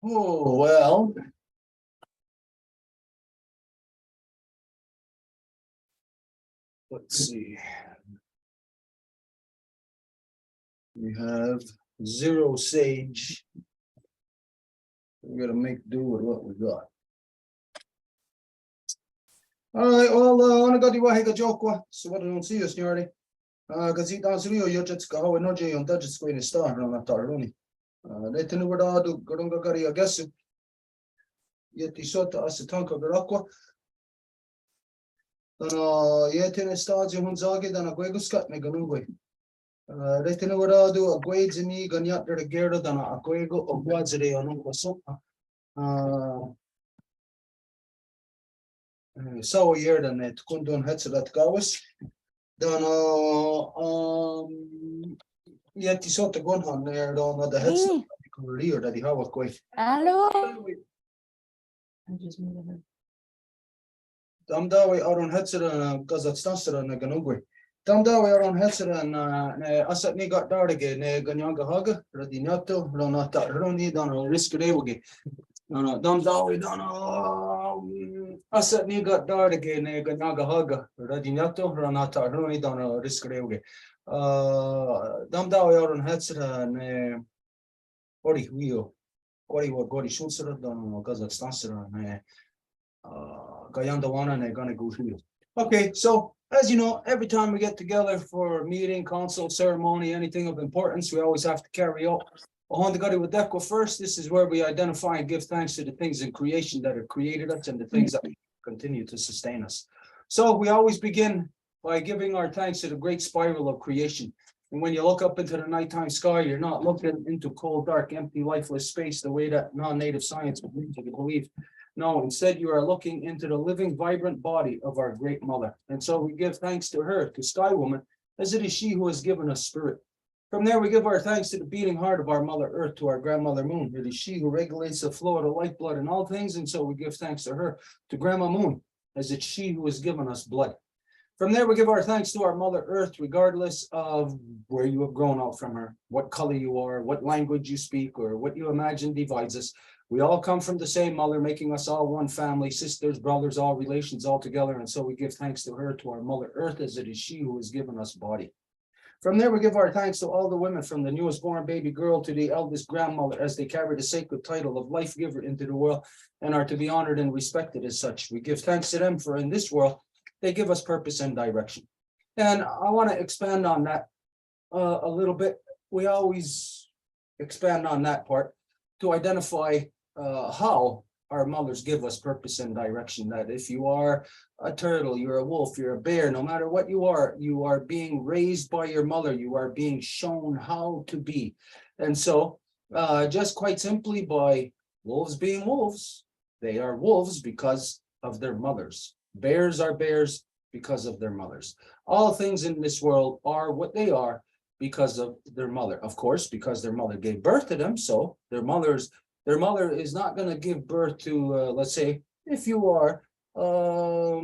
Oh, well. Let's see. We have 0 sage. We're gonna make do with what we got. All right, well, I'm gonna go to Jokwa. So what I don't see us nearly. Because he does Rio, you're just go and no Jay on Dutch going to start on that Taroni. They tell you what I do, Gurunga Gari, I guess. Yet he shot us a tank of Aqua. Yet in a start, you Hunzagi, then a Gueguscat Meganugwe. They tell you what I do, a Guades in me, Ganyat, the Gerda, than a Guego of Guadzere on Uncle Sopa. So a year than it couldn't do heads of that Gawis. Then, yet he saw the gun on there, on the heads of the career that he had a quite. Hello. Damdawi are on Hetzer and Kazakhstan and Ganugwe. Damdawi are on Hetzer and Asat Nigat Dardige, Ganyanga Haga, Radinato, Ronata Roni, Don Risk Rewgi. Damdawi Don Asat Nigat Dardige, Ganyaga Haga, Radinato, Ronata Roni, Don Risk Rewgi. Damdawi are on Hetzer and Ori Wheel, Ori Gori Schutzer, Don Kazakhstan and Gayandawana and they're gonna go through. Okay, so as you know, every time we get together for a meeting, council, ceremony, anything of importance, we always have to carry out on the God with Deco first. This is where we identify and give thanks to the things in creation that have created us and the things that continue to sustain us. So we always begin by giving our thanks to the great spiral of creation. And when you look up into the nighttime sky, you're not looking into cold, dark, empty, lifeless space the way that non-native science would lead you to believe. No, instead you are looking into the living, vibrant body of our great mother. And so we give thanks to her, to Sky Woman, as it is she who has given us spirit. From there, we give our thanks to the beating heart of our Mother Earth, to our grandmother Moon. It is she who regulates the flow of the lifeblood in all things. And so we give thanks to her, to Grandma Moon, as it's she who has given us blood. From there, we give our thanks to our Mother Earth, regardless of where you have grown up from her, what color you are, what language you speak, or what you imagine divides us. We all come from the same mother, making us all one family, sisters, brothers, all relations, all together. And so we give thanks to her, to our Mother Earth, as it is she who has given us body. From there, we give our thanks to all the women, from the newest born baby girl to the eldest grandmother, as they carry the sacred title of life giver into the world and are to be honored and respected as such. We give thanks to them, for in this world, they give us purpose and direction. And I want to expand on that a little bit. We always expand on that part to identify how our mothers give us purpose and direction. That if you are a turtle, you're a wolf, you're a bear, no matter what you are being raised by your mother. You are being shown how to be. And so just quite simply, by wolves being wolves, they are wolves because of their mothers. Bears are bears because of their mothers. All things in this world are what they are because of their mother. Of course, because their mother gave birth to them. So their mother is not going to give birth to, let's say, if you are a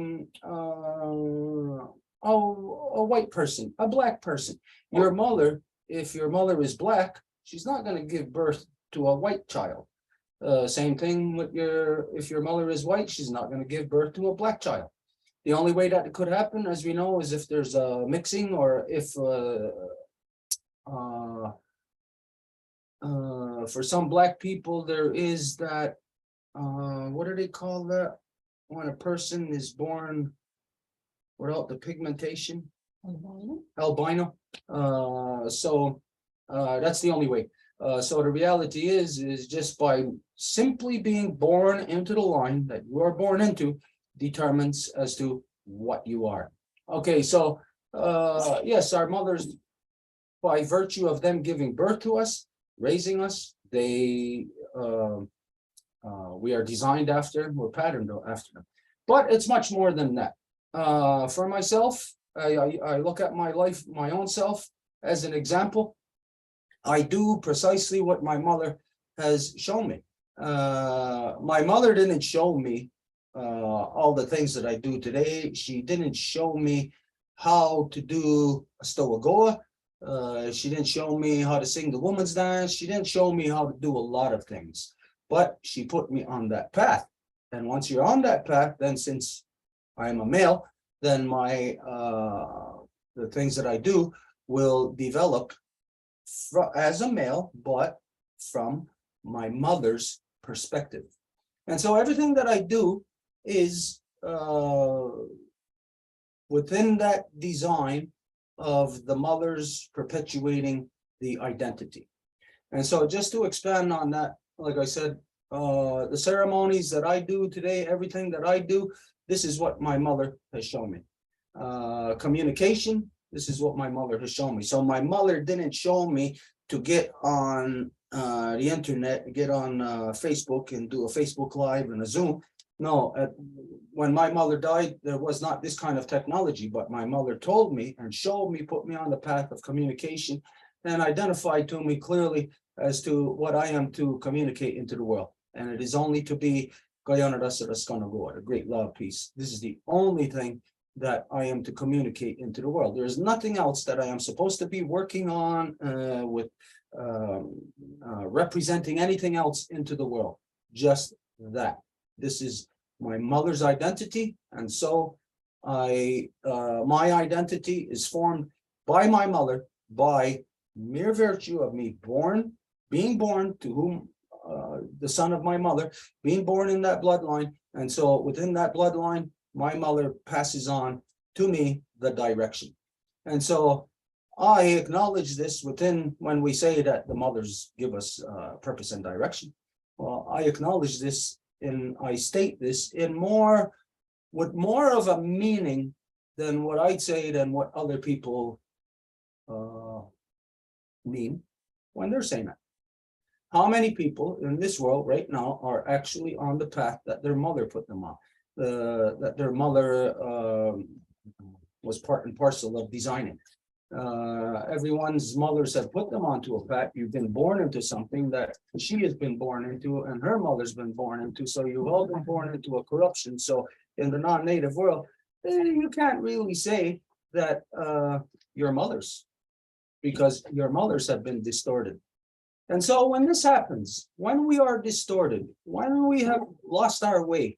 white person, a black person. Your mother, if your mother is black, she's not going to give birth to a white child. Same thing with if your mother is white, she's not going to give birth to a black child. The only way that it could happen, as we know, is if there's a mixing, or if for some black people, there is that, what do they call that? When a person is born without the pigmentation? Albino. So that's the only way. So the reality is just by simply being born into the line that you are born into determines as to what you are. Okay, so, yes, our mothers, by virtue of them giving birth to us, raising us, we are designed after, we're patterned after them. But it's much more than that. For myself, I look at my life, my own self, as an example. I do precisely what my mother has shown me. My mother didn't show me all the things that I do today. She didn't show me how to do a stowagoa. She didn't show me how to sing the woman's dance. She didn't show me how to do a lot of things, but she put me on that path. And once you're on that path, then since I'm a male, then the things that I do will develop as a male, but from my mother's perspective. And so everything that I do is within that design of the mother's perpetuating the identity. And so just to expand on that, like I said, the ceremonies that I do today, everything that I do, this is what my mother has shown me. Communication, this is what my mother has shown me. So my mother didn't show me to get on the internet, get on Facebook and do a Facebook Live and a Zoom. No, when my mother died, there was not this kind of technology, but my mother told me and showed me, put me on the path of communication and identified to me clearly as to what I am to communicate into the world. And it is only to be a great love, peace. This is the only thing that I am to communicate into the world. There is nothing else that I am supposed to be working on with representing anything else into the world. Just that. This is my mother's identity, and so my identity is formed by my mother by mere virtue of me being born to whom the son of my mother, being born in that bloodline, and so within that bloodline, my mother passes on to me the direction. And so I acknowledge this within when we say that the mothers give us purpose and direction. Well, I acknowledge this and I state this in with more of a meaning than what I'd say than what other people mean when they're saying that. How many people in this world right now are actually on the path that their mother put them on? That their mother was part and parcel of designing. Everyone's mothers have put them onto a path. You've been born into something that she has been born into and her mother's been born into. So you've all been born into a corruption. So in the non-native world, you can't really say that your mothers, because your mothers have been distorted. And so when this happens, when we are distorted, when we have lost our way,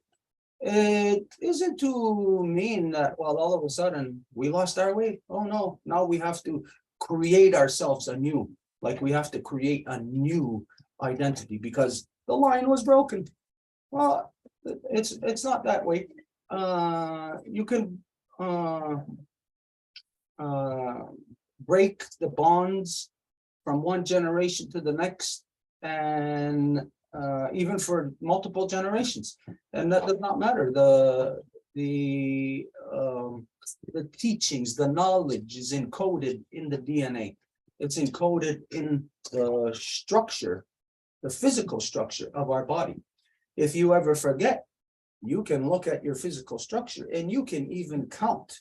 it isn't to mean that, well, all of a sudden we lost our way. Oh no, now we have to create ourselves anew. Like we have to create a new identity because the line was broken. Well, it's not that way. You can break the bonds from one generation to the next, and even for multiple generations, and that does not matter. The teachings, the knowledge is encoded in the DNA. It's encoded in the structure, the physical structure of our body. If you ever forget, you can look at your physical structure and you can even count.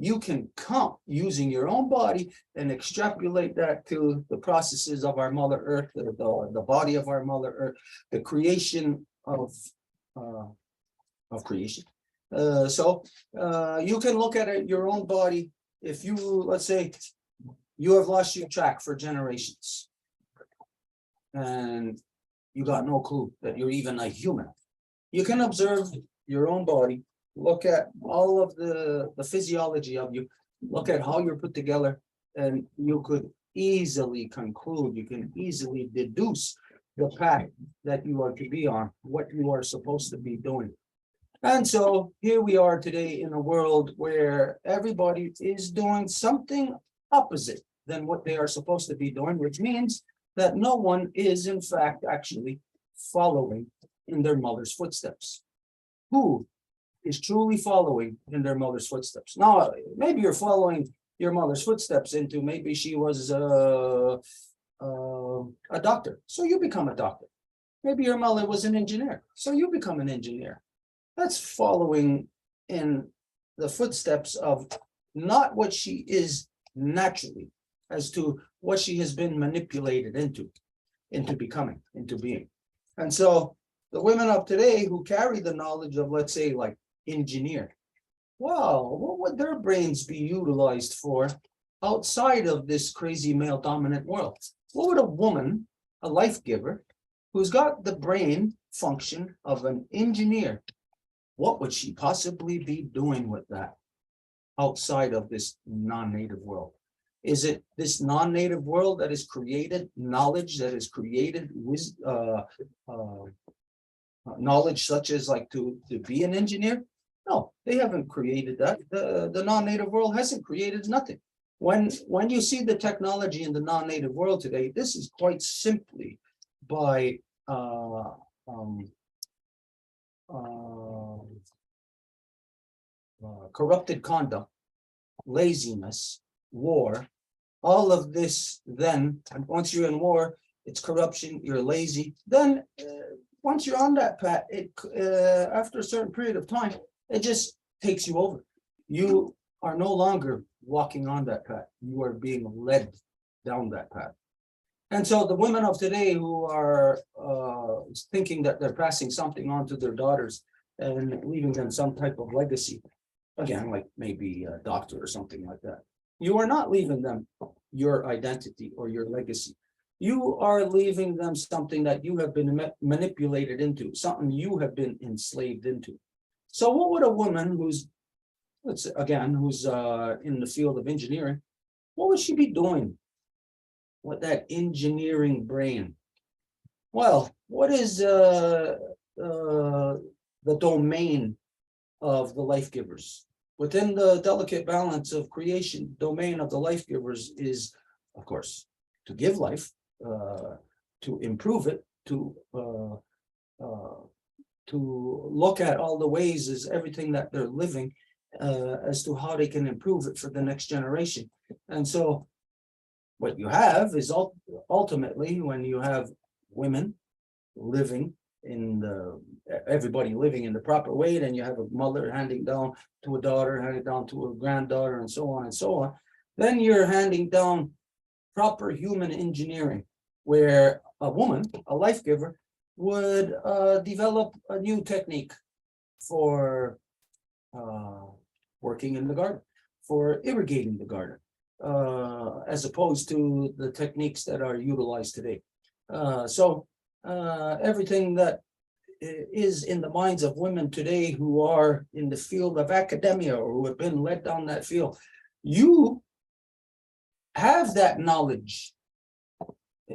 You can count using your own body and extrapolate that to the processes of our Mother Earth, the body of our Mother Earth, the creation of creation. So you can look at it, your own body. If you, let's say, you have lost your track for generations, and you got no clue that you're even a human. You can observe your own body. Look at all of the physiology of you, look at how you're put together, and you could easily conclude, you can easily deduce the path that you are to be on, what you are supposed to be doing. And so here we are today in a world where everybody is doing something opposite than what they are supposed to be doing, which means that no one is in fact actually following in their mother's footsteps. Who is truly following in their mother's footsteps. Now, maybe you're following your mother's footsteps into maybe she was a doctor, so you become a doctor. Maybe your mother was an engineer, so you become an engineer. That's following in the footsteps of not what she is naturally, as to what she has been manipulated into becoming, into being. And so the women of today who carry the knowledge of, let's say, like engineer, well, what would their brains be utilized for outside of this crazy male dominant world? What would a woman, a life giver, who's got the brain function of an engineer, what would she possibly be doing with that outside of this non-native world? Is it this non-native world that has created knowledge, that has created knowledge such as like to be an engineer? No, they haven't created that. The non-native world hasn't created nothing. When you see the technology in the non-native world today, this is quite simply by corrupted conduct, laziness, war, all of this. Then, and once you're in war, it's corruption, you're lazy. Then once you're on that path, after a certain period of time, it just takes you over. You are no longer walking on that path. You are being led down that path. And so the women of today who are thinking that they're passing something on to their daughters and leaving them some type of legacy, again, like maybe a doctor or something like that, you are not leaving them your identity or your legacy. You are leaving them something that you have been manipulated into, something you have been enslaved into. So what would a woman who's, who's in the field of engineering, what would she be doing with that engineering brain? Well, what is the domain of the life givers? Within the delicate balance of creation, domain of the life givers is, of course, to give life, to improve it, to look at all the ways as everything that they're living, as to how they can improve it for the next generation. And so what you have is ultimately when you have women living in everybody living in the proper way, then you have a mother handing down to a daughter, handing down to a granddaughter, and so on and so on. Then you're handing down proper human engineering, where a woman, a life giver, would develop a new technique for working in the garden, for irrigating the garden, as opposed to the techniques that are utilized today. Everything that is in the minds of women today who are in the field of academia or who have been led down that field, you have that knowledge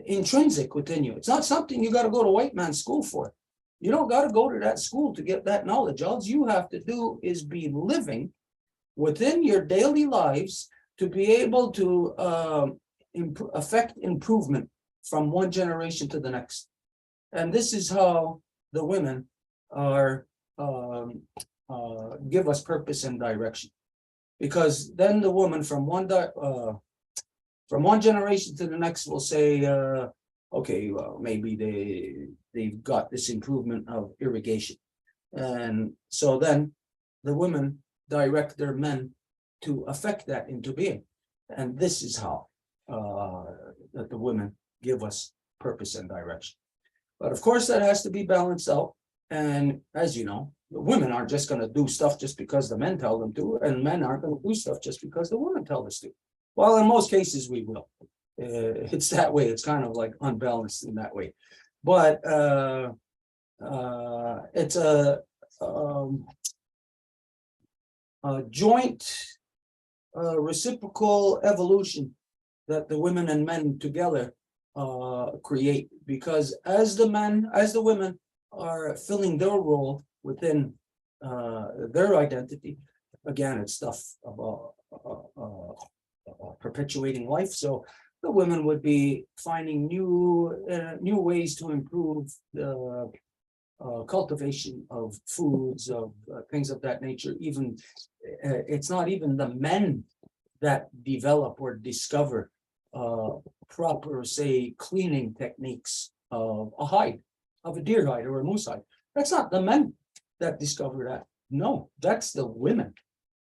intrinsic within you. It's not something you got to go to white man's school for. You don't got to go to that school to get that knowledge. All you have to do is be living within your daily lives to be able to affect improvement from one generation to the next. And this is how the women are give us purpose and direction. Because then the woman from one generation to the next will say, okay, well, maybe they've got this improvement of irrigation. And so then the women direct their men to affect that into being. And this is how that the women give us purpose and direction. But of course, that has to be balanced out. And as you know, the women aren't just going to do stuff just because the men tell them to, and men aren't going to do stuff just because the women tell us to. Well, in most cases, we will. It's that way. It's kind of like unbalanced in that way. But it's a joint reciprocal evolution that the women and men together create, because as the women are filling their role within their identity, again, it's stuff about perpetuating life. So the women would be finding new ways to improve the cultivation of foods, of things of that nature. Even it's not even the men that develop or discover proper, say, cleaning techniques of a hide, of a deer hide or a moose hide. That's not the men that discover that. No, that's the women.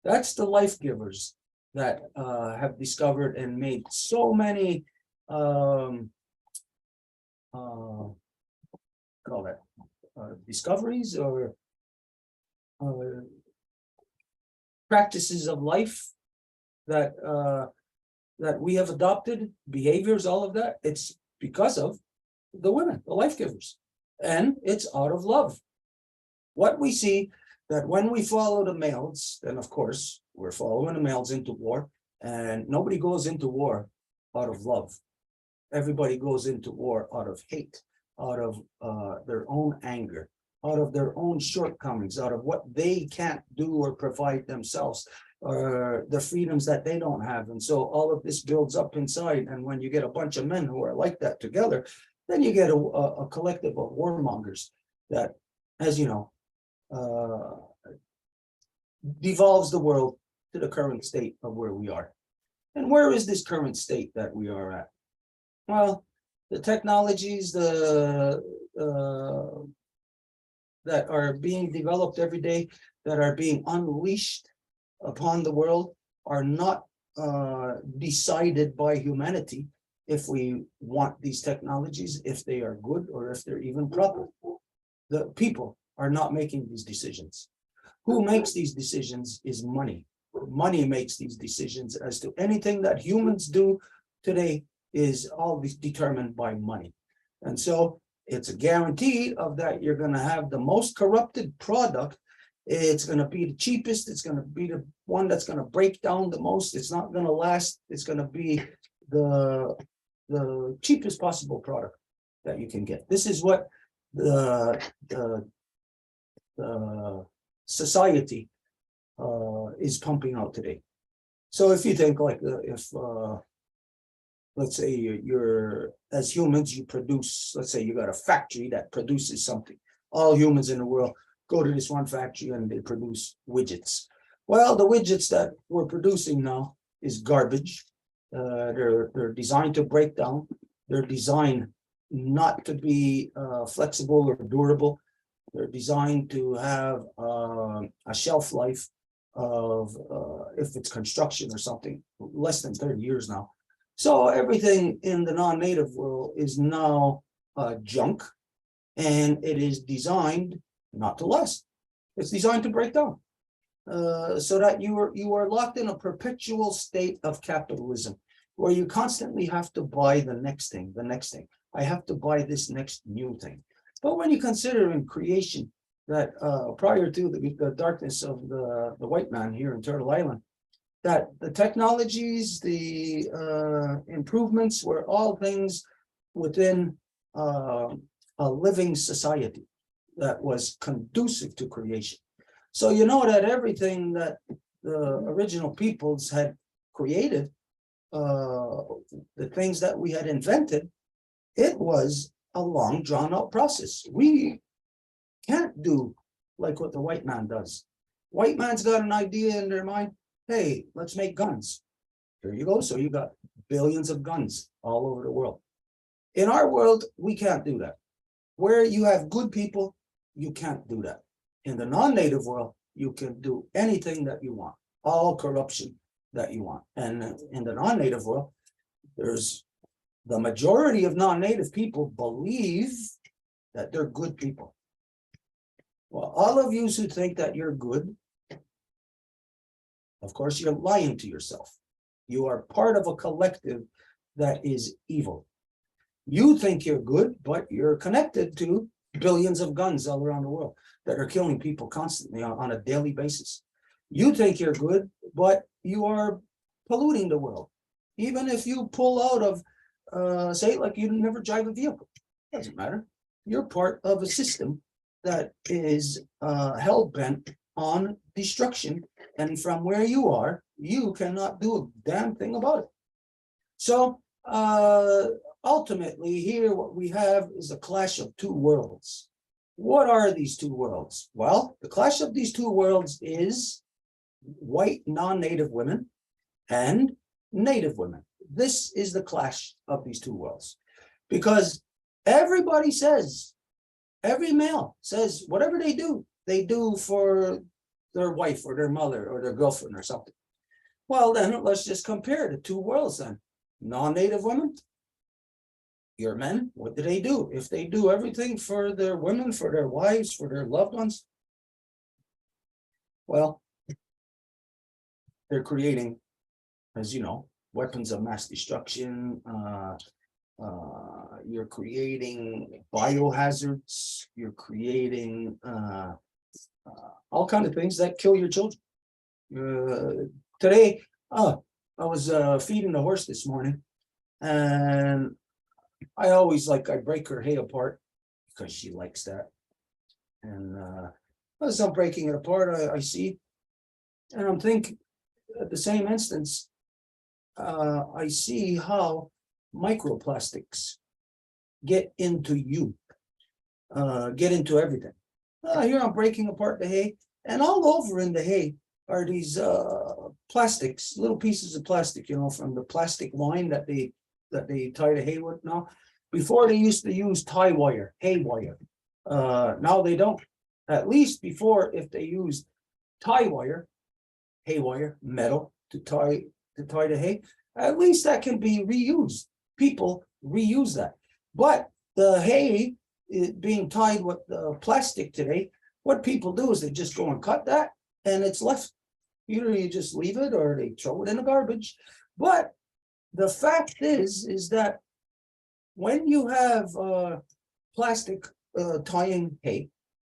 That's the life givers that have discovered and made so many call it discoveries or practices of life that that we have adopted, behaviors, all of that. It's because of the women, the life givers, and it's out of love. What we see that when we follow the males, then of course we're following the males into war, and nobody goes into war out of love. Everybody goes into war out of hate, out of their own anger, out of their own shortcomings, out of what they can't do or provide themselves, or the freedoms that they don't have. And so all of this builds up inside. And when you get a bunch of men who are like that together, then you get a collective of warmongers that, as you know, devolves the world to the current state of where we are. And where is this current state that we are at? Well, the technologies that are being developed every day, that are being unleashed upon the world, are not decided by humanity if we want these technologies, if they are good or if they're even proper. The people are not making these decisions. Who makes these decisions is money. Money makes these decisions as to anything that humans do today is all determined by money. And so it's a guarantee of that you're going to have the most corrupted product. It's going to be the cheapest. It's going to be the one that's going to break down the most. It's not going to last. It's going to be the cheapest possible product that you can get. This is what the society is pumping out today. So if you think like let's say you're as humans, you produce, let's say you got a factory that produces something. All humans in the world go to this one factory and they produce widgets. Well, the widgets that we're producing now is garbage. They're designed to break down. They're designed not to be flexible or durable. They're designed to have a shelf life of, if it's construction or something, less than 30 years now. So everything in the non-native world is now junk, and it is designed not to last. It's designed to break down, so that you are locked in a perpetual state of capitalism, where you constantly have to buy the next thing, the next thing. I have to buy this next new thing. But when you consider in creation that prior to the darkness of the white man here in Turtle Island, that the technologies, the improvements were all things within a living society that was conducive to creation. So you know that everything that the original peoples had created, the things that we had invented, it was a long drawn out process. We can't do like what the white man does. White man's got an idea in their mind. Hey, let's make guns. Here you go. So you got billions of guns all over the world. In our world, we can't do that. Where you have good people, you can't do that. In the non-native world, you can do anything that you want, all corruption that you want. And in the non-native world, there's the majority of non-native people believe that they're good people. Well, all of you who think that you're good, of course, you're lying to yourself. You are part of a collective that is evil. You think you're good, but you're connected to billions of guns all around the world that are killing people constantly on a daily basis. You think you're good, but you are polluting the world. Even if you pull out of, say, like you never drive a vehicle, doesn't matter. You're part of a system that is hell-bent on destruction. And from where you are, you cannot do a damn thing about it. So ultimately here, what we have is a clash of two worlds. what are these two worlds? Well, the clash of these two worlds is white non-native women and native women. This is the clash of these two worlds, because everybody says, every male says, whatever they do for their wife or their mother or their girlfriend or something. Well, then let's just compare the two worlds then. Non-native women, your men, what do they do? If they do everything for their women, for their wives, for their loved ones, well, they're creating, as you know, weapons of mass destruction. You're creating biohazards. You're creating all kinds of things that kill your children. Today, I was feeding the horse this morning, and I always I break her hay apart because she likes that. And as I'm breaking it apart, I see, and I'm thinking at the same instance, I see how microplastics get into you, get into everything. Here I'm breaking apart the hay, and all over in the hay are these plastics, little pieces of plastic, from the plastic line that they tie the hay with now. Before they used to use tie wire, hay wire. Now they don't. At least before, if they used tie wire, hay wire, metal to tie the hay, at least that can be reused. People reuse that. But the hay being tied with plastic today, what people do is they just go and cut that, and it's left. Either you just leave it or they throw it in the garbage. But the fact is that when you have plastic tying hay,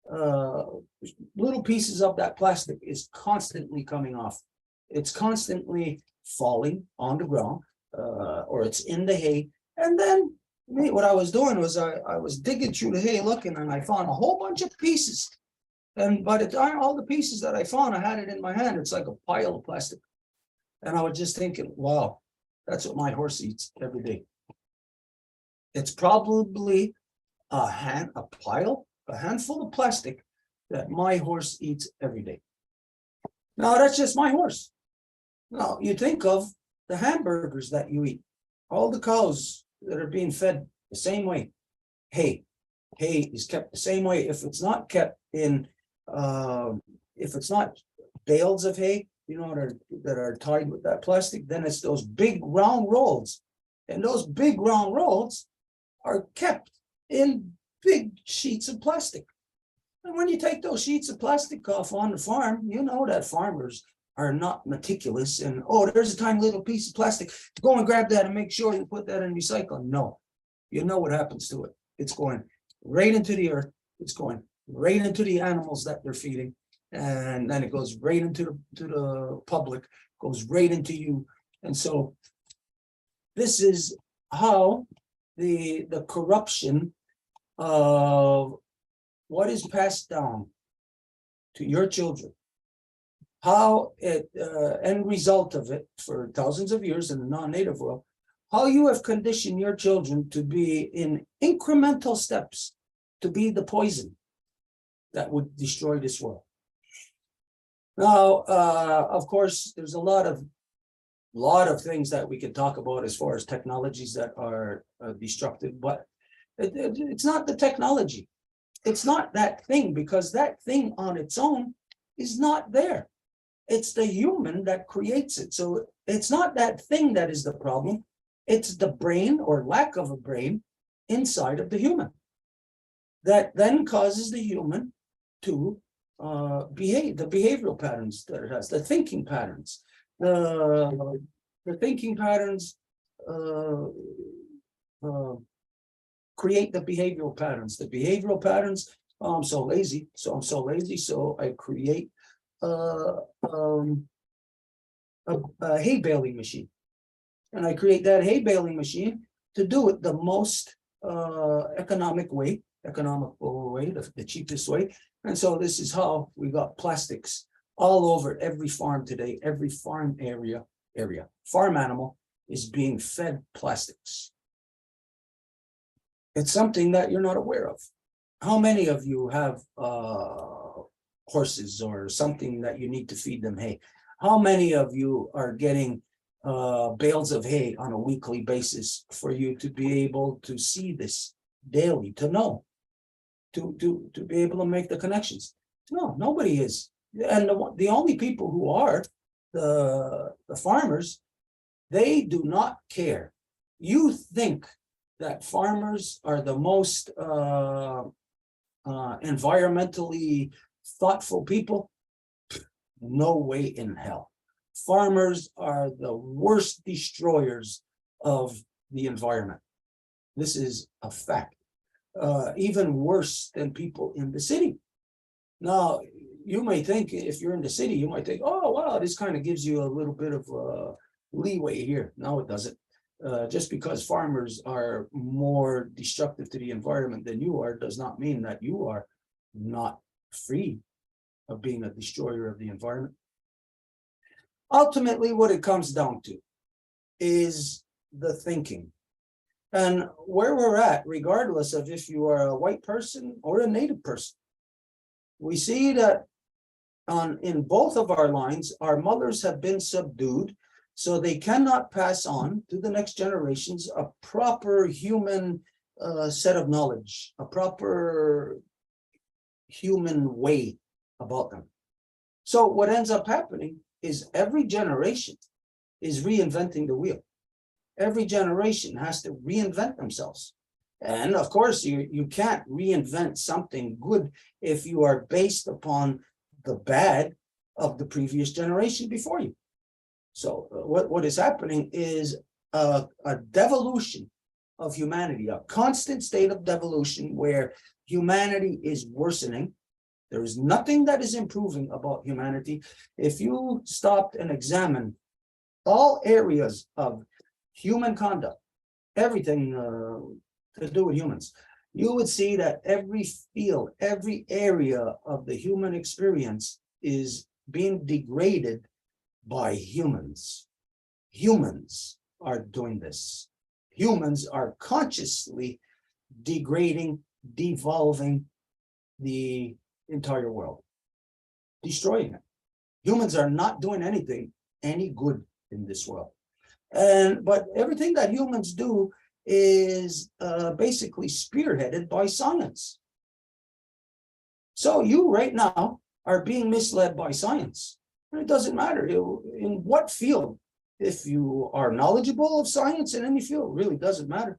little pieces of that plastic is constantly coming off. It's constantly falling on the ground, or it's in the hay. And then what I was doing was I was digging through the hay looking, and I found a whole bunch of pieces. And by the time all the pieces that I found, I had it in my hand. It's like a pile of plastic. And I was just thinking, wow, that's what my horse eats every day. It's probably a handful of plastic that my horse eats every day. Now, that's just my horse. Now, you think of the hamburgers that you eat, all the cows that are being fed the same way. Hay is kept the same way. If it's not kept in, if it's not bales of hay, that are tied with that plastic, then it's those big round rolls. And those big round rolls are kept in big sheets of plastic. And when you take those sheets of plastic off on the farm, you know that farmers are not meticulous. And, oh, there's a tiny little piece of plastic. Go and grab that and make sure you put that in recycling. No, you know what happens to it. It's going right into the earth. It's going right into the animals that they're feeding. And then it goes right into the public, goes right into you. And so this is how the corruption of what is passed down to your children, how it end result of it for thousands of years in the non-native world, how you have conditioned your children to be in incremental steps to be the poison that would destroy this world. Now, of course, there's a lot of things that we can talk about as far as technologies that are destructive, but it's not the technology. It's not that thing, because that thing on its own is not there. It's the human that creates it. So it's not that thing that is the problem. It's the brain or lack of a brain inside of the human that then causes the human to behave, the behavioral patterns that it has, the thinking patterns, the thinking patterns create the behavioral patterns. The behavioral patterns, oh, I'm so lazy, so I create a hay baling machine. And I create that hay baling machine to do it the most economical way, the cheapest way. And so this is how we got plastics all over every farm today. Every farm farm animal is being fed plastics. It's something that you're not aware of. how many of you have horses or something that you need to feed them hay? How many of you are getting bales of hay on a weekly basis for you to be able to see this daily, to know, to be able to make the connections? No, nobody is. And the only people who are the farmers, they do not care. You think that farmers are the most environmentally thoughtful people? No way in hell. Farmers are the worst destroyers of the environment. This is a fact. Even worse than people in the city. Now, you may think, if you're in the city, you might think, oh, wow, this kind of gives you a little bit of leeway here. No, it doesn't. Just because farmers are more destructive to the environment than you are does not mean that you are not free of being a destroyer of the environment. Ultimately, what it comes down to is the thinking. And where we're at, regardless of if you are a white person or a native person, we see that in both of our lines, our mothers have been subdued, so they cannot pass on to the next generations a proper human set of knowledge, a proper human way about them. So what ends up happening is every generation is reinventing the wheel. Every generation has to reinvent themselves. And of course, you can't reinvent something good if you are based upon the bad of the previous generation before you. So what is happening is a devolution of humanity, a constant state of devolution where humanity is worsening. There is nothing that is improving about humanity. If you stopped and examined all areas of human conduct, everything to do with humans, you would see that every field, every area of the human experience is being degraded by humans. Humans are doing this. Humans are consciously degrading, devolving the entire world, destroying it. Humans are not doing anything any good in this world. But everything that humans do is basically spearheaded by science. So you right now are being misled by science. And it doesn't matter in what field. If you are knowledgeable of science in any field, really doesn't matter.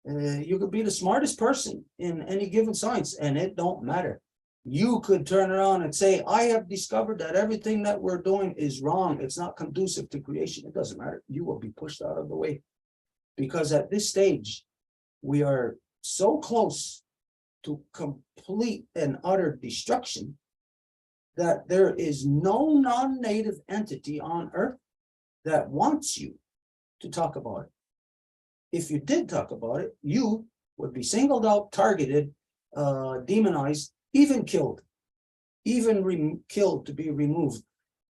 You could be the smartest person in any given science, and it don't matter. You could turn around and say, I have discovered that everything that we're doing is wrong. It's not conducive to creation. It doesn't matter. You will be pushed out of the way. Because at this stage, we are so close to complete and utter destruction that there is no non-native entity on Earth that wants you to talk about it. If you did talk about it, you would be singled out, targeted, demonized, even killed, killed to be removed,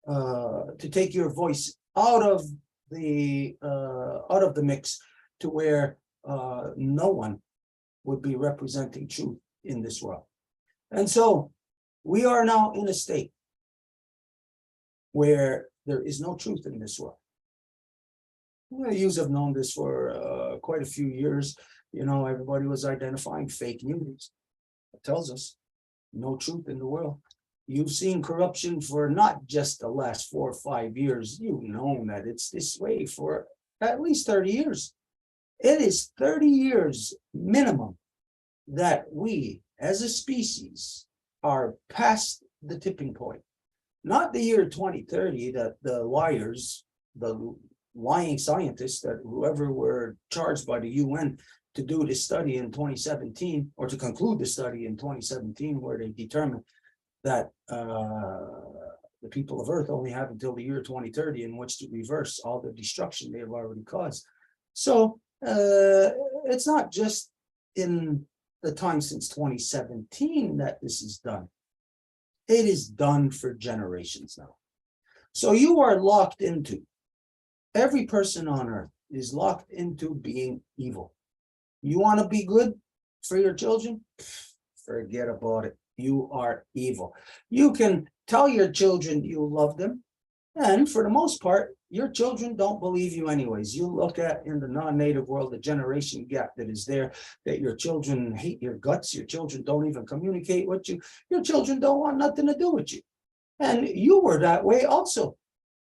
to take your voice out of the mix, to where no one would be representing truth in this world. And so we are now in a state where there is no truth in this world. You have known this for quite a few years. You know, everybody was identifying fake news. It tells us no truth in the world. You've seen corruption for not just the last 4 or 5 years. You've known that it's this way for at least 30 years. It is 30 years minimum that we as a species are past the tipping point. Not the year 2030 that the liars, the lying scientists, that whoever were charged by the UN to do this study in 2017, or to conclude the study in 2017, where they determined that the people of Earth only have until the year 2030 in which to reverse all the destruction they have already caused. So it's not just in the time since 2017 that this is done. It is done for generations now. So you are locked into, every person on Earth is locked into being evil. You want to be good for your children? forget about it. You are evil. You can tell your children you love them, and for the most part, your children don't believe you anyways. You look at in the non-native world, the generation gap that is there, that your children hate your guts, your children don't even communicate with you, your children don't want nothing to do with you. And you were that way also.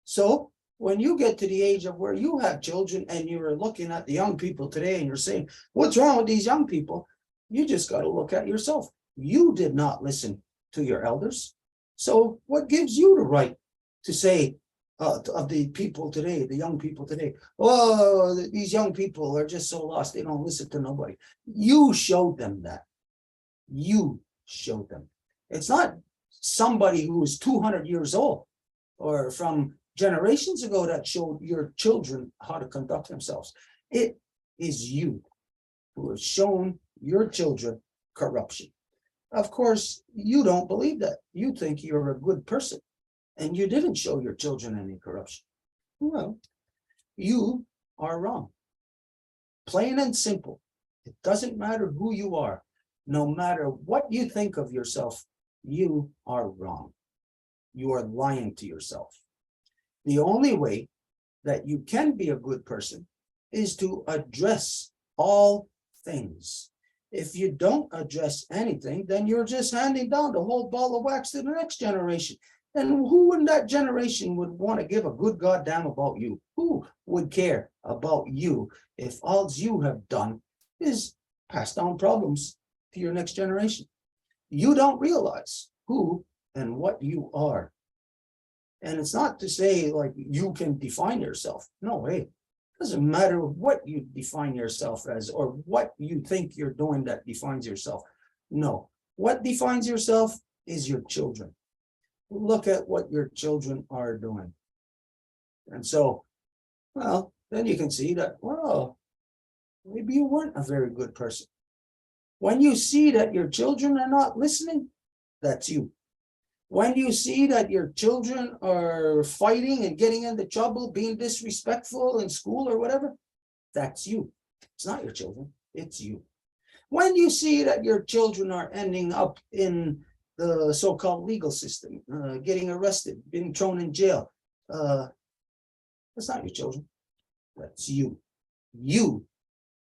So when you get to the age of where you have children and you're looking at the young people today and you're saying, what's wrong with these young people? You just got to look at yourself. You did not listen to your elders. So what gives you the right to say of the people today, the young people today, oh, these young people are just so lost, they don't listen to nobody. You showed them that. You showed them. It's not somebody who is 200 years old or from generations ago that showed your children how to conduct themselves. It is you who have shown your children corruption. Of course, you don't believe that. You think you're a good person and you didn't show your children any corruption. Well, you are wrong. Plain and simple. It doesn't matter who you are. No matter what you think of yourself, you are wrong. You are lying to yourself. The only way that you can be a good person is to address all things. If you don't address anything, then you're just handing down the whole ball of wax to the next generation. And who in that generation would want to give a good goddamn about you? Who would care about you if all you have done is pass down problems to your next generation? You don't realize who and what you are. And it's not to say like you can define yourself. No way. It doesn't matter what you define yourself as or what you think you're doing that defines yourself. No. What defines yourself is your children. Look at what your children are doing. And so, well, then you can see that, well, maybe you weren't a very good person. When you see that your children are not listening, that's you. When you see that your children are fighting and getting into trouble, being disrespectful in school or whatever, that's you. It's not your children, it's you. When you see that your children are ending up in the so-called legal system, getting arrested, being thrown in jail, that's not your children, that's you. You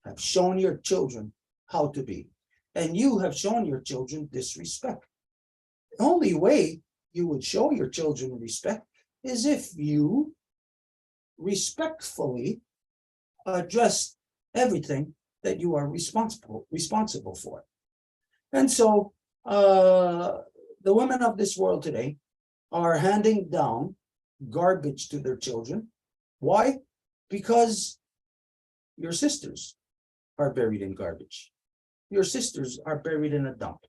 have shown your children how to be, and you have shown your children disrespect. The only way you would show your children respect is if you respectfully address everything that you are responsible for. And so the women of this world today are handing down garbage to their children. Why? Because your sisters are buried in garbage. Your sisters are buried in a dump.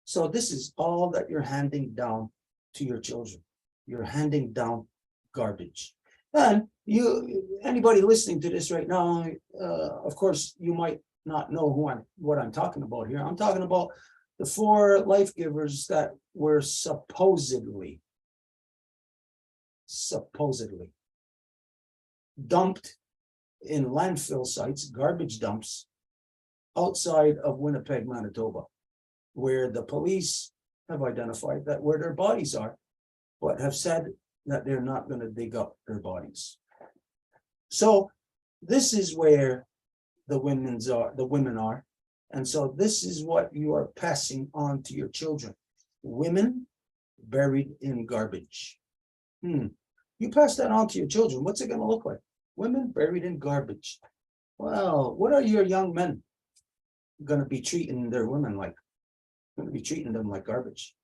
So this is all that you're handing down to your children. You're handing down garbage. And anybody listening to this right now, of course, you might not know what I'm talking about here. I'm talking about the 4 life givers that were supposedly dumped in landfill sites, garbage dumps, outside of Winnipeg, Manitoba, where the police have identified that where their bodies are, but have said that they're not going to dig up their bodies. So this is where the women are. And so this is what you are passing on to your children. Women buried in garbage. You pass that on to your children, what's it going to look like? Women buried in garbage. Well, what are your young men going to be treating their women like? Going to be treating them like garbage.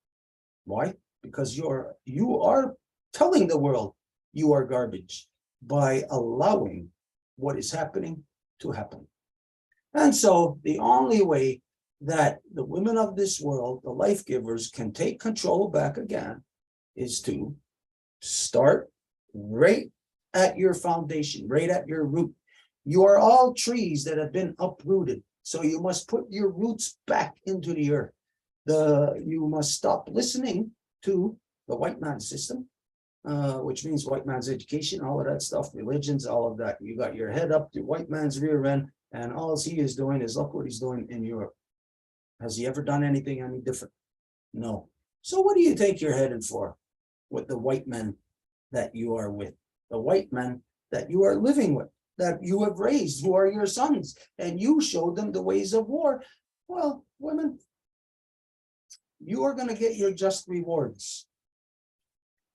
Why? Because you are telling the world you are garbage by allowing what is happening to happen. And so the only way that the women of this world, the life givers, can take control back again is to start right at your foundation, right at your root. You are all trees that have been uprooted. So you must put your roots back into the earth. You must stop listening to the white man's system, which means white man's education, all of that stuff, religions, all of that. You got your head up to white man's rear end, and all he is doing is look what he's doing in Europe. Has he ever done anything any different? No. So what do you think you're headed for with the white men that you are with, the white men that you are living with, that you have raised, who are your sons, and you showed them the ways of war? Well, women, you are going to get your just rewards.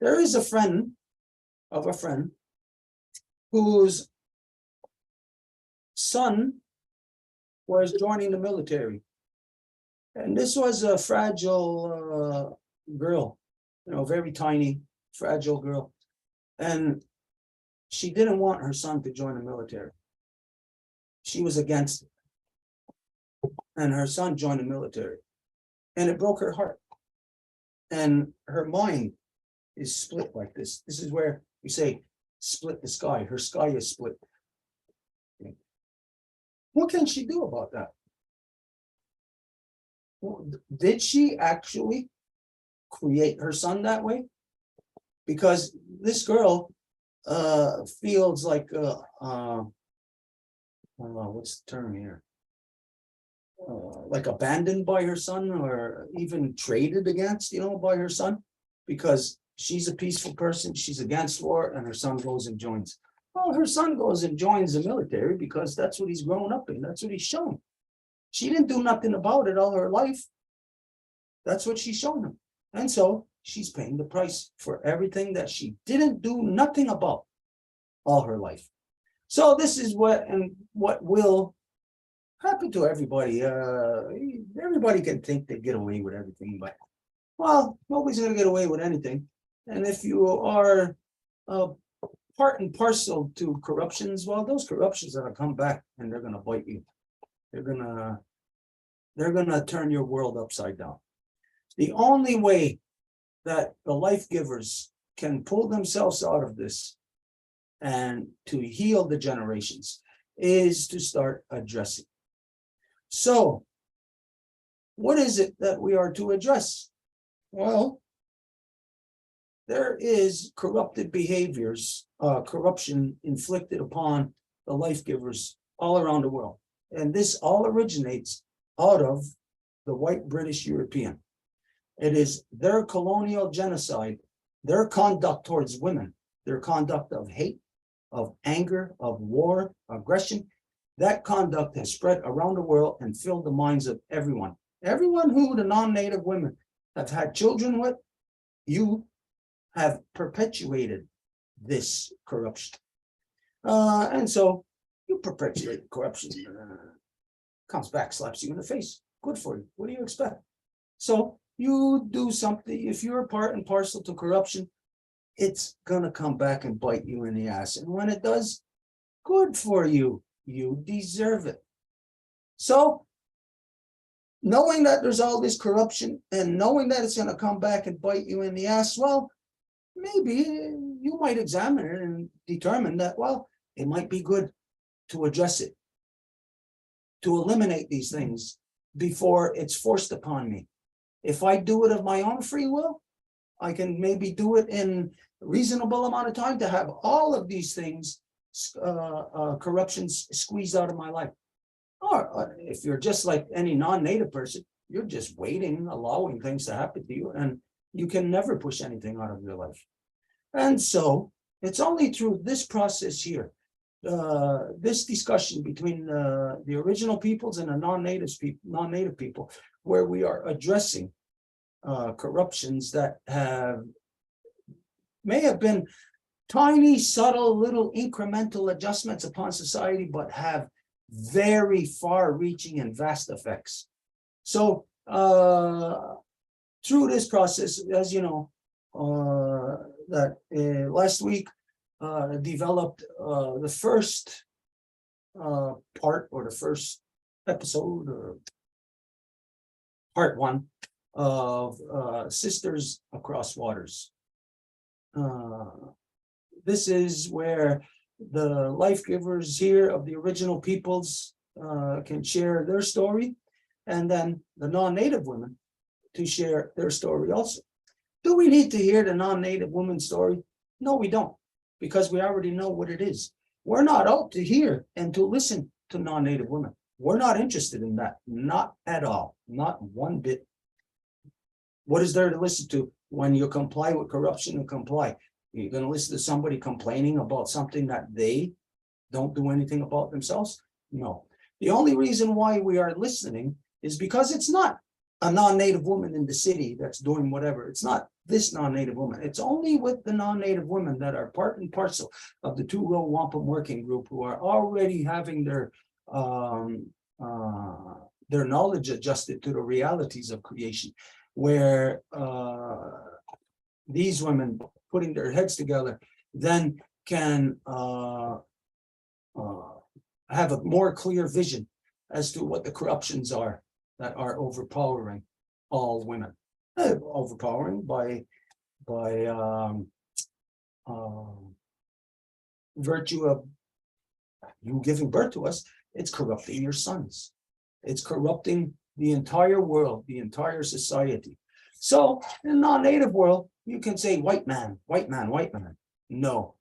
There is a friend of a friend whose son was joining the military. And this was a fragile girl, very tiny, fragile girl. And she didn't want her son to join the military. She was against it. And her son joined the military. And it broke her heart. And her mind is split like this. This is where you say, split the sky. Her sky is split. What can she do about that? Did she actually create her son that way? Because this girl feels like what's the term here? Like abandoned by her son, or even traded against, by her son, because she's a peaceful person, she's against war, and her son goes and joins. Well, her son goes and joins the military because that's what he's grown up in, that's what he's shown. She didn't do nothing about it all her life. That's what she's shown him. And so she's paying the price for everything that she didn't do nothing about all her life. So this is what will happen to everybody. Everybody can think they get away with everything, but well, nobody's going to get away with anything. And if you are part and parcel to corruptions, well, those corruptions are going to come back and they're going to bite you. They're gonna turn your world upside down. The only way that the life givers can pull themselves out of this and to heal the generations is to start addressing. So, what is it that we are to address? Well, there is corrupted behaviors, corruption inflicted upon the life givers all around the world. And this all originates out of the white British European. It is their colonial genocide, their conduct towards women, their conduct of hate, of anger, of war, aggression. That conduct has spread around the world and filled the minds of everyone. Everyone who the non-native women have had children with, you have perpetuated this corruption. And so you perpetuate corruption, comes back, slaps you in the face. Good for you. What do you expect? So you do something, if you're part and parcel to corruption, it's gonna come back and bite you in the ass. And when it does, good for you. You deserve it. So knowing that there's all this corruption and knowing that it's gonna come back and bite you in the ass, well, maybe you might examine it and determine that, well, it might be good to address it, to eliminate these things before it's forced upon me. If I do it of my own free will, I can maybe do it in a reasonable amount of time to have all of these things, corruptions squeezed out of my life. Or if you're just like any non-native person, you're just waiting, allowing things to happen to you, and you can never push anything out of your life. And so it's only through this process here, this discussion between the original peoples and the non-native people, where we are addressing corruptions that may have been tiny, subtle, little incremental adjustments upon society, but have very far-reaching and vast effects. So through this process, as you know, that last week developed the first part, or the first episode, or part one of Sisters Across Waters. This is where the life givers here of the original peoples can share their story, and then the non-native women to share their story also. Do we need to hear the non-native woman's story? No, we don't, because we already know what it is. We're not out to hear and to listen to non-native women. We're not interested in that, not at all, not one bit. What is there to listen to when you comply with corruption and comply? You're going to listen to somebody complaining about something that they don't do anything about themselves? No. The only reason why we are listening is because it's not a non-native woman in the city that's doing whatever. It's not this non-native woman. It's only with the non-native women that are part and parcel of the two-row wampum working group who are already having their knowledge adjusted to the realities of creation, where these women putting their heads together then can have a more clear vision as to what the corruptions are that are overpowering all women. Overpowering by virtue of you giving birth to us. It's corrupting your sons. It's corrupting the entire world, the entire society. So in the non-native world, you can say white man, white man, white man. No,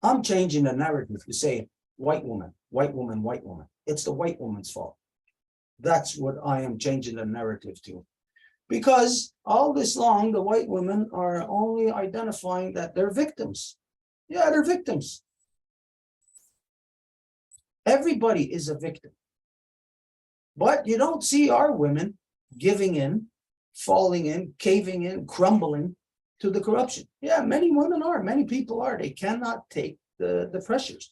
I'm changing the narrative to say white woman, white woman, white woman. It's the white woman's fault. That's what I am changing the narrative to. Because all this long, the white women are only identifying that they're victims. Yeah, they're victims. Everybody is a victim. But you don't see our women giving in, falling in, caving in, crumbling to the corruption. Yeah, many women are, many people are. They cannot take the pressures.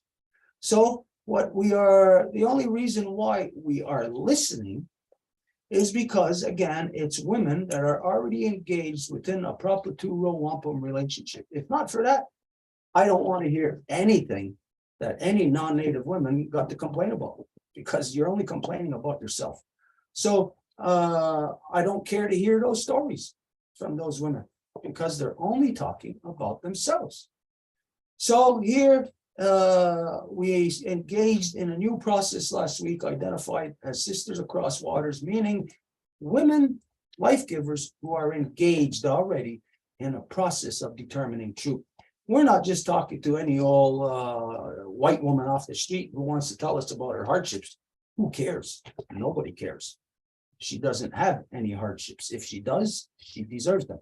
So what we are, the only reason why we are listening is because, again, it's women that are already engaged within a proper two-row wampum relationship. If not for that, I don't want to hear anything that any non-native women got to complain about, because you're only complaining about yourself. So I don't care to hear those stories from those women, because they're only talking about themselves. So here we engaged in a new process last week, identified as Sisters Across Waters, meaning women life givers who are engaged already in a process of determining truth. We're not just talking to any old white woman off the street who wants to tell us about her hardships. Who cares? Nobody cares. She doesn't have any hardships. If she does, she deserves them.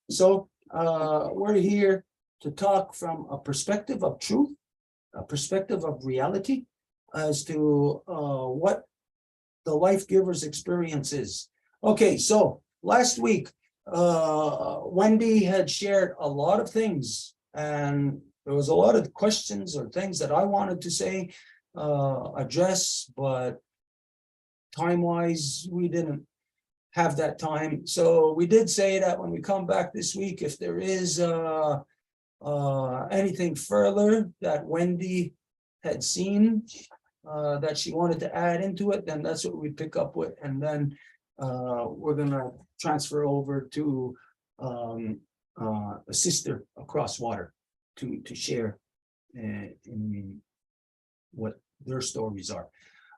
So we're here to talk from a perspective of truth, a perspective of reality, as to what the life giver's experience is. Okay, so last week, Wendy had shared a lot of things, and there was a lot of questions or things that I wanted to say, address, but time-wise, we didn't have that time. So we did say that when we come back this week, if there is anything further that Wendy had seen that she wanted to add into it, then that's what we pick up with. And then we're gonna transfer over to a sister across water to share in what their stories are.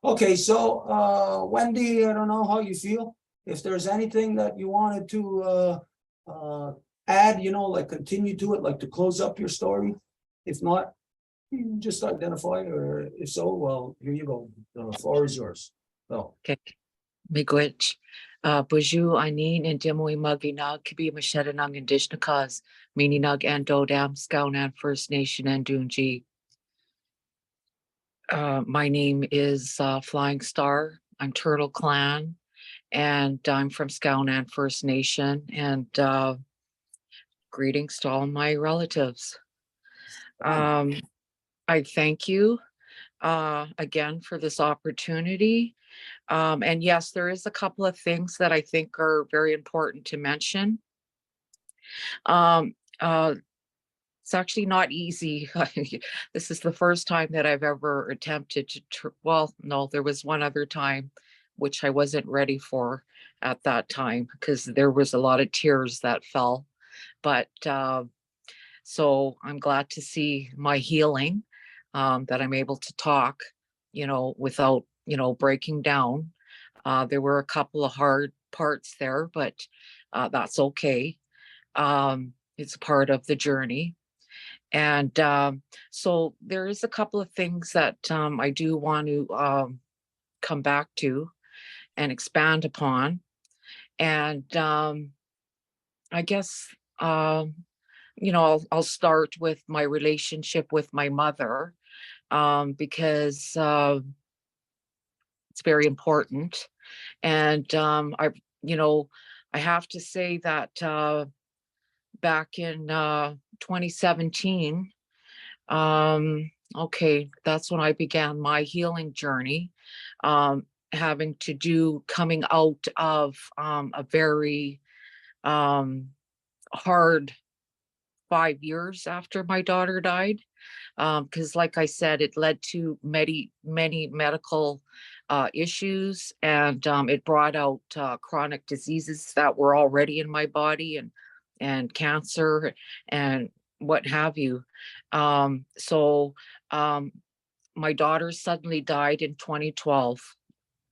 Okay, so Wendy, I don't know how you feel. If there's anything that you wanted to add, you know, like continue to it, like to close up your story. If not, just identify, or if so, well, here you go. The floor is yours. So. Okay. Miigwech. Buju Anin and Dimui Muginag Kibi Mashetanang Indishnakas, Meaninag and Dodam, Skownan First Nation and Dunji. My name is Flying Star. I'm Turtle Clan, and I'm from Skownan First Nation, and greetings to all my relatives. I thank you again for this opportunity. And yes, there is a couple of things that I think are very important to mention. It's actually not easy. This is the first time that I've ever attempted to, well, no, there was one other time which I wasn't ready for at that time, because there was a lot of tears that fell. But so I'm glad to see my healing, that I'm able to talk, you know, without, you know, breaking down. There were a couple of hard parts there, but that's okay. It's part of the journey. And so there is a couple of things that I do want to come back to and expand upon. And I guess, I'll start with my relationship with my mother, because it's very important. And you know, I have to say that back in 2017, okay, that's when I began my healing journey, having to do coming out of a very hard 5 years after my daughter died. Because, like I said, it led to many medical issues, and it brought out chronic diseases that were already in my body, and cancer and what have you. So my daughter suddenly died in 2012.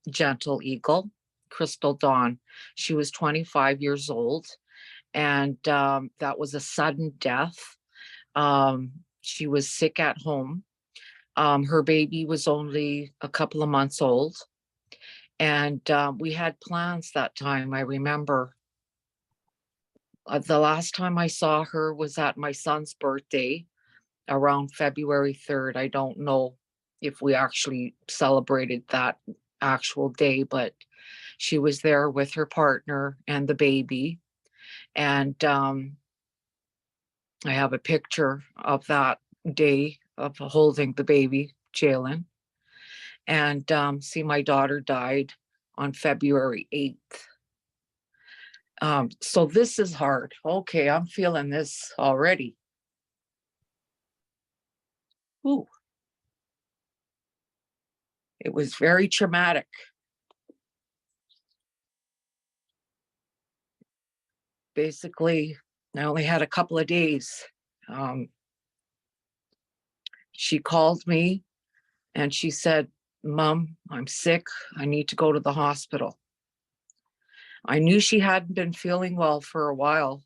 Gentle Eagle, Crystal Dawn. She was 25 years old, and that was a sudden death. She was sick at home. Her baby was only a couple of months old. And we had plans that time. I remember the last time I saw her was at my son's birthday around February 3rd. I don't know if we actually celebrated that actual day, but she was there with her partner and the baby. And I have a picture of that day of holding the baby, Jalen. And see, my daughter died on February 8th. So this is hard. Okay, I'm feeling this already. Ooh, it was very traumatic. Basically, I only had a couple of days. She called me and she said, "Mom, I'm sick. I need to go to the hospital." I knew she hadn't been feeling well for a while,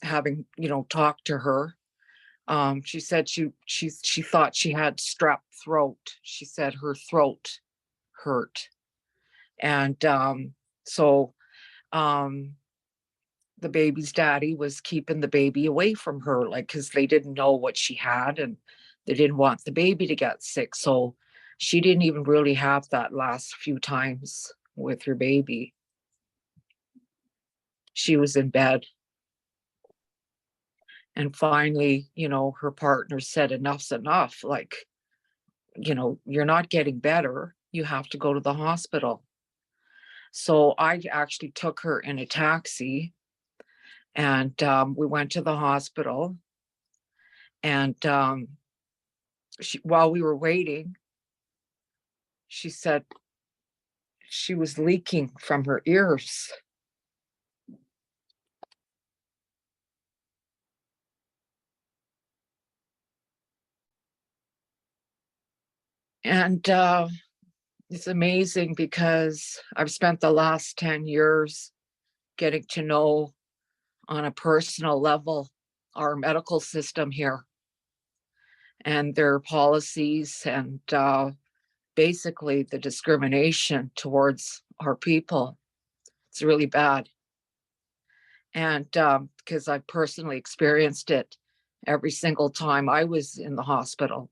having, talked to her. She said she thought she had strep throat. She said her throat hurt. And so um, the baby's daddy was keeping the baby away from her, like, because they didn't know what she had and they didn't want the baby to get sick. So she didn't even really have that last few times with her baby. She was in bed. And finally, her partner said, "Enough's enough. Like, you're not getting better. You have to go to the hospital." So I actually took her in a taxi, and we went to the hospital. And while we were waiting, she said she was leaking from her ears. And it's amazing because I've spent the last 10 years getting to know on a personal level our medical system here and their policies, and basically the discrimination towards our people. It's really bad. And because I've personally experienced it every single time I was in the hospital.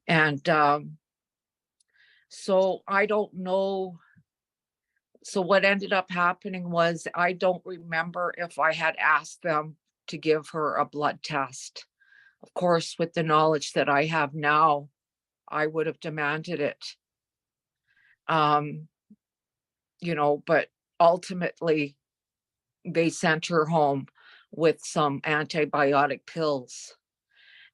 And so I don't know. So what ended up happening was, I don't remember if I had asked them to give her a blood test. Of course, with the knowledge that I have now, I would have demanded it. Um, but ultimately they sent her home with some antibiotic pills.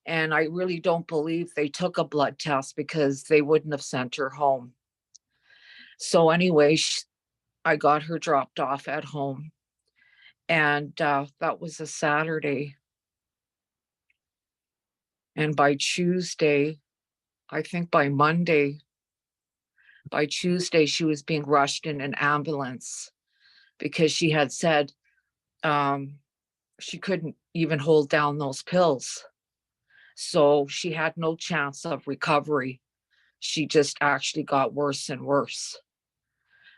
And I really don't believe they took a blood test, because they wouldn't have sent her home. So anyway, I got her dropped off at home. And that was a Saturday. And by Tuesday, I think by Tuesday, she was being rushed in an ambulance, because she had said she couldn't even hold down those pills. So she had no chance of recovery. she just actually got worse and worse.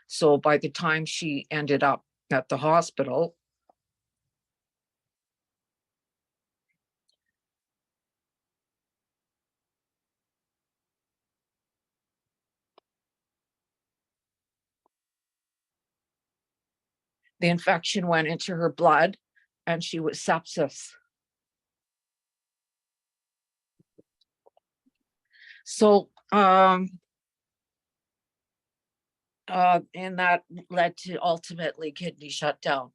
So by the time she ended up at the hospital, the infection went into her blood and she was sepsis. So, and that led to ultimately kidney shutdown.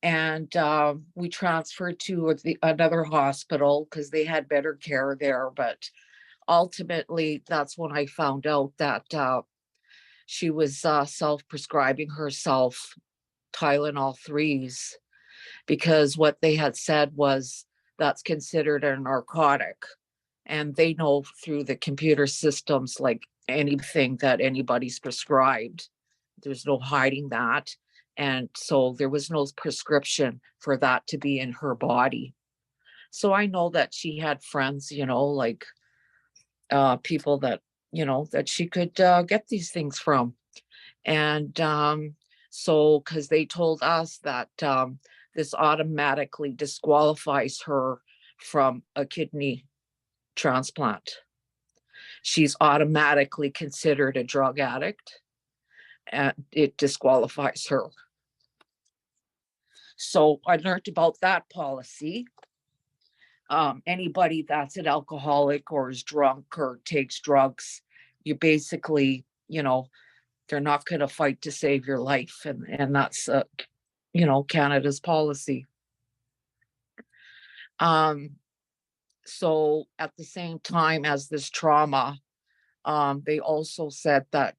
And we transferred to another hospital because they had better care there. But ultimately, that's when I found out that she was self-prescribing herself Tylenol threes, because what they had said was that's considered a narcotic. And they know through the computer systems, like anything that anybody's prescribed, there's no hiding that. And so there was no prescription for that to be in her body. So I know that she had friends, like people that, that she could get these things from. And so, because they told us that this automatically disqualifies her from a kidney transplant. She's automatically considered a drug addict and it disqualifies her. So I learned about that policy. Anybody that's an alcoholic or is drunk or takes drugs, you basically, they're not going to fight to save your life. And that's, Canada's policy. So at the same time as this trauma, they also said that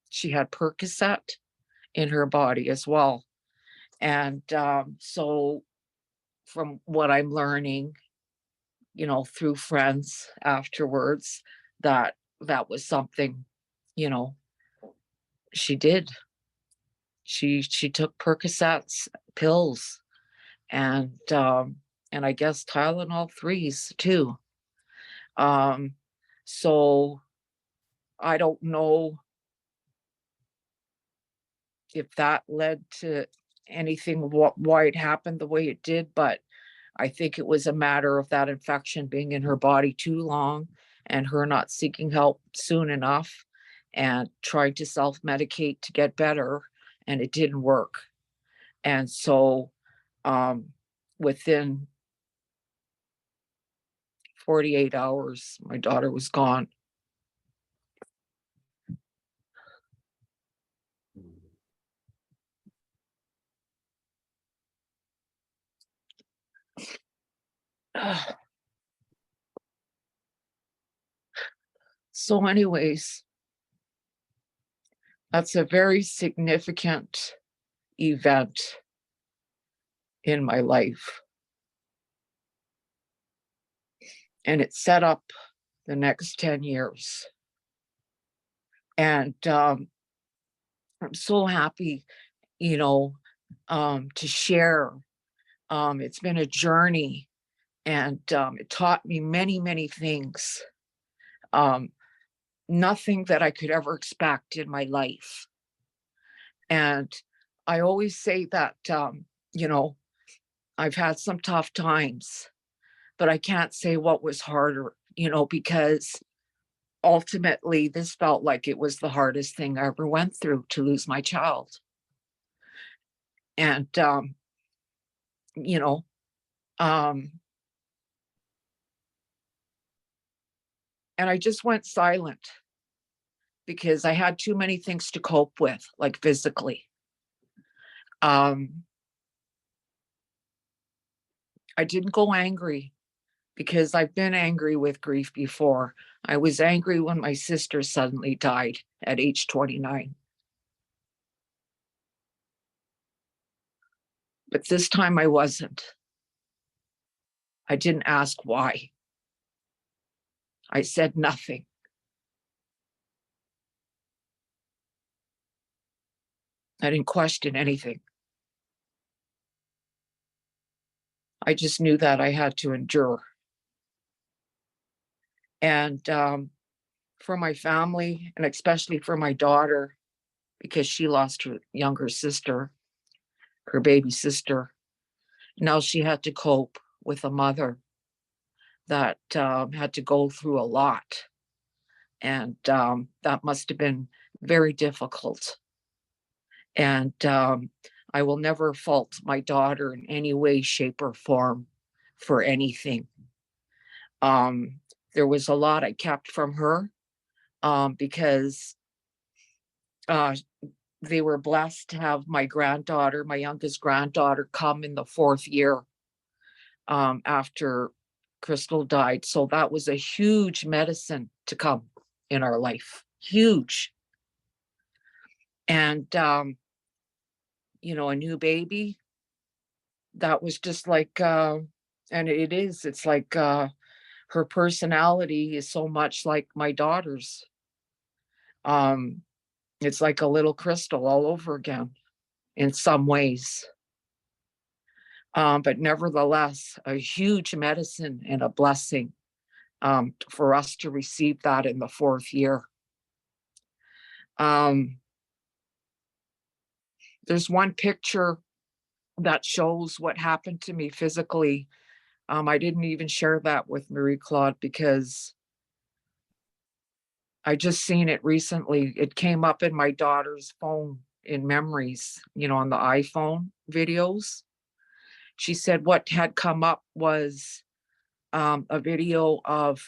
she had Percocet in her body as well. And so from what I'm learning, through friends afterwards, that was something, she did. She took Percocets, pills, and I guess Tylenol threes too. So I don't know if that led to anything, why it happened the way it did, but I think it was a matter of that infection being in her body too long and her not seeking help soon enough and trying to self-medicate to get better, and it didn't work. And so within 48 hours, my daughter was gone. So anyways, that's a very significant event in my life. And it set up the next 10 years. And I'm so happy, to share. It's been a journey, and it taught me many, many things. Nothing that I could ever expect in my life. And I always say that, I've had some tough times, but I can't say what was harder, because ultimately this felt like it was the hardest thing I ever went through, to lose my child. And, you know, and I just went silent because I had too many things to cope with, like physically. I didn't go angry because I've been angry with grief before. I was angry when my sister suddenly died at age 29. But this time I wasn't. I didn't ask why. I said nothing. I didn't question anything. I just knew that I had to endure. And for my family, and especially for my daughter, because she lost her younger sister, her baby sister. Now she had to cope with a mother that had to go through a lot. And that must have been very difficult. And I will never fault my daughter in any way, shape, or form for anything. Um, there was a lot I kept from her because uh, they were blessed to have my granddaughter, my youngest granddaughter, come in the 4th year after Crystal died. So that was a huge medicine to come in our life, huge. And, you know, a new baby, that was just like, and it's like her personality is so much like my daughter's. Um, it's like a little Crystal all over again in some ways. But nevertheless, a huge medicine and a blessing for us to receive that in the 4th year. There's one picture that shows what happened to me physically. I didn't even share that with Marie Claude because I just seen it recently. It came up in my daughter's phone in memories, you know, on the iPhone videos. She said what had come up was a video of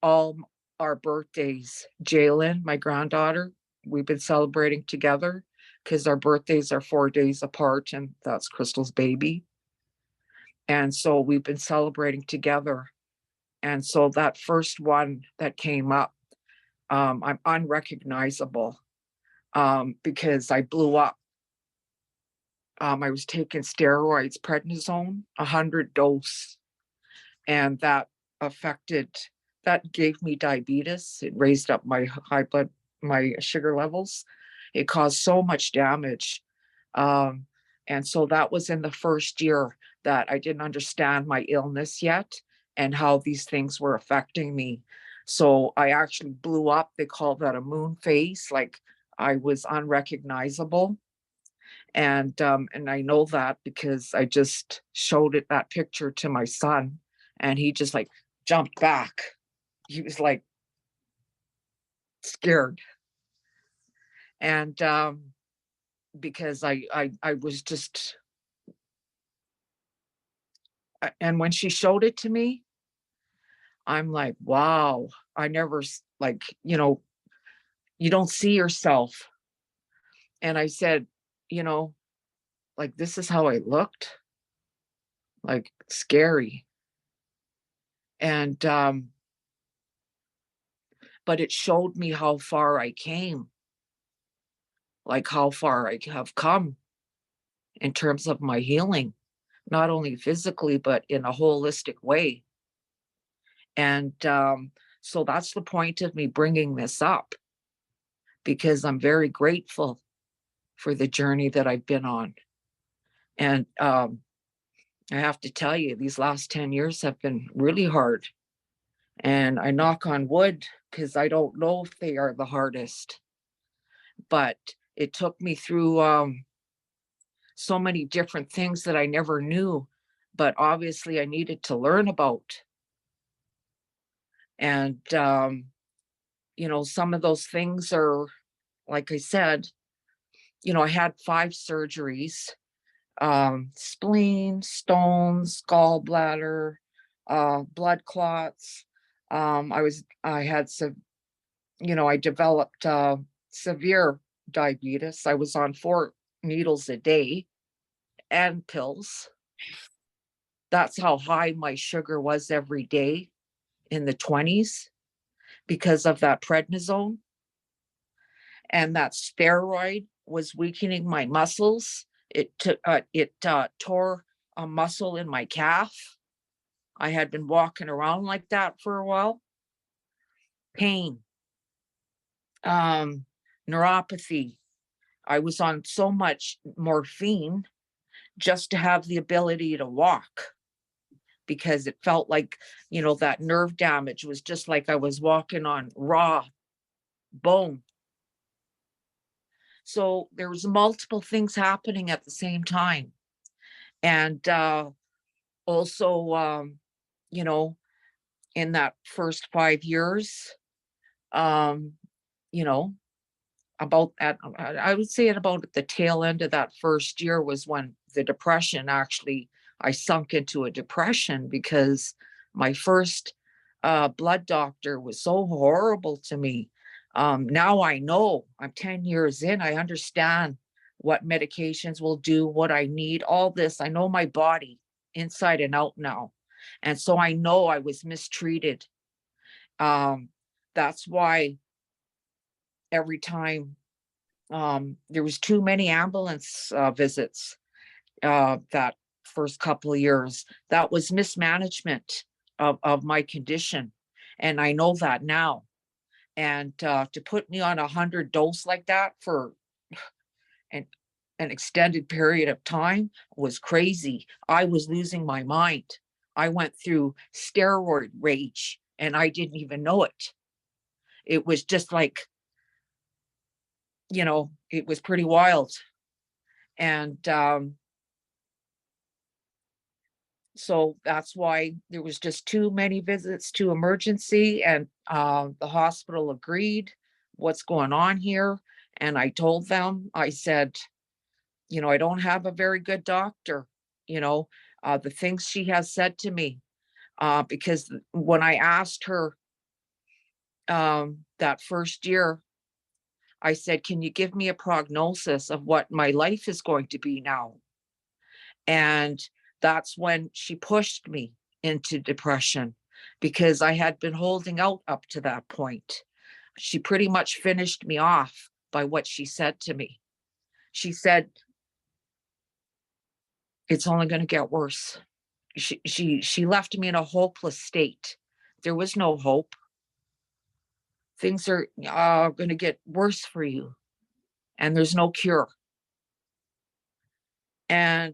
all our birthdays. Jalen, my granddaughter, we've been celebrating together because our birthdays are 4 days apart, and that's Crystal's baby. And so we've been celebrating together. And so that first one that came up, I'm unrecognizable because I blew up. I was taking steroids, prednisone, 100 dose, and that affected, that gave me diabetes. It raised up my sugar levels. It caused so much damage. And so that was in the first year that I didn't understand my illness yet and how these things were affecting me. So I actually blew up. They call that a moon phase, like I was unrecognizable. And I know that because I just showed that picture to my son, and he just like jumped back. He was like scared. And because I was just, and when she showed it to me, I'm like, wow, I never like, you know, you don't see yourself. And I said, you know, like this is how I looked, like scary. And but it showed me how far I came, like how far I have come in terms of my healing, not only physically, but in a holistic way. And so that's the point of me bringing this up, because I'm very grateful for the journey that I've been on. And I have to tell you, these last 10 years have been really hard. And I knock on wood because I don't know if they are the hardest. But it took me through so many different things that I never knew, but obviously I needed to learn about. And, you know, some of those things are, like I said, you know, I had 5 surgeries, spleen, stones, gallbladder, blood clots. I had some, you know, I developed severe diabetes. I was on 4 needles a day and pills. That's how high my sugar was every day in the 20s because of that prednisone. And that steroid was weakening my muscles. It tore a muscle in my calf. I had been walking around like that for a while. Pain, neuropathy. I was on so much morphine just to have the ability to walk. because it felt like, that nerve damage was just like I was walking on raw bone. So there was multiple things happening at the same time. And also, you know, in that first 5 years, um, you know, about at I would say at about the tail end of that first year was when the depression actually, I sunk into a depression because my first blood doctor was so horrible to me. Now I know, I'm 10 years in, I understand what medications will do, what I need, all this. I know my body inside and out now. And so I know I was mistreated. Um, that's why every time there was too many ambulance visits that first couple of years. That was mismanagement of my condition. And I know that now. And to put me on 100 dose like that for an, an extended period of time was crazy. I was losing my mind. I went through steroid rage and I didn't even know it. It was just like, it was pretty wild. And so that's why there was just too many visits to emergency, and the hospital agreed what's going on here. And I told them, I said, I don't have a very good doctor, the things she has said to me, because when I asked her that first year, I said, can you give me a prognosis of what my life is going to be now? And that's when she pushed me into depression, because I had been holding out up to that point. She pretty much finished me off by what she said to me. She said, it's only going to get worse. She left me in a hopeless state. There was no hope. Things are going to get worse for you, and there's no cure. And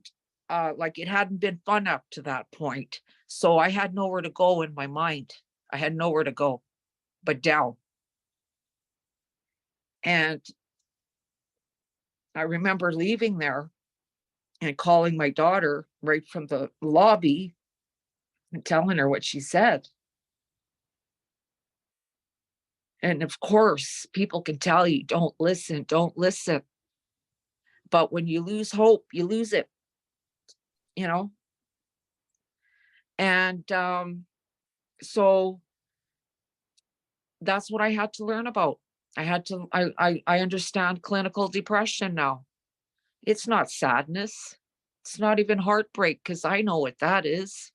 like, it hadn't been fun up to that point. So I had nowhere to go in my mind. I had nowhere to go but down. And I remember leaving there and calling my daughter right from the lobby and telling her what she said. And of course, people can tell you, don't listen, don't listen. But when you lose hope, you lose it, you know? And so that's what I had to learn about. I understand clinical depression now. It's not sadness. It's not even heartbreak, because I know what that is.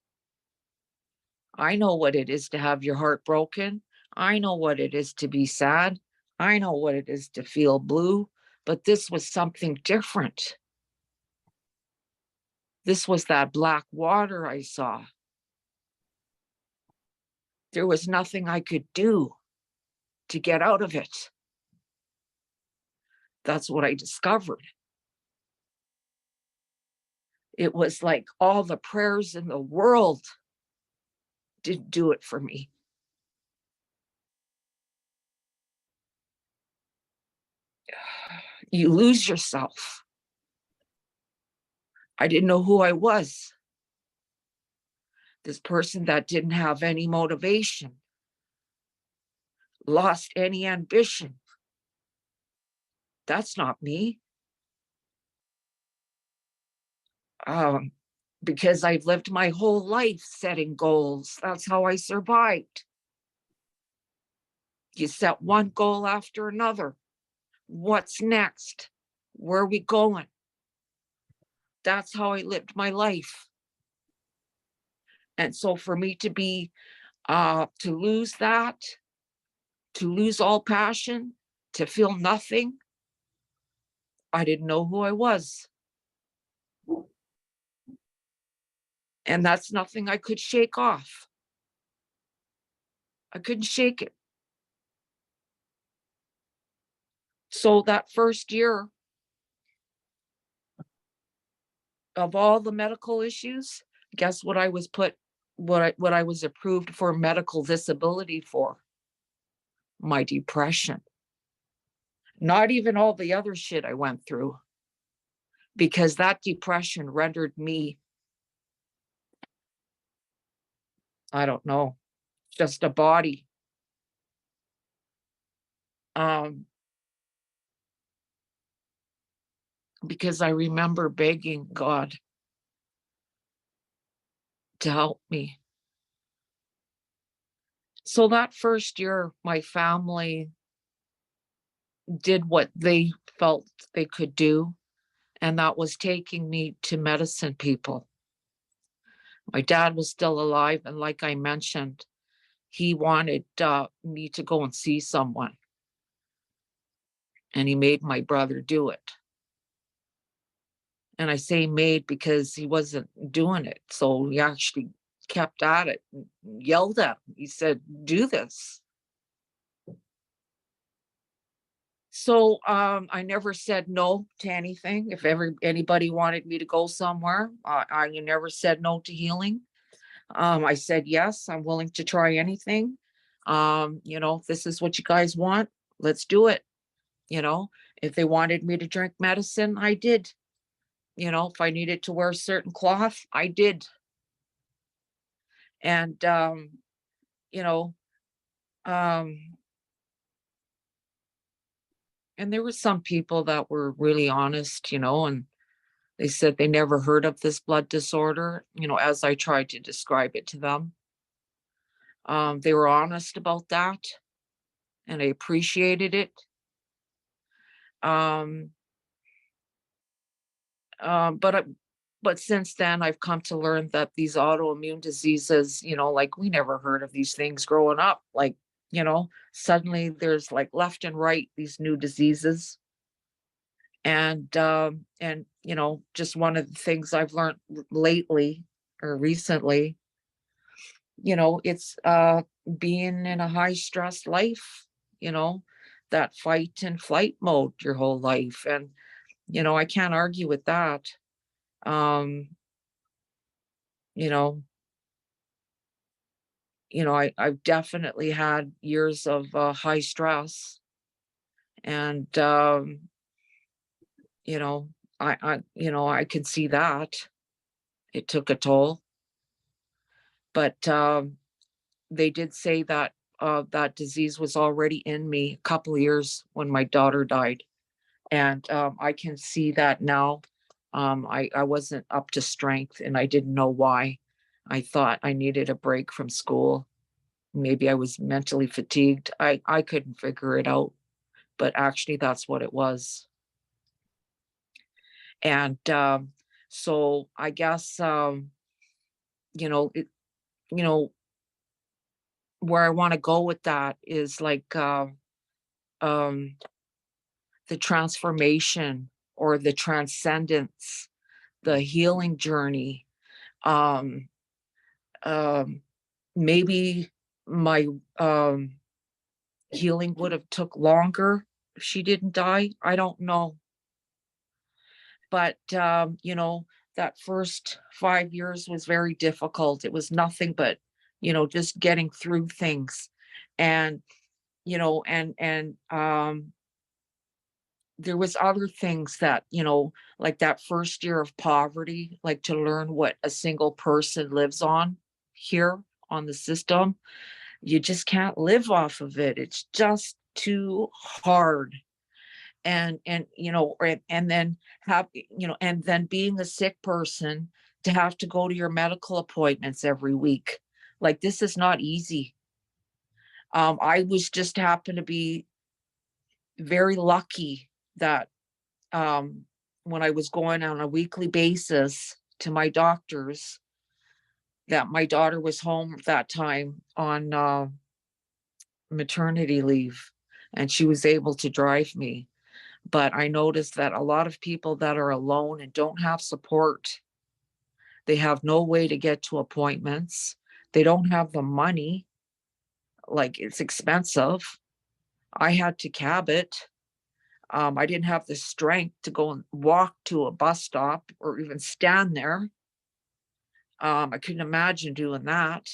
I know what it is to have your heart broken. I know what it is to be sad. I know what it is to feel blue. But this was something different. This was that black water I saw. There was nothing I could do to get out of it. That's what I discovered. It was like all the prayers in the world didn't do it for me. You lose yourself. I didn't know who I was. This person that didn't have any motivation, lost any ambition. That's not me. Because I've lived my whole life setting goals. That's how I survived. You set one goal after another. What's next? Where are we going? That's how I lived my life. And so for me to be, to lose that, to lose all passion, to feel nothing, I didn't know who I was. And that's nothing I could shake off. I couldn't shake it. So that first year of all the medical issues, guess what I was put what I was approved for medical disability for, my depression. Not even all the other shit I went through, because that depression rendered me, I don't know, just a body. Um, because I remember begging God to help me. So that first year, my family did what they felt they could do, and that was taking me to medicine people. My dad was still alive, and like I mentioned, he wanted me to go and see someone, and he made my brother do it. And I say made because he wasn't doing it. So he actually kept at it and yelled at him. He said, do this. So I never said no to anything. If anybody wanted me to go somewhere, I never said no to healing. I said yes, I'm willing to try anything. If this is what you guys want, let's do it. If they wanted me to drink medicine, I did. If I needed to wear a certain cloth, I did. And you know, um, and there were some people that were really honest, and they said they never heard of this blood disorder, as I tried to describe it to them. They were honest about that, and I appreciated it. Um, but since then, I've come to learn that these autoimmune diseases, like we never heard of these things growing up. Like, suddenly there's like left and right these new diseases. And just one of the things I've learned lately or recently, it's being in a high stress life, you know, that fight and flight mode your whole life. And, I can't argue with that. Um, you know, I've definitely had years of high stress, and you know, I can see that it took a toll. But they did say that that disease was already in me a couple of years when my daughter died, and I can see that now. I wasn't up to strength, and I didn't know why. I thought I needed a break from school. Maybe I was mentally fatigued. I couldn't figure it out, but actually that's what it was. And so I guess it, you know where I want to go with that is like um the transformation or the transcendence, the healing journey. Um, um, Maybe my um, healing would have took longer if she didn't die. I don't know, but that first 5 years was very difficult. It was nothing but just getting through things, and there was other things that like that first year of poverty, like to learn what a single person lives on here on the system. You just can't live off of it. It's just too hard. And then and then being a sick person, to have to go to your medical appointments every week, like this is not easy. I was just happened to be very lucky that um, when I was going on a weekly basis to my doctors, that my daughter was home at that time on maternity leave, and she was able to drive me. But I noticed that a lot of people that are alone and don't have support, they have no way to get to appointments. They don't have the money, like it's expensive. I had to cab it. I didn't have the strength to go and walk to a bus stop or even stand there. I couldn't imagine doing that.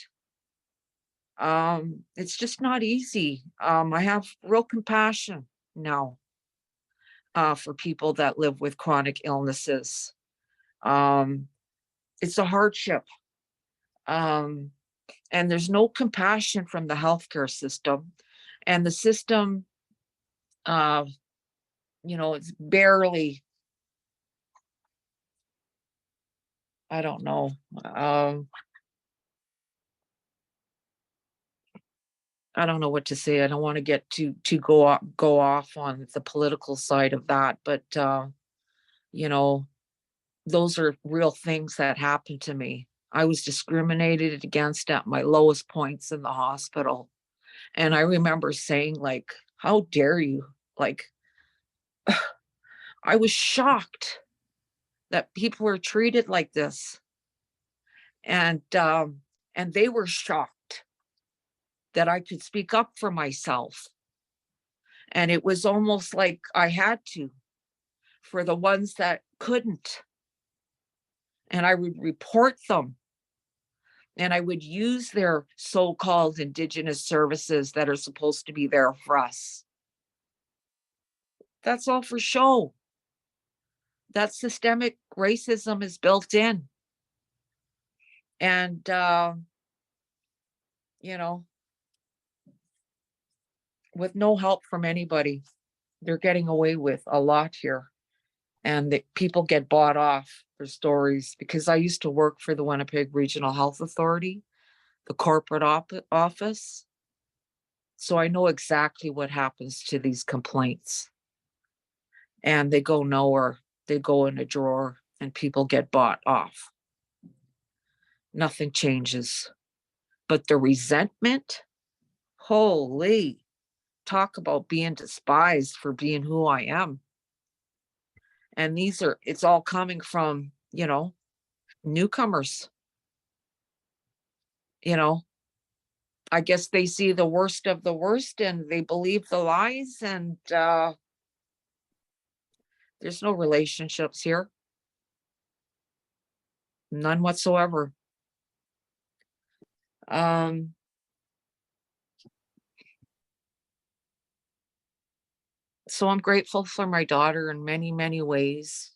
It's just not easy. I have real compassion now for people that live with chronic illnesses. Um, it's a hardship. Um, and there's no compassion from the healthcare system. And the system, uh, it's barely, I don't know. I don't know what to say. I don't want to get to go off on the political side of that, but you know, those are real things that happened to me. I was discriminated against at my lowest points in the hospital. And I remember saying, like, how dare you? Like, I was shocked that people were treated like this. And they were shocked that I could speak up for myself. And it was almost like I had to for the ones that couldn't. And I would report them, and I would use their so-called Indigenous services that are supposed to be there for us. That's all for show. That systemic racism is built in. And, you know, with no help from anybody, they're getting away with a lot here. And the people get bought off for stories, because I used to work for the Winnipeg Regional Health Authority, the corporate office. So I know exactly what happens to these complaints. And they go nowhere. They go in a drawer and people get bought off. Nothing changes. But the resentment, holy, talk about being despised for being who I am. And it's all coming from, newcomers. You know, I guess they see the worst of the worst and they believe the lies, and there's no relationships here. None whatsoever. Um, so I'm grateful for my daughter in many, many ways.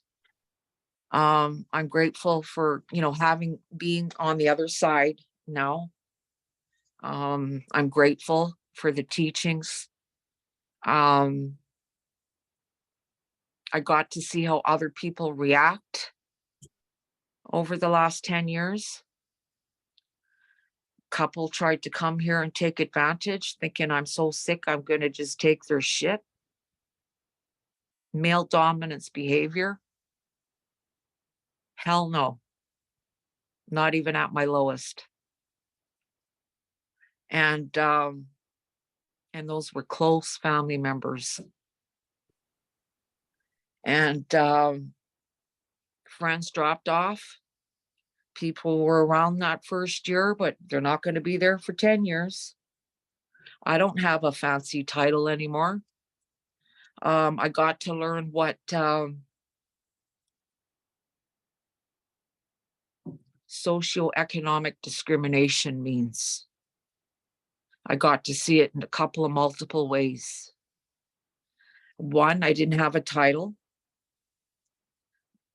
I'm grateful for, being on the other side now. I'm grateful for the teachings. Um, I got to see how other people react over the last 10 years. Couple tried to come here and take advantage, thinking I'm so sick, I'm going to just take their shit. Male dominance behavior. Hell no. Not even at my lowest. And those were close family members. And friends dropped off. People were around that first year, but they're not going to be there for 10 years. I don't have a fancy title anymore. I got to learn what socioeconomic discrimination means. I got to see it in a couple of multiple ways. One, I didn't have a title,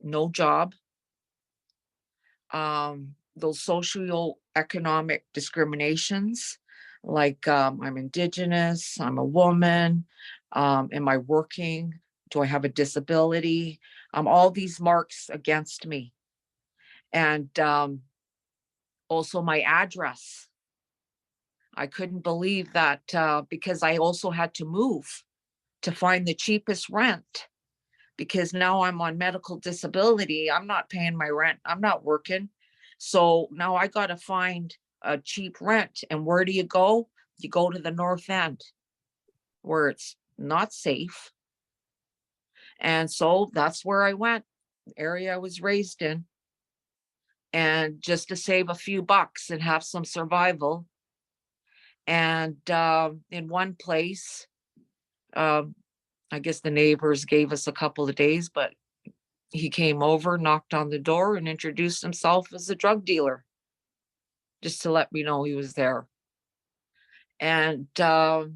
no job. Those socioeconomic discriminations, like I'm Indigenous, I'm a woman, am I working? Do I have a disability? All these marks against me. And also my address. I couldn't believe that because I also had to move to find the cheapest rent, because now I'm on medical disability. I'm not paying my rent. I'm not working. So now I got to find a cheap rent. And where do you go? You go to the North End, where it's not safe. And so that's where I went, the area I was raised in. And just to save a few bucks and have some survival. And in one place, I guess the neighbors gave us a couple of days, but he came over, knocked on the door, and introduced himself as a drug dealer, just to let me know he was there. And the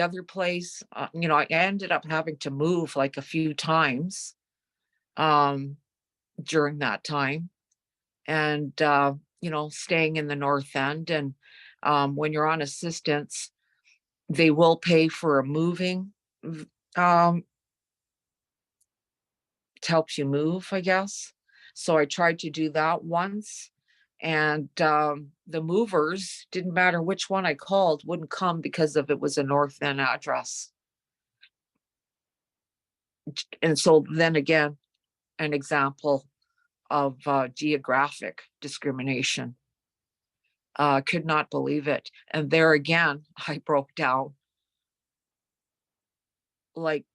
other place, I ended up having to move like a few times during that time. And staying in the North End. And when you're on assistance, they will pay for a moving, um, to help you move, I guess. So I tried to do that once. And the movers, didn't matter which one I called, wouldn't come because of it was a North End address. And so then again, an example of geographic discrimination. Could not believe it. And there again, I broke down. Like,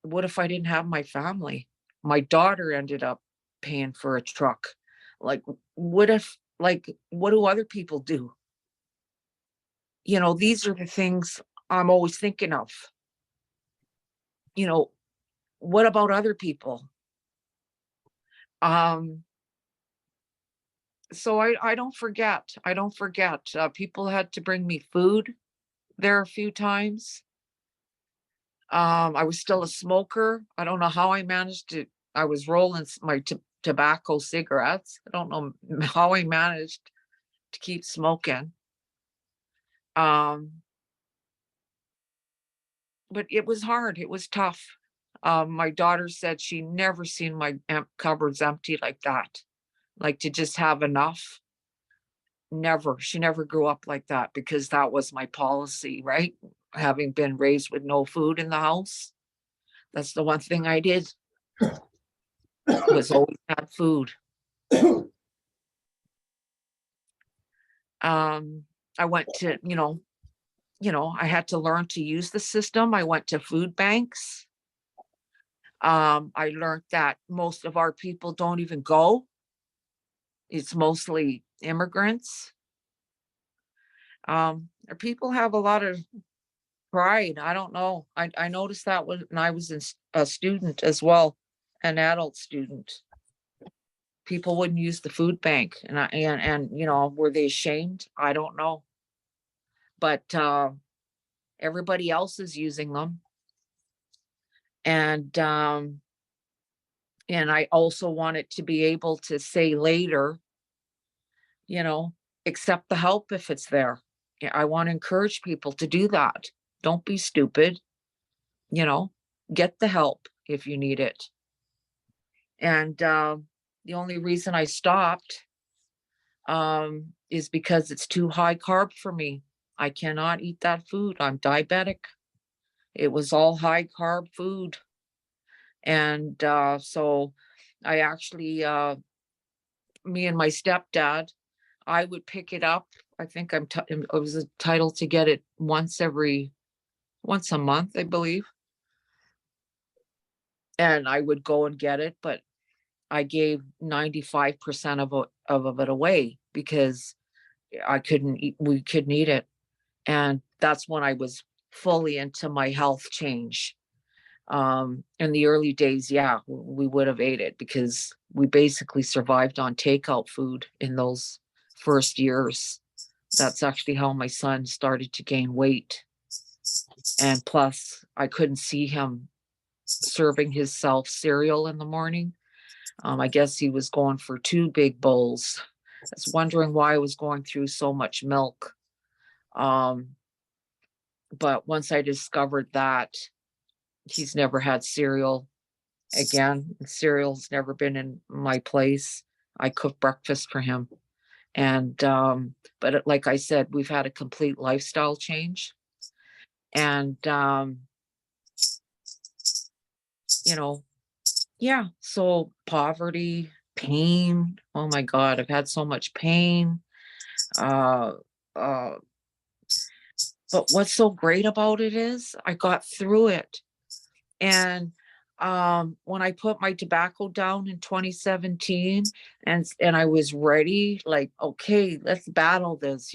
what if I didn't have my family? My daughter ended up paying for a truck. Like, what if, what do other people do? These are the things I'm always thinking of. What about other people? So I don't forget. I don't forget. People had to bring me food there a few times. I was still a smoker. I don't know how I managed to. I was rolling my tobacco cigarettes. I don't know how I managed to keep smoking. But it was hard. It was tough. My daughter said she never seen my cupboards empty like that. Like, to just have enough. Never. She never grew up like that, because that was my policy, right? Having been raised with no food in the house. That's the one thing I did, was always had food. I went to, I had to learn to use the system. I went to food banks. I learned that most of our people don't even go. It's mostly immigrants. Our people have a lot of pride. I don't know. I noticed that when I was a student as well, an adult student. People wouldn't use the food bank, and were they ashamed? I don't know. But everybody else is using them. And I also wanted to be able to say later, accept the help if it's there. Yeah, I want to encourage people to do that. Don't be stupid, get the help if you need it. And the only reason I stopped is because it's too high carb for me. I cannot eat that food. I'm diabetic. It was all high carb food. And so I actually, me and my stepdad, I would pick it up. I think I was entitled to get it once a month, I believe. And I would go and get it, but I gave 95% of it away because we couldn't eat it. And that's when I was fully into my health change. In the early days, yeah, we would have ate it because we basically survived on takeout food in those first years. That's actually how my son started to gain weight. And plus, I couldn't see him serving himself cereal in the morning. I guess he was going for 2 big bowls. I was wondering why I was going through so much milk. But once I discovered that, he's never had cereal again. Cereal's never been in my place. I cook breakfast for him. And but like I said, we've had a complete lifestyle change. And yeah, so poverty, pain. Oh my God, I've had so much pain. Uh uh but what's so great about it is I got through it. And when I put my tobacco down in 2017, and I was ready, like, okay, let's battle this,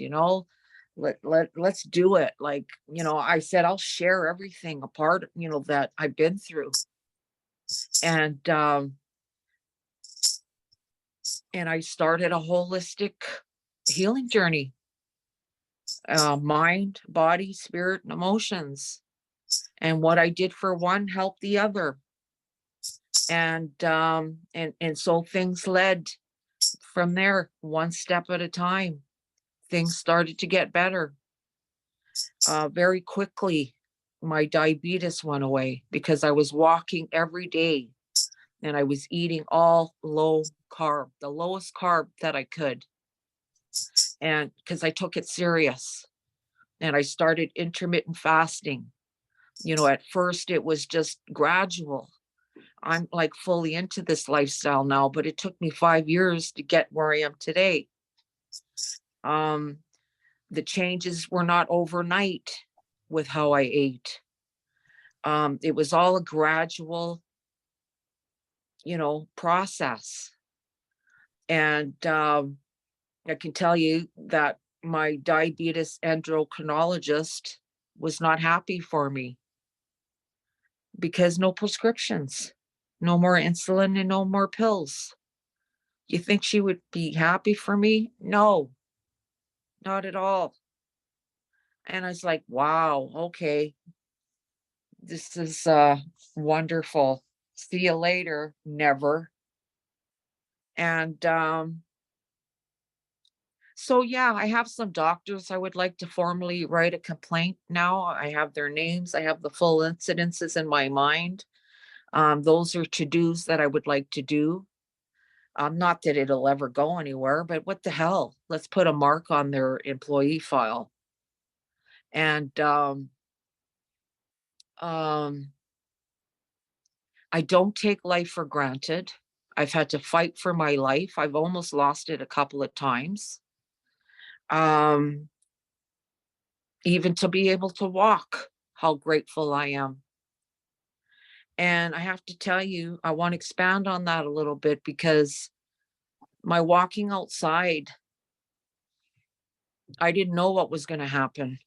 let's do it. Like, I said, I'll share everything apart, that I've been through. And I started a holistic healing journey, mind, body, spirit, and emotions. And what I did for one helped the other. And so things led from there, one step at a time. Things started to get better. Very quickly, my diabetes went away because I was walking every day and I was eating all low carb, the lowest carb that I could. And because I took it serious, and I started intermittent fasting. At first it was just gradual. I'm like fully into this lifestyle now, but it took me 5 years to get where I am today. The changes were not overnight with how I ate. It was all a gradual, process. And I can tell you that my diabetes endocrinologist was not happy for me because no prescriptions, no more insulin, and no more pills. You think she would be happy for me? No, not at all. And I was like, wow, okay, this is wonderful. See you later. Never. And so, yeah, I have some doctors I would like to formally write a complaint now. I have their names, I have the full incidences in my mind. Those are to dos that I would like to do. Not that it'll ever go anywhere, but what the hell? Let's put a mark on their employee file. And um, I don't take life for granted. I've had to fight for my life. I've almost lost it a couple of times. Um, Even to be able to walk, how grateful I am. And I have to tell you, I want to expand on that a little bit because my walking outside, I didn't know what was going to happen.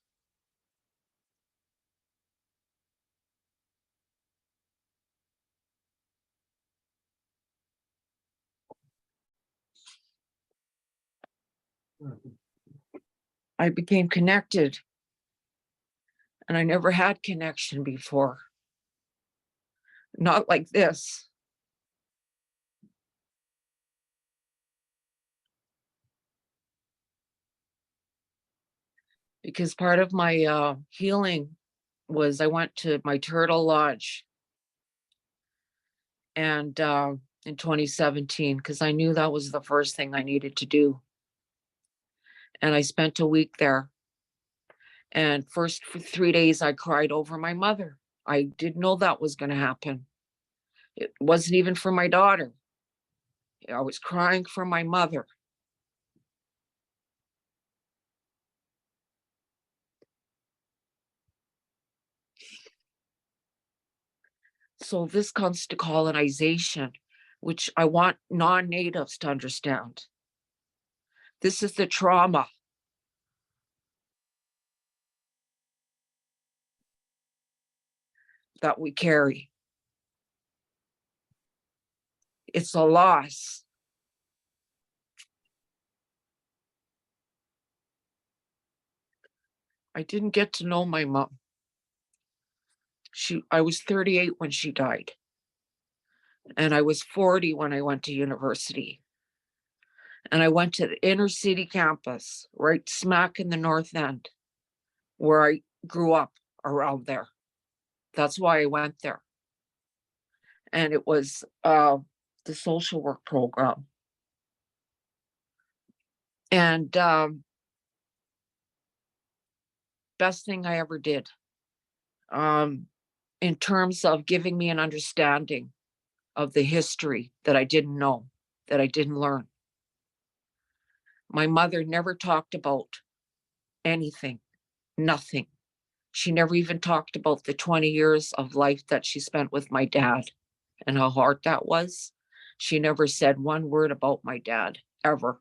I became connected, and I never had connection before. Not like this. Because part of my healing was I went to my Turtle Lodge and in 2017 because I knew that was the first thing I needed to do. And I spent a week there. And first for 3 days, I cried over my mother. I didn't know that was going to happen. It wasn't even for my daughter. I was crying for my mother. So this comes to colonization, which I want non-natives to understand. This is the trauma that we carry. It's a loss. I didn't get to know my mom. I was 38 when she died. And I was 40 when I went to university. And I went to the inner city campus, right smack in the North End, where I grew up around there. That's why I went there. And it was the social work program. And best thing I ever did in terms of giving me an understanding of the history that I didn't know, that I didn't learn. My mother never talked about anything, nothing. She never even talked about the 20 years of life that she spent with my dad and how hard that was. She never said one word about my dad, ever.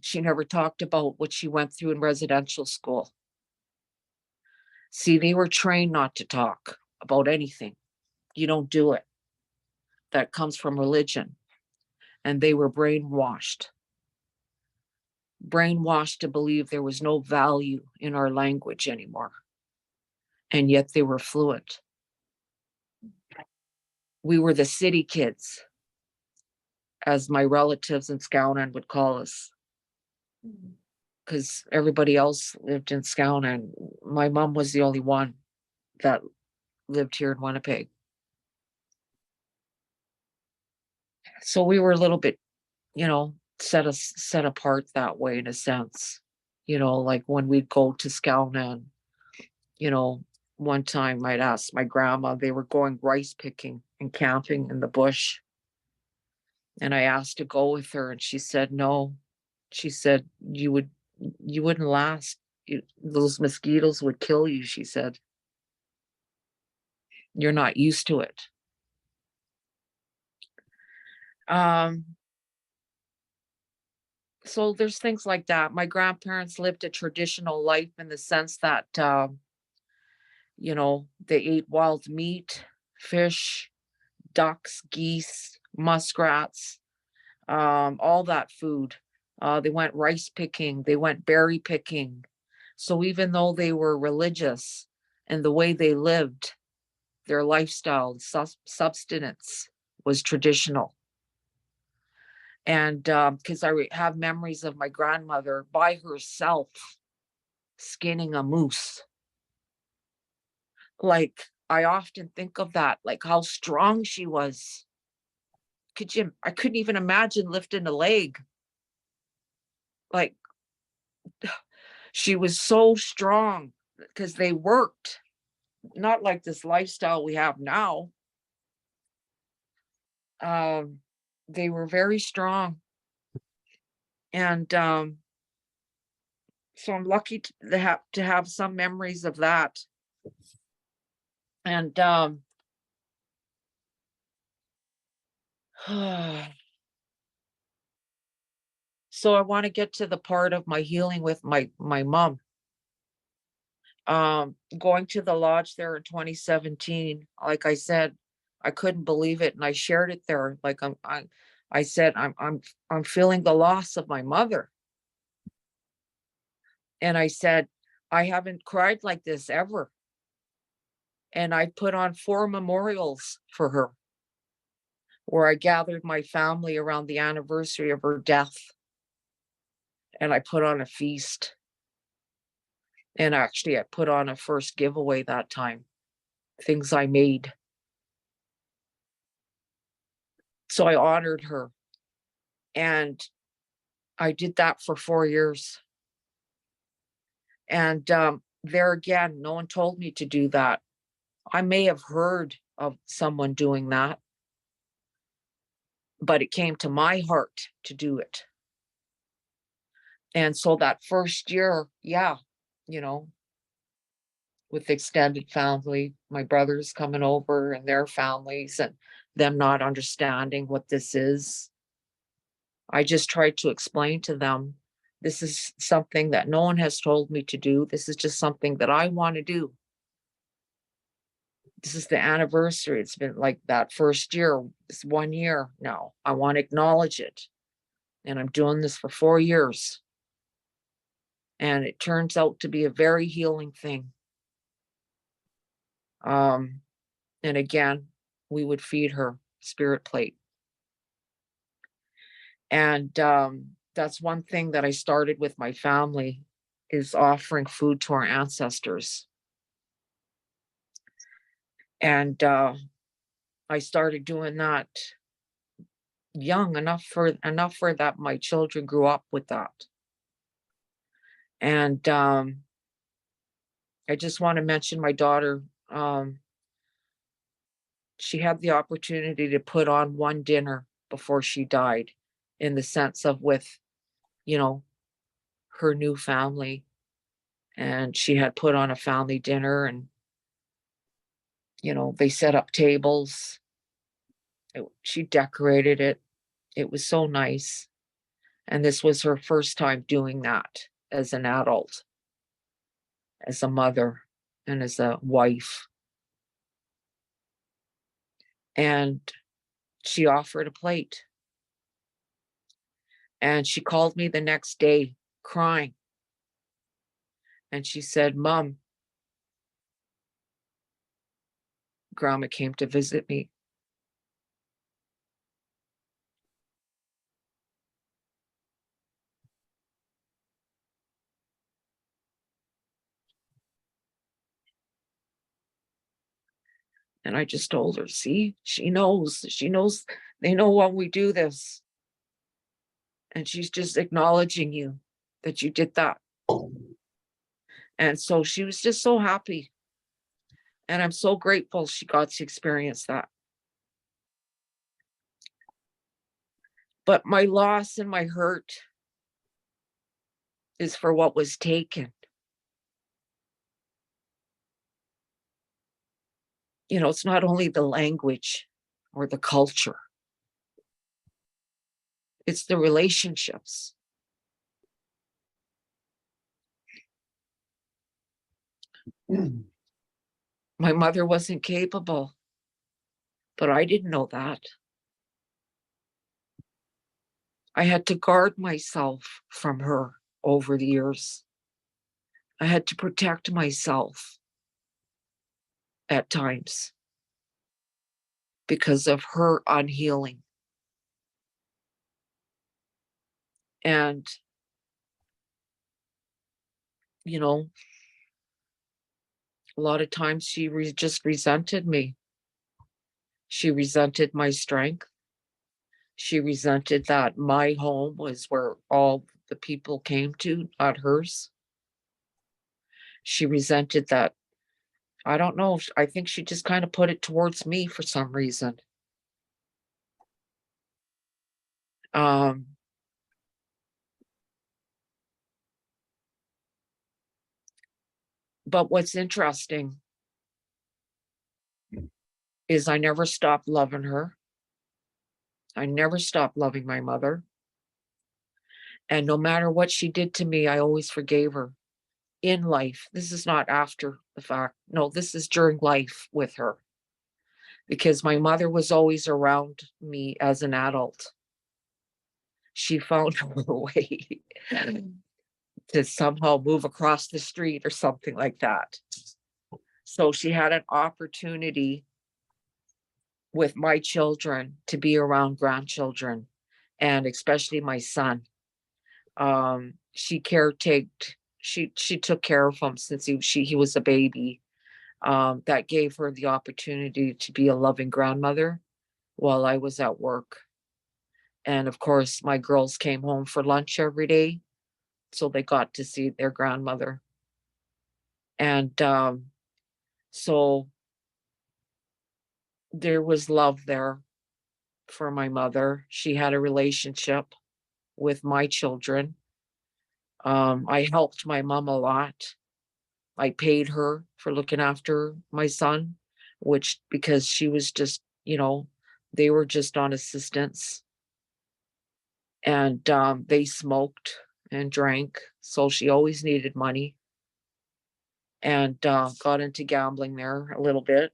She never talked about what she went through in residential school. See, they were trained not to talk about anything. You don't do it. That comes from religion. And they were brainwashed to believe there was no value in our language anymore. And yet they were fluent. We were the city kids, as my relatives in Skownan would call us, because everybody else lived in Skownan. My mom was the only one that lived here in Winnipeg. So we were a little bit, set apart that way in a sense. Like when we'd go to Skownan, you know, one time I'd ask my grandma, they were going rice picking and camping in the bush. And I asked to go with her and she said no. She said you wouldn't last. Those mosquitoes would kill you, she said. You're not used to it. Um so there's things like that. My grandparents lived a traditional life in the sense that they ate wild meat, fish, ducks, geese, muskrats, all that food. They went rice picking, they went berry picking. So even though they were religious and the way they lived, their lifestyle, subsistence was traditional. And because I have memories of my grandmother by herself skinning a moose. Like, I often think of that, like how strong she was. I couldn't even imagine lifting a leg. Like, she was so strong because they worked, not like this lifestyle we have now. Um, they were very strong. And so I'm lucky to have some memories of that. And so I want to get to the part of my healing with my mom. Going to the lodge there in 2017, like I said, I couldn't believe it, and I shared it there. Like I said, I'm feeling the loss of my mother, and I said, I haven't cried like this ever. And I put on 4 memorials for her, where I gathered my family around the anniversary of her death, and I put on a feast. And actually, I put on a first giveaway that time, things I made. So I honored her. And I did that for 4 years. And there again, no one told me to do that. I may have heard of someone doing that, but it came to my heart to do it. And so that first year, yeah, you know, with extended family, my brothers coming over and their families and them not understanding what this is. I just tried to explain to them, this is something that no one has told me to do. This is just something that I want to do. This is the anniversary. It's been like that first year. It's 1 year now. I want to acknowledge it. And I'm doing this for 4 years. And it turns out to be a very healing thing. And again, we would feed her spirit plate. And that's one thing that I started with my family, is offering food to our ancestors. And I started doing that young enough for that my children grew up with that. And I just want to mention my daughter. She had the opportunity to put on one dinner before she died, in the sense of with, you know, her new family. And she had put on a family dinner, and, they set up tables. She decorated it. It was so nice. And this was her first time doing that as an adult, as a mother, and as a wife. And she offered a plate. And she called me the next day crying. And she said, "Mom, Grandma came to visit me." And I just told her, "See, she knows, they know when we do this. And she's just acknowledging you that you did that." And so she was just so happy. And I'm so grateful she got to experience that. But my loss and my hurt is for what was taken. It's not only the language or the culture, it's the relationships. My mother wasn't capable, but I didn't know that. I had to guard myself from her over the years. I had to protect myself at times because of her unhealing. And, you know, a lot of times she just resented me. She resented my strength. She resented that my home was where all the people came to, not hers. She resented that. I don't know. I think she just kind of put it towards me for some reason. Um, but what's interesting is I never stopped loving her. I never stopped loving my mother. And no matter what she did to me, I always forgave her in life. This is not after the fact. No, this is during life with her because my mother was always around me as an adult. She found her way to somehow move across the street or something like that. So she had an opportunity with my children to be around grandchildren and especially my son. She caretaked, she took care of him since he was a baby. That gave her the opportunity to be a loving grandmother while I was at work. And of course, my girls came home for lunch every day, so they got to see their grandmother. And so there was love there for my mother. She had a relationship with my children. I helped my mom a lot. I paid her for looking after my son, which because she was just, they were just on assistance. And they smoked and drank. So she always needed money and got into gambling there a little bit.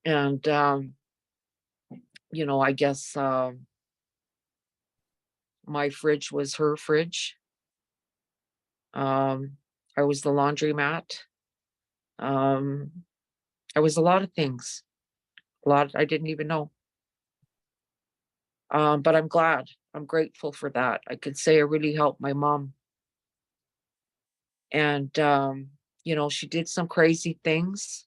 And, I guess my fridge was her fridge. I was the laundromat. Um, I was a lot of things, a lot I didn't even know. But I'm glad, I'm grateful for that. I could say I really helped my mom. And, she did some crazy things,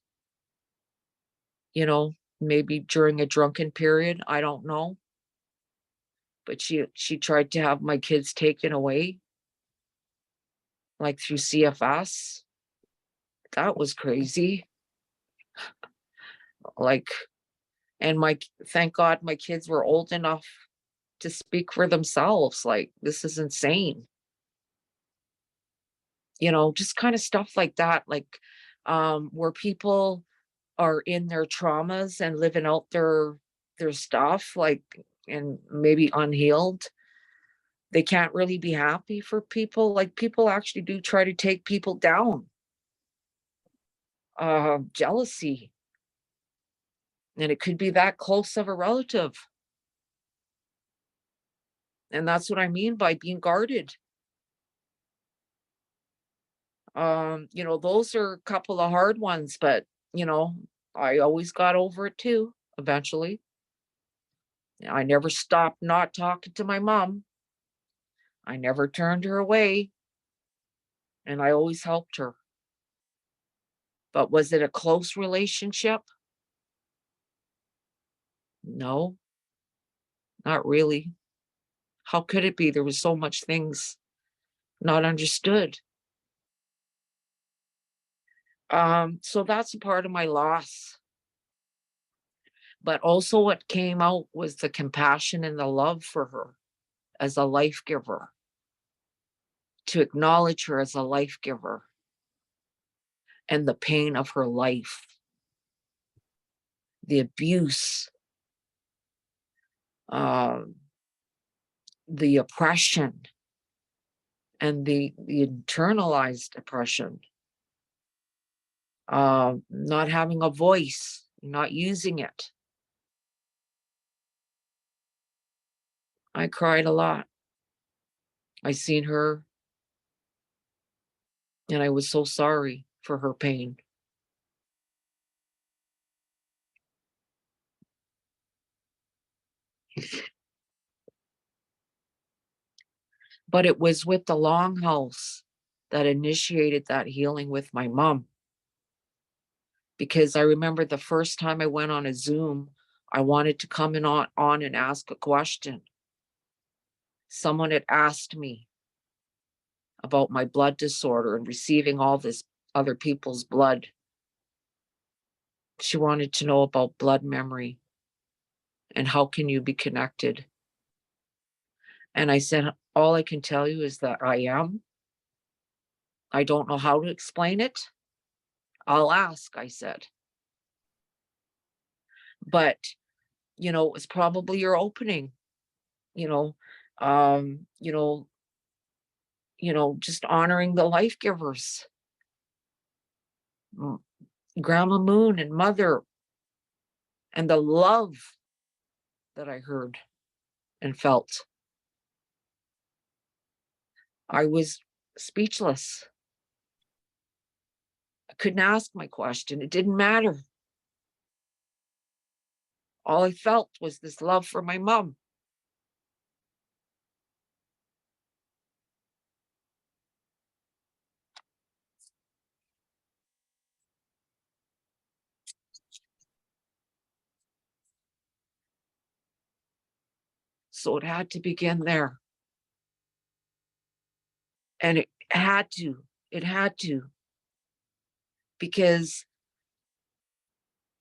maybe during a drunken period. I don't know. But she tried to have my kids taken away, like through CFS. That was crazy. Like, and thank God my kids were old enough to speak for themselves. Like, this is insane. Just kind of stuff like that. Like, where people are in their traumas and living out their stuff, like, and maybe unhealed. they can't really be happy for people. Like, people actually do try to take people down. Jealousy. And it could be that close of a relative. And that's what I mean by being guarded. Those are a couple of hard ones, but I always got over it too, eventually. I never stopped not talking to my mom. I never turned her away, and I always helped her. But was it a close relationship? No, not really. How could it be? There was so much things not understood. So that's a part of my loss. But also what came out was the compassion and the love for her as a life giver, to acknowledge her as a life giver and the pain of her life, the abuse, um, the oppression, and the internalized oppression, not having a voice, not using it. I cried a lot. I seen her, and I was so sorry for her pain. But it was with the Longhouse that initiated that healing with my mom. Because I remember the first time I went on a Zoom, I wanted to come in on and ask a question. Someone had asked me about my blood disorder and receiving all this other people's blood. She wanted to know about blood memory and how can you be connected. And I said, all I can tell you is that I am. I don't know how to explain it. I'll ask, I said. But, it was probably your opening, you know, um, you know, just honoring the life givers, Grandma Moon and Mother, and the love that I heard and felt. I was speechless. I couldn't ask my question. It didn't matter. All I felt was this love for my mom. So it had to begin there. And it had to, because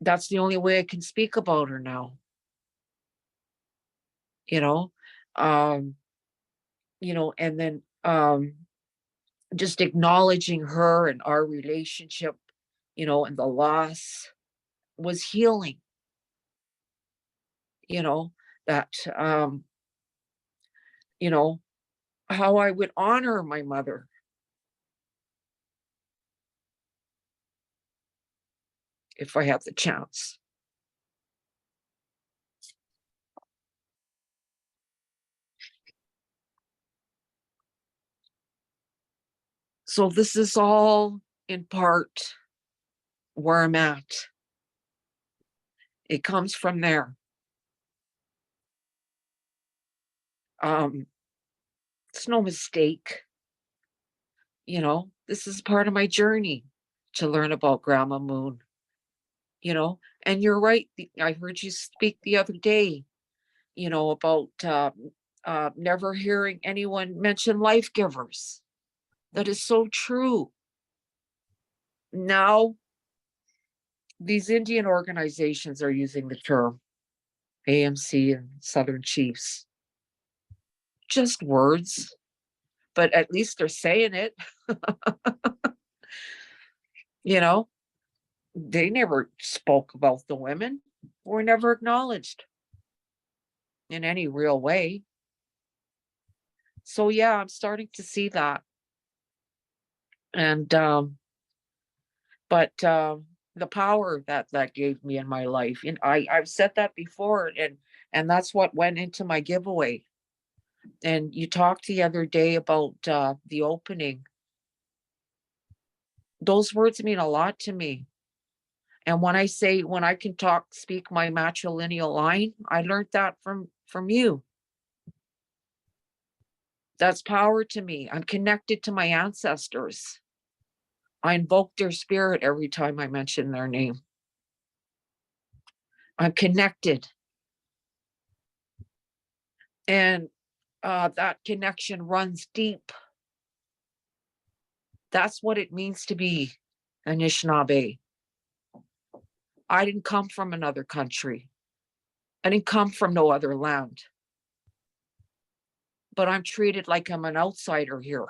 that's the only way I can speak about her now. you know um and then just acknowledging her and our relationship, and the loss was healing. you know that you know how I would honor my mother if I had the chance. So this is all in part where I'm at. It comes from there. um it's no mistake. This is part of my journey to learn about Grandma Moon. And you're right. I heard you speak the other day, about never hearing anyone mention life givers. That is so true. Now, these Indian organizations are using the term AMC and Southern Chiefs. Just words, but at least they're saying it. you know, they never spoke about the women, were never acknowledged in any real way. So yeah, I'm starting to see that. And but the power that that gave me in my life, and I've said that before, and that's what went into my giveaway. And you talked the other day about the opening. Those words mean a lot to me. And when I say, when I can talk, speak my matrilineal line, I learned that from you. That's power to me. I'm connected to my ancestors. I invoke their spirit every time I mention their name. I'm connected. And that connection runs deep. That's what it means to be Anishinaabe. I didn't come from another country. I didn't come from no other land. But I'm treated like I'm an outsider here.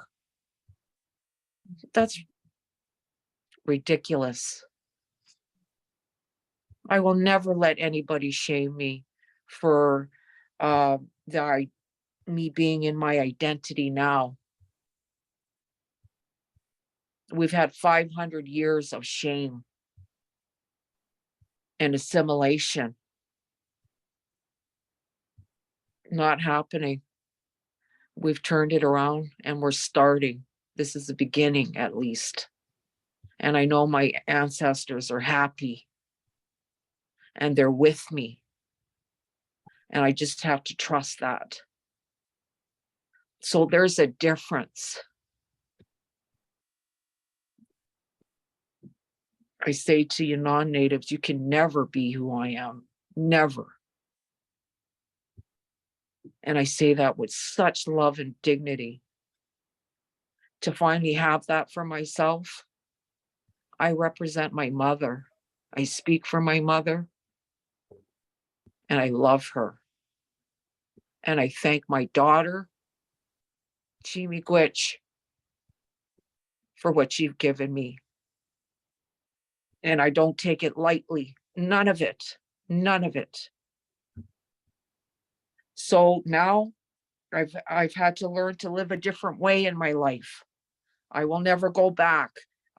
That's ridiculous. I will never let anybody shame me for uh, the, me being in my identity now. We've had 500 years of shame and assimilation. Not happening. We've turned it around and we're starting. This is the beginning, at least. And I know my ancestors are happy and they're with me. And I just have to trust that. So there's a difference. I say to you non-natives, you can never be who I am. Never. And I say that with such love and dignity. To finally have that for myself, I represent my mother. I speak for my mother. And I love her. And I thank my daughter, Chimi Gwitch, for what you've given me. And I don't take it lightly. None of it. None of it. So now I've had to learn to live a different way in my life. I will never go back.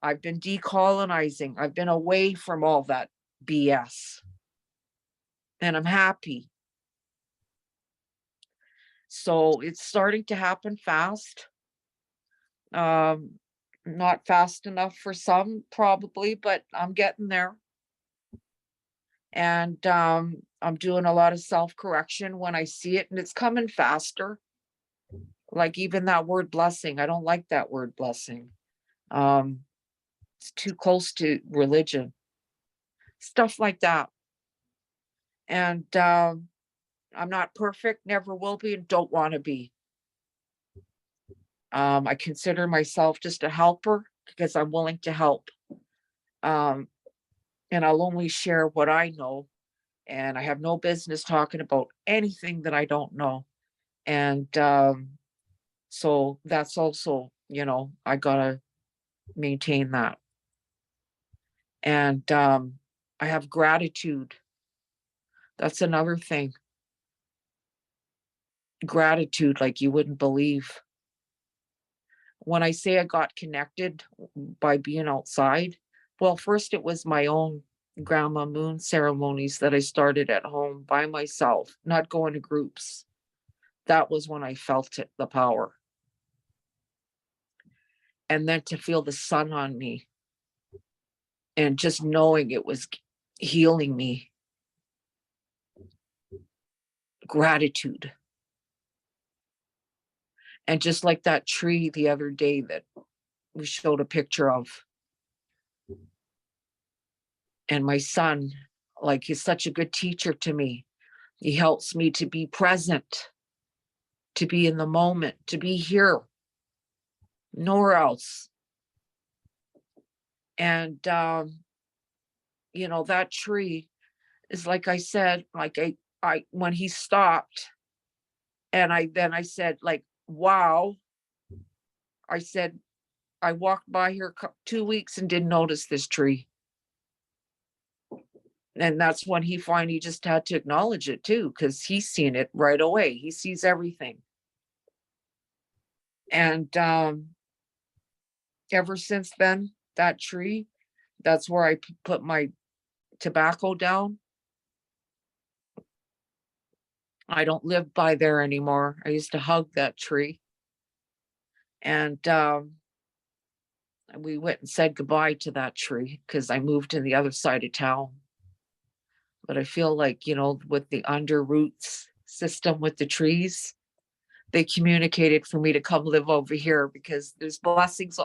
I've been decolonizing. I've been away from all that BS. And I'm happy. So it's starting to happen fast. Not fast enough for some, probably, but I'm getting there. And I'm doing a lot of self-correction when I see it, and it's coming faster. Like even that word blessing, I don't like that word blessing. It's too close to religion. Stuff like that. And I'm not perfect, never will be, and don't want to be. I consider myself just a helper because I'm willing to help. And I'll only share what I know. And I have no business talking about anything that I don't know. And so that's also, I gotta maintain that. And I have gratitude. That's another thing. Gratitude, like you wouldn't believe. When I say I got connected by being outside, well, first it was my own grandma moon ceremonies that I started at home by myself, not going to groups. That was when I felt it, the power. And then to feel the sun on me and just knowing it was healing me. Gratitude. And just like that tree the other day that we showed a picture of. And my son, like, he's such a good teacher to me. He helps me to be present, to be in the moment, to be here, nowhere else. And, that tree is, like I said, like when he stopped and I said, like, wow, I said, I walked by here 2 weeks and didn't notice this tree. And that's when he finally just had to acknowledge it too, because he's seen it right away. He sees everything. And ever since then, that tree, that's where I put my tobacco down. I don't live by there anymore. I used to hug that tree. And we went and said goodbye to that tree because I moved to the other side of town. But I feel like, with the under roots system with the trees, they communicated for me to come live over here because there's blessings.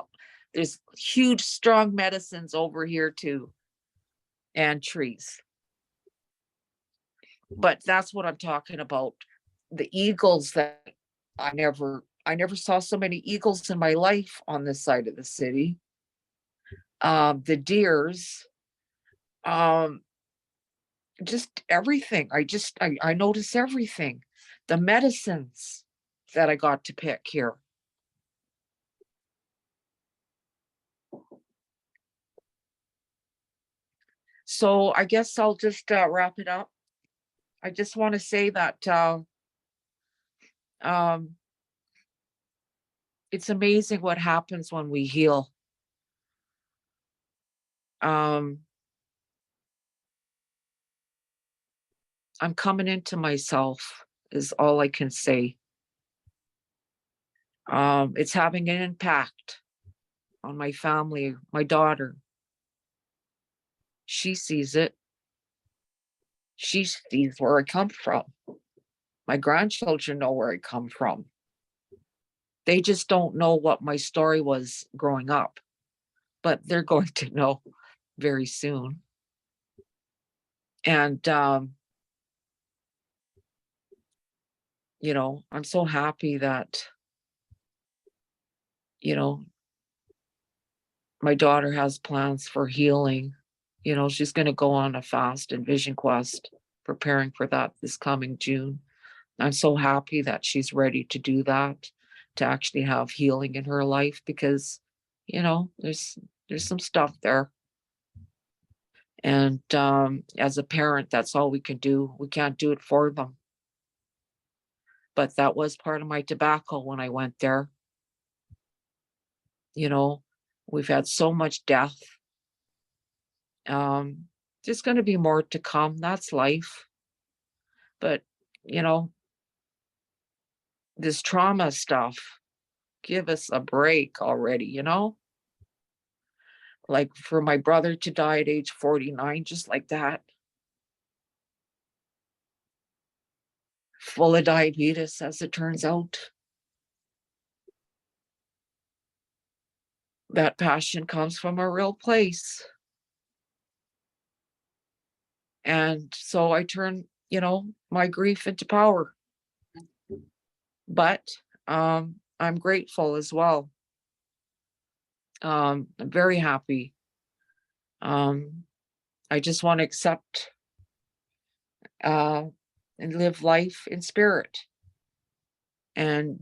There's huge, strong medicines over here too, and trees. But that's what I'm talking about. The eagles that I never saw so many eagles in my life on this side of the city. The deers, um, just everything. I notice everything. The medicines that I got to pick here. So I guess I'll just wrap it up. I just want to say that um, it's amazing what happens when we heal. Um, I'm coming into myself, is all I can say. It's having an impact on my family, my daughter. She sees it. She sees where I come from. My grandchildren know where I come from. They just don't know what my story was growing up, but they're going to know very soon. And I'm so happy that, you know, my daughter has plans for healing. She's going to go on a fast and vision quest, preparing for that this coming June. I'm so happy that she's ready to do that, to actually have healing in her life because, there's some stuff there. And as a parent, that's all we can do. We can't do it for them. But that was part of my tobacco when I went there. You know, we've had so much death. Um, there's going to be more to come. That's life. But, you know, this trauma stuff, give us a break already. Like for my brother to die at age 49, just like that, full of diabetes, as it turns out. That passion comes from a real place. And so I turn, my grief into power. But I'm grateful as well. I'm very happy. Um, I just want to accept uh, and live life in spirit and,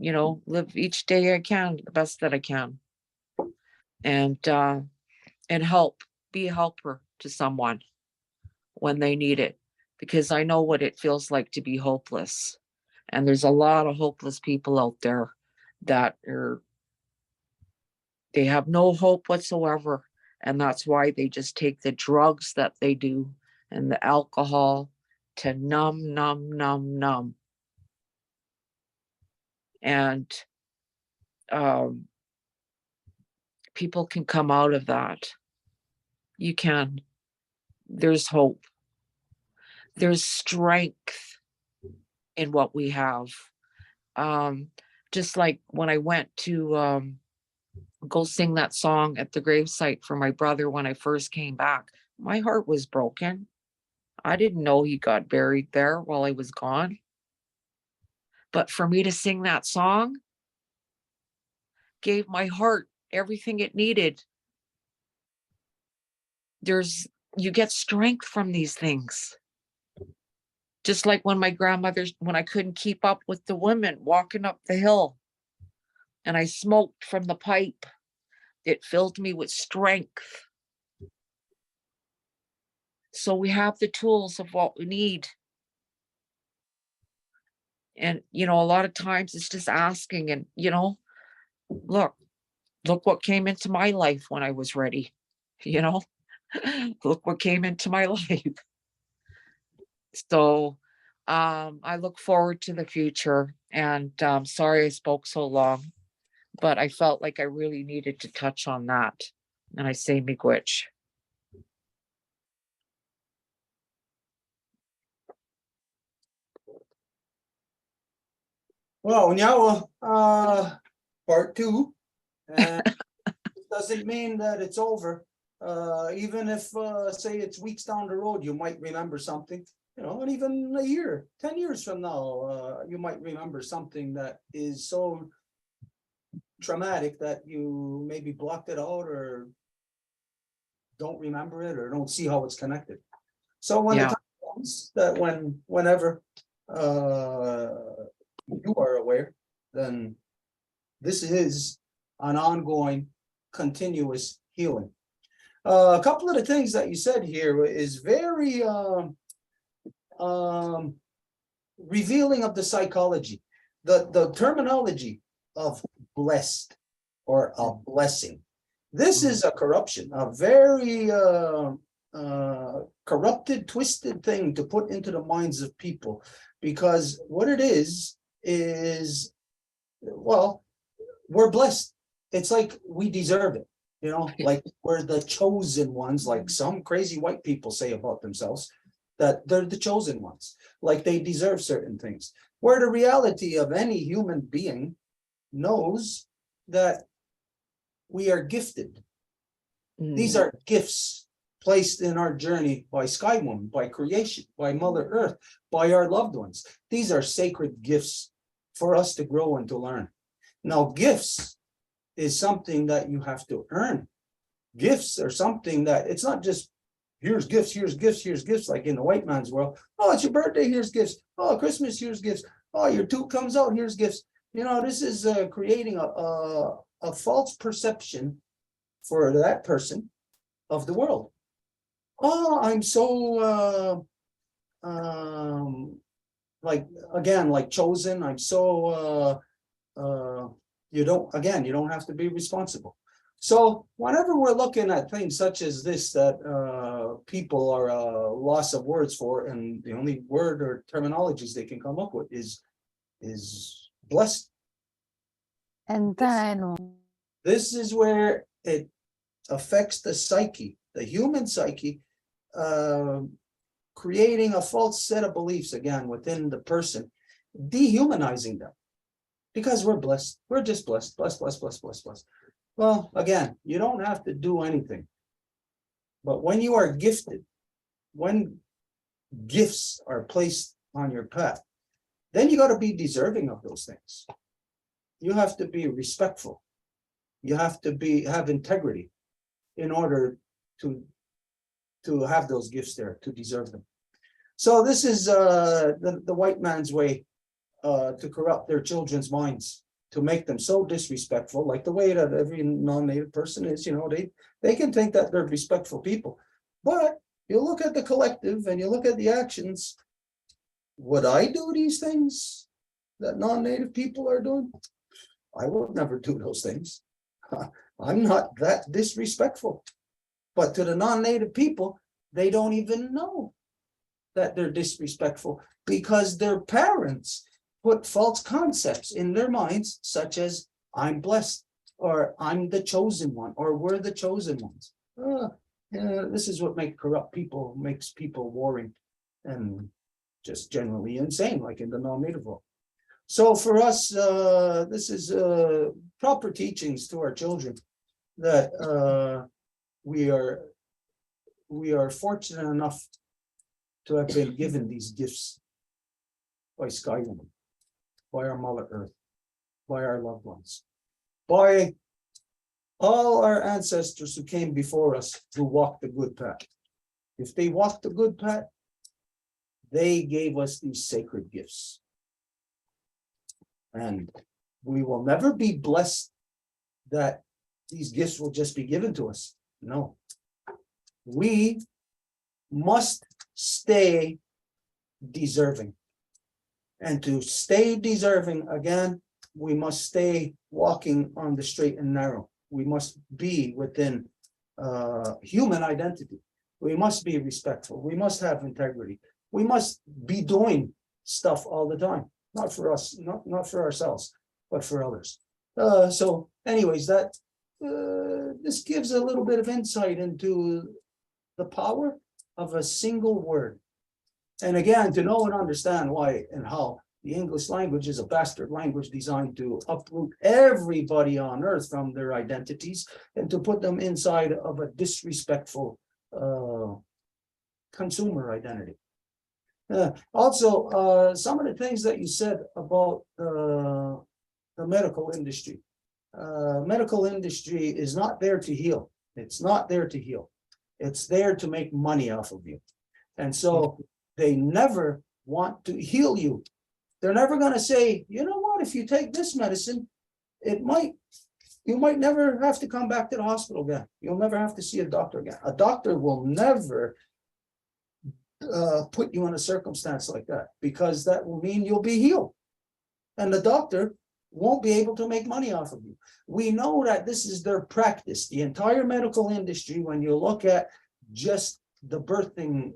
live each day I can, the best that I can. And help, be a helper to someone when they need it, because I know what it feels like to be hopeless. And there's a lot of hopeless people out there that they have no hope whatsoever. And that's why they just take the drugs that they do and the alcohol to numb, numb, numb, numb. And um, people can come out of that. You can. There's hope. There's strength in what we have. Um, just like when I went to go sing that song at the gravesite for my brother when I first came back, my heart was broken. I didn't know he got buried there while I was gone. But for me to sing that song gave my heart everything it needed. You get strength from these things. Just like when when I couldn't keep up with the women walking up the hill and I smoked from the pipe, it filled me with strength. So we have the tools of what we need. And, a lot of times it's just asking and, look, look what came into my life when I was ready, you know? Look what came into my life. So, I look forward to the future, and, sorry I spoke so long, but I felt like I really needed to touch on that, and I say miigwech. Well, Nyawa, part two. And it doesn't mean that it's over. Even if, say it's weeks down the road, you might remember something, and even a year, 10 years from now, you might remember something that is so traumatic that you maybe blocked it out or don't remember it or don't see how it's connected. So when the Yeah, time comes that whenever you are aware, then this is an ongoing, continuous healing. A couple of the things that you said here is very revealing of the psychology, the terminology of blessed or a blessing. This is a corruption, a very corrupted, twisted thing to put into the minds of people, because what it is, well, we're blessed. It's like we deserve it, like we're the chosen ones, like some crazy white people say about themselves, that they're the chosen ones, like they deserve certain things. Where the reality of any human being knows that we are gifted. These mm, are gifts placed in our journey by Sky Woman, by creation, by Mother Earth, by our loved ones. These are sacred gifts for us to grow and to learn. Now, gifts is something that you have to earn. Gifts are something that it's not just here's gifts, here's gifts, here's gifts, like in the white man's world. Oh, it's your birthday, here's gifts. Oh, Christmas, here's gifts. Oh, your tooth comes out, here's gifts. This is creating a false perception for that person of the world. Oh, I'm so like, again, like chosen. I'm so you don't have to be responsible. So whenever we're looking at things such as this, that people are a loss of words for, and the only word or terminologies they can come up with is blessed. And then This is where it affects the psyche, the human psyche, creating a false set of beliefs again within the person, dehumanizing them. Because we're blessed. We're just blessed, blessed, blessed, blessed, blessed, blessed. Well, again, you don't have to do anything. But when you are gifted, when gifts are placed on your path, then you got to be deserving of those things. You have to be respectful. You have to have integrity in order to have those gifts there, to deserve them. So this is the white man's way to corrupt their children's minds, to make them so disrespectful, like the way that every non-native person is. They can think that they're respectful people, but you look at the collective and you look at the actions. Would I do these things that non-native people are doing? I would never do those things. I'm not that disrespectful. But to the non-native people, they don't even know that they're disrespectful, because their parents put false concepts in their minds, such as I'm blessed, or I'm the chosen one, or we're the chosen ones. This is what makes people warring and just generally insane, like in the non-native world. So for us, this is proper teachings to our children, that we are fortunate enough to have been given these gifts by Sky Woman, by our Mother Earth, by our loved ones, by all our ancestors who came before us, who walked the good path. If they walked the good path, they gave us these sacred gifts. And we will never be blessed that these gifts will just be given to us. No. We must stay deserving. And to stay deserving, again, we must stay walking on the straight and narrow. We must be within human identity. We must be respectful. We must have integrity. We must be doing stuff all the time, not for us, not for ourselves, but for others. So anyways, that this gives a little bit of insight into the power of a single word. And again, to know and understand why and how the English language is a bastard language designed to uproot everybody on earth from their identities and to put them inside of a disrespectful consumer identity. Also, some of the things that you said about the medical industry. Medical industry is not there to heal. It's not there to heal. It's there to make money off of you. And so they never want to heal you. They're never going to say, you know what, if you take this medicine, you might never have to come back to the hospital again. You'll never have to see a doctor again. A doctor will never put you in a circumstance like that, because that will mean you'll be healed. And the doctor won't be able to make money off of you. We know that this is their practice. The entire medical industry, when you look at just the birthing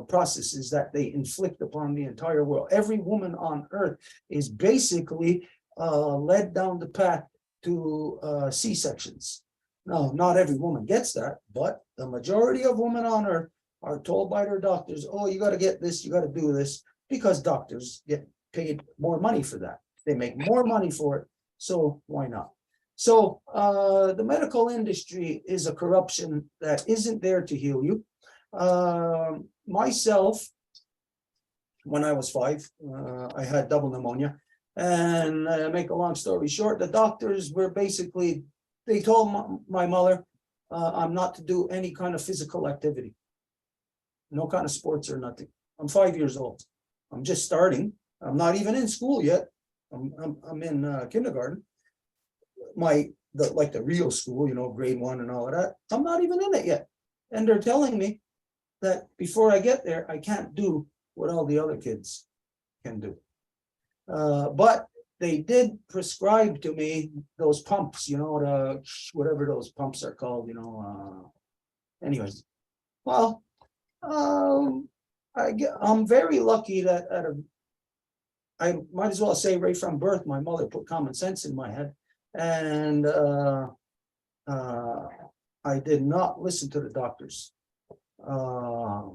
processes that they inflict upon the entire world, every woman on earth is basically led down the path to C-sections. No, not every woman gets that, but the majority of women on earth are told by their doctors, oh, you got to get this, you got to do this, because doctors get paid more money for that. They make more money for it, so why not? So the medical industry is a corruption that isn't there to heal you. Myself, when I was 5, I had double pneumonia, and make a long story short, the doctors were basically, they told my mother, I'm not to do any kind of physical activity, no kind of sports or nothing. I'm 5 years old. I'm just starting. I'm not even in school yet. I'm in kindergarten. Like the real school, you know, grade 1 and all of that. I'm not even in it yet. And they're telling me that before I get there, I can't do what all the other kids can do. But they did prescribe to me those pumps, you know, whatever those pumps are called, you know. Anyways, well, I'm very lucky that I might as well say right from birth, my mother put common sense in my head, and I did not listen to the doctors. By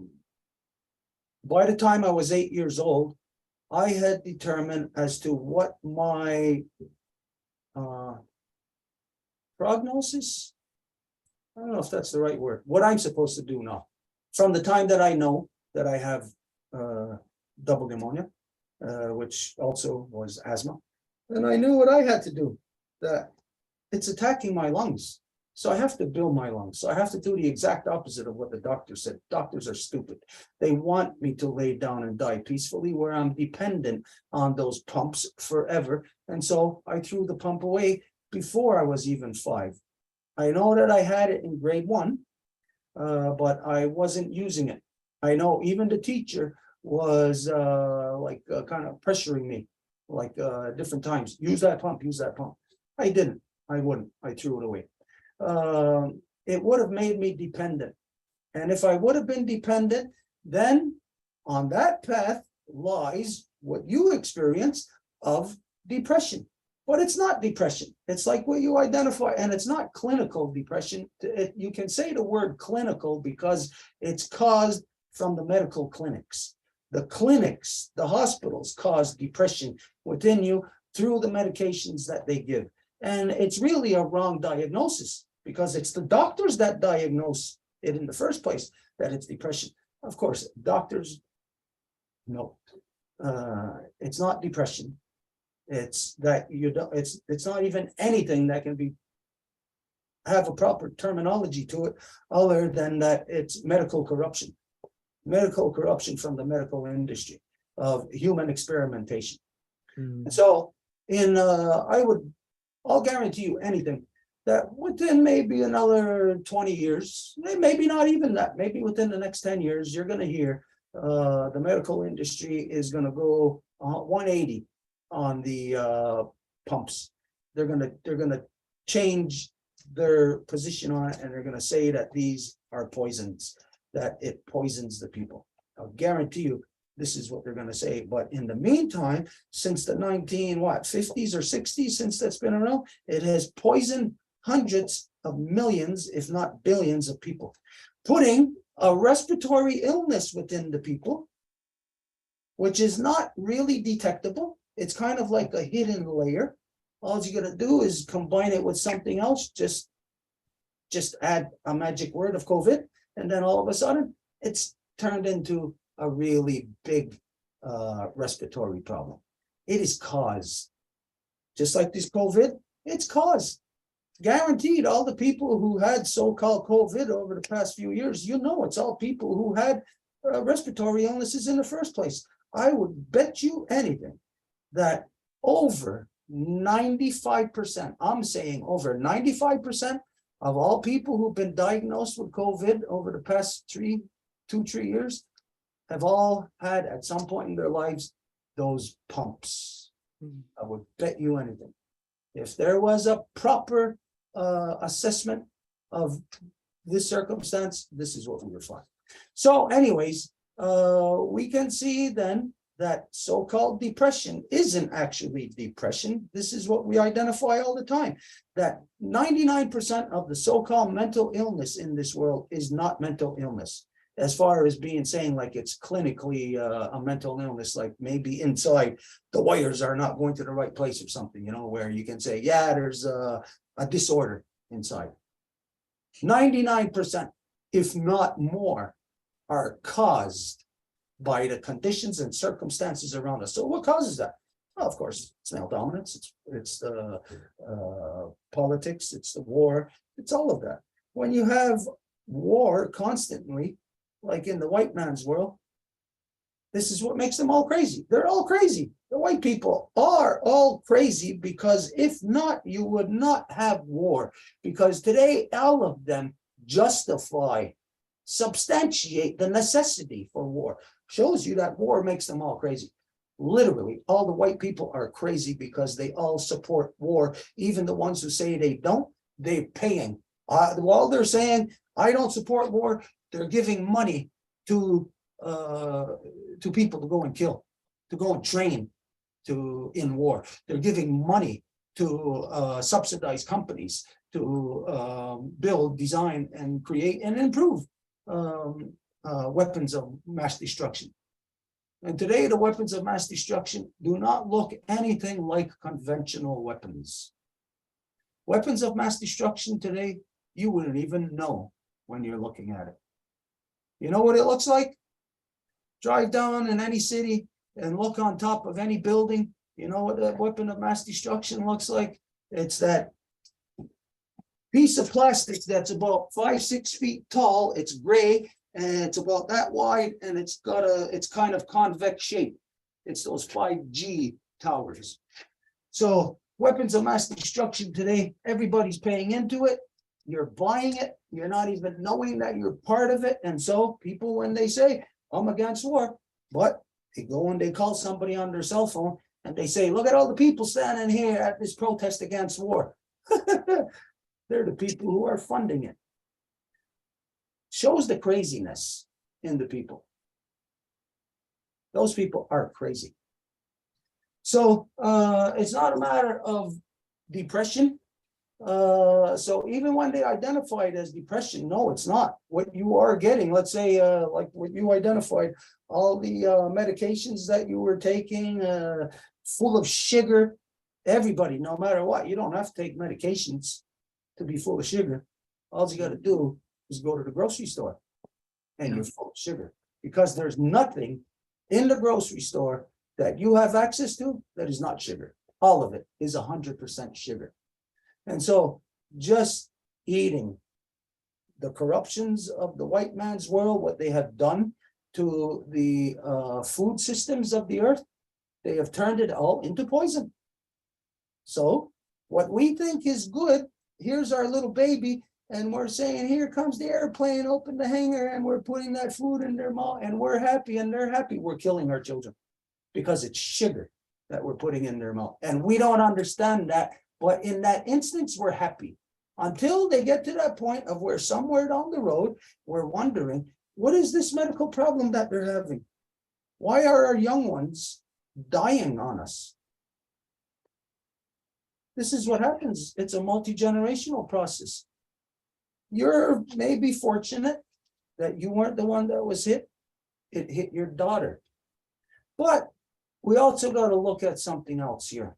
the time I was 8 years old, I had determined as to what my prognosis, I don't know if that's the right word, what I'm supposed to do now. From the time that I know that I have double pneumonia, which also was asthma, and I knew what I had to do, that it's attacking my lungs. So I have to build my lungs. So I have to do the exact opposite of what the doctor said. Doctors are stupid. They want me to lay down and die peacefully, where I'm dependent on those pumps forever. And so I threw the pump away before I was even 5. I know that I had it in grade 1, but I wasn't using it. I know even the teacher was kind of pressuring me, like different times. Use that pump, use that pump. I didn't. I wouldn't. I threw it away. It would have made me dependent. And if I would have been dependent, then on that path lies what you experience of depression. But it's not depression. It's like what you identify, and it's not clinical depression. You can say the word clinical because it's caused from the medical clinics. The clinics, the hospitals cause depression within you through the medications that they give. And it's really a wrong diagnosis, because it's the doctors that diagnose it in the first place, that it's depression. Of course, doctors, no, it's not depression. It's that you don't, it's not even anything that can have a proper terminology to it, other than that it's medical corruption from the medical industry of human experimentation. And so I'll guarantee you anything, that within maybe another 20 years, maybe not even that, maybe within the next 10 years, you're going to hear the medical industry is going to go 180 on the pumps. They're gonna change their position on it, and they're gonna say that these are poisons, that it poisons the people. I'll guarantee you, this is what they're gonna say. But in the meantime, since the 50s or 60s, since that's been around, it has poisoned hundreds of millions, if not billions of people, putting a respiratory illness within the people, which is not really detectable. It's kind of like a hidden layer. All you gotta do is combine it with something else, just add a magic word of COVID, and then all of a sudden, it's turned into a really big respiratory problem. It is caused, just like this COVID, it's caused. Guaranteed, all the people who had so-called COVID over the past few years, it's all people who had respiratory illnesses in the first place. I would bet you anything that over 95%, I'm saying over 95% of all people who've been diagnosed with COVID over the past 3 years have all had at some point in their lives those pumps. I would bet you anything. If there was a proper assessment of this circumstance, this is what we would find. So anyways, we can see then that so-called depression isn't actually depression. This is what we identify all the time, that 99% of the so-called mental illness in this world is not mental illness, as far as being saying like it's clinically a mental illness, like maybe inside the wires are not going to the right place or something, where you can say, yeah, there's a disorder inside. 99%, if not more, are caused by the conditions and circumstances around us. So what causes that? Well, of course, it's male dominance, it's the politics, it's the war, it's all of that. When you have war constantly, like in the white man's world, this is what makes them all crazy. They're all crazy. The white people are all crazy, because if not, you would not have war. Because today, all of them substantiate the necessity for war. Shows you that war makes them all crazy. Literally, all the white people are crazy because they all support war. Even the ones who say they don't, they're paying. While they're saying, I don't support war, they're giving money to people to go and kill, to go and train in war. They're giving money to subsidize companies to build, design, and create and improve weapons of mass destruction. And today, the weapons of mass destruction do not look anything like conventional weapons. Weapons of mass destruction today, you wouldn't even know when you're looking at it. You know what it looks like? Drive down in any city and look on top of any building. You know what that weapon of mass destruction looks like? It's that piece of plastic that's about 5-6 feet tall. It's gray and it's about that wide, and it's kind of convex shape. It's those 5G towers. So weapons of mass destruction today, everybody's paying into it. You're buying it. You're not even knowing that you're part of it. And so people, when they say, I'm against war, but they go and they call somebody on their cell phone and they say, look at all the people standing here at this protest against war. They're the people who are funding it. Shows the craziness in the people. Those people are crazy. So it's not a matter of depression. So even when they identify it as depression, no, it's not. What you are getting, let's say, like what you identified, all the medications that you were taking, full of sugar. Everybody, no matter what, you don't have to take medications to be full of sugar. All you got to do is go to the grocery store and you're full of sugar, because there's nothing in the grocery store that you have access to that is not sugar. All of it is 100% sugar. And so just eating the corruptions of the white man's world, what they have done to the food systems of the earth, they have turned it all into poison. So what we think is good, here's our little baby, and we're saying, here comes the airplane, open the hangar, and we're putting that food in their mouth, and we're happy and they're happy. We're killing our children because it's sugar. that we're putting in their mouth. And we don't understand that, but in that instance, we're happy. Until they get to that point of where somewhere down the road, we're wondering, what is this medical problem that they're having? Why are our young ones dying on us? This is what happens. It's a multi-generational process. You're maybe fortunate that you weren't the one that was hit. It hit your daughter. But we also got to look at something else here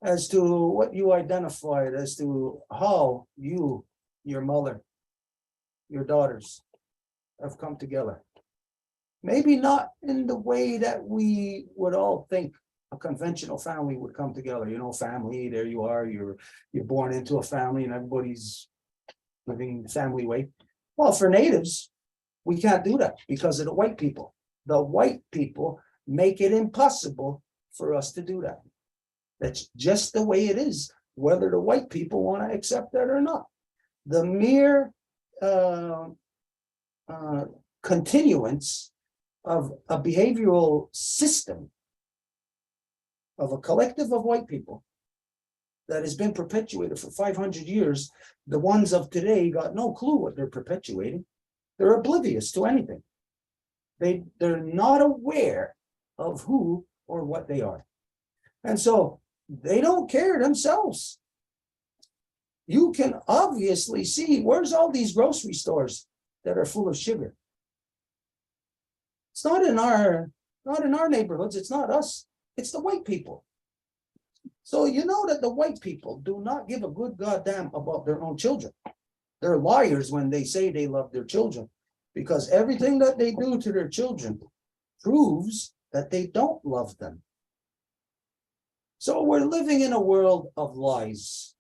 as to what you identified as to how you, your mother, your daughters have come together. Maybe not in the way that we would all think a conventional family would come together. You know, family, there you are, you're born into a family and everybody's living the family way. Well, for natives, we can't do that because of the white people. The white people make it impossible for us to do that. That's just the way it is, whether the white people want to accept that or not. The mere continuance of a behavioral system of a collective of white people that has been perpetuated for 500 years, the ones of today got no clue what they're perpetuating. They're oblivious to anything. They're not aware of who or what they are. And so they don't care themselves. You can obviously see, where's all these grocery stores that are full of sugar? It's not in our neighborhoods, it's not us, it's the white people. So you know that the white people do not give a good goddamn about their own children. They're liars when they say they love their children, because everything that they do to their children proves that they don't love them. So we're living in a world of lies.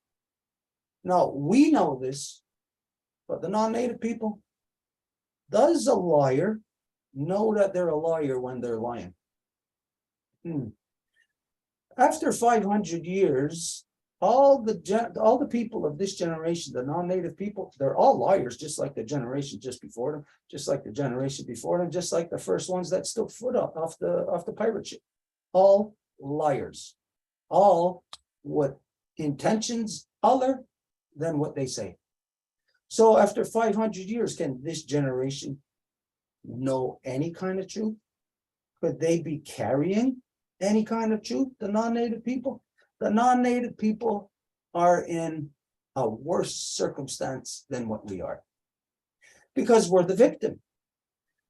Now, we know this, but the non-native people, does a liar know that they're a liar when they're lying? After 500 years, all the people of this generation, the non-native people, they're all liars, just like the generation just before them, just like the generation before them, just like the first ones that stood foot up off the pirate ship. All liars, all with intentions other than what they say. So after 500 years, can this generation know any kind of truth? Could they be carrying any kind of truth, the non-native people? The non-native people are in a worse circumstance than what we are, because we're the victim.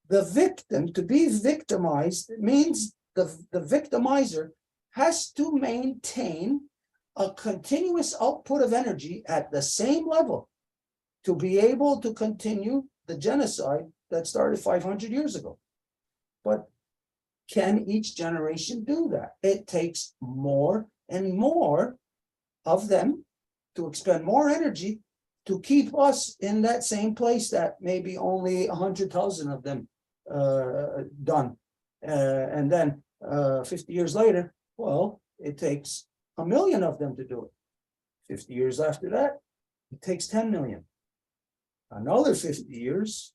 The victim, to be victimized, means the victimizer has to maintain a continuous output of energy at the same level to be able to continue the genocide that started 500 years ago. But can each generation do that? It takes more and more of them to expend more energy to keep us in that same place that maybe only 100,000 of them done. And then 50 years later, well, it takes 1 million of them to do it. 50 years after that, it takes 10 million. Another 50 years,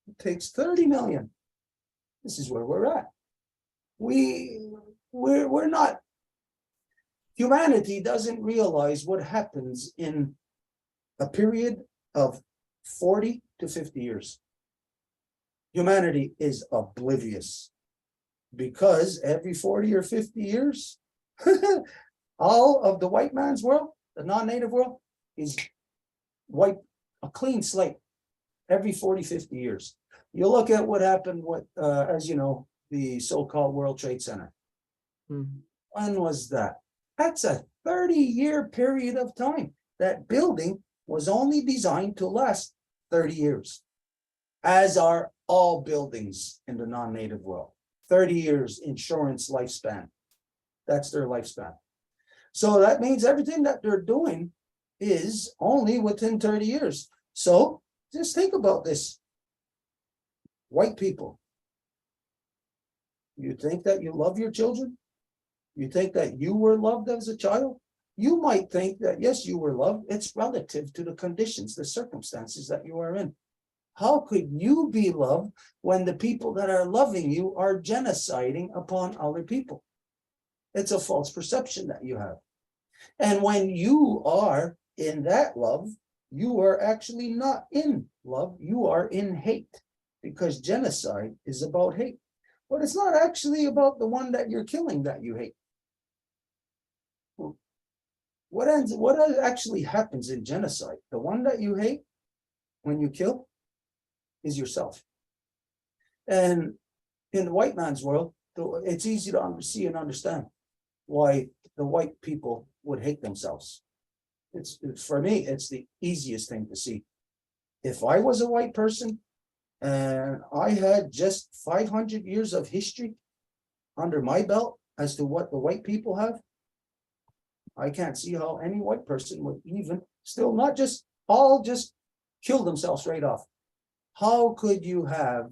it takes 30 million. This is where we're at. We're not, humanity doesn't realize what happens in a period of 40 to 50 years. Humanity is oblivious because every 40 or 50 years, all of the white man's world, the non-native world, is wiped, a clean slate every 40, 50 years. You look at what happened with, as you know, the so-called World Trade Center. Mhm. When was that? That's a 30-year period of time. That building was only designed to last 30 years, as are all buildings in the non-native world. 30 years insurance lifespan. That's their lifespan. So that means everything that they're doing is only within 30 years. So just think about this. White people, you think that you love your children? You think that you were loved as a child? You might think that, yes, you were loved. It's relative to the conditions, the circumstances that you are in. How could you be loved when the people that are loving you are genociding upon other people? It's a false perception that you have. And when you are in that love, you are actually not in love, you are in hate, because genocide is about hate. But it's not actually about the one that you're killing that you hate. What actually happens in genocide? The one that you hate when you kill is yourself. And in the white man's world, it's easy to see and understand why the white people would hate themselves. It's for me, it's the easiest thing to see. If I was a white person and I had just 500 years of history under my belt as to what the white people have, I can't see how any white person would even still not just all just kill themselves right off. How could you have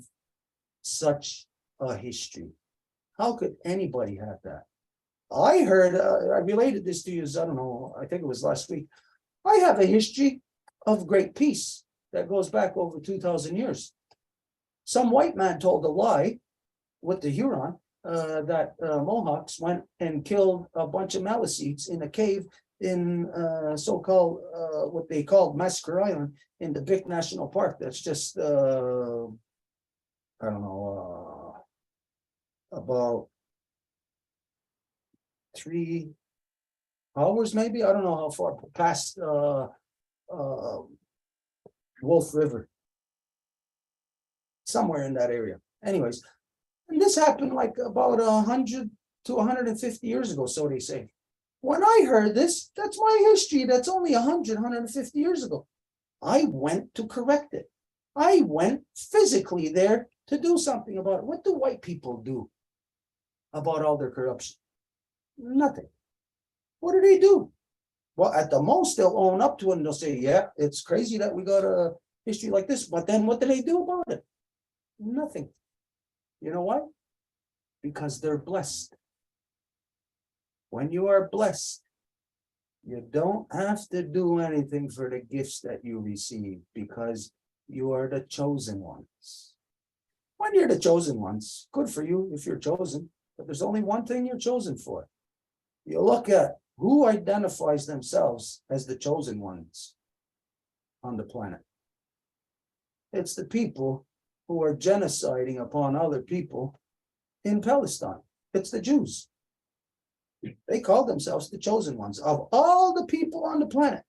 such a history? How could anybody have that? I heard, I related this to you, I don't know, I think it was last week. I have a history of great peace that goes back over 2,000 years. Some white man told a lie with the Huron that Mohawks went and killed a bunch of Maliseets in a cave in so-called, what they called Massacre Island in the Bic National Park. That's just, I don't know, about 3 hours maybe, I don't know how far past Wolf River, somewhere in that area. Anyways, and this happened like about 100 to 150 years ago, so they say. When I heard this, that's my history, that's only 100, 150 years ago. I went to correct it. I went physically there to do something about it. What do white people do about all their corruption? Nothing. What do they do? Well, at the most, they'll own up to it and they'll say, yeah, it's crazy that we got a history like this. But then what do they do about it? Nothing. You know why? Because they're blessed. When you are blessed, you don't have to do anything for the gifts that you receive because you are the chosen ones. When you're the chosen ones, good for you if you're chosen, but there's only one thing you're chosen for. You look at who identifies themselves as the chosen ones on the planet. It's the people who are genociding upon other people in Palestine. It's the Jews. They call themselves the chosen ones. Of all the people on the planet,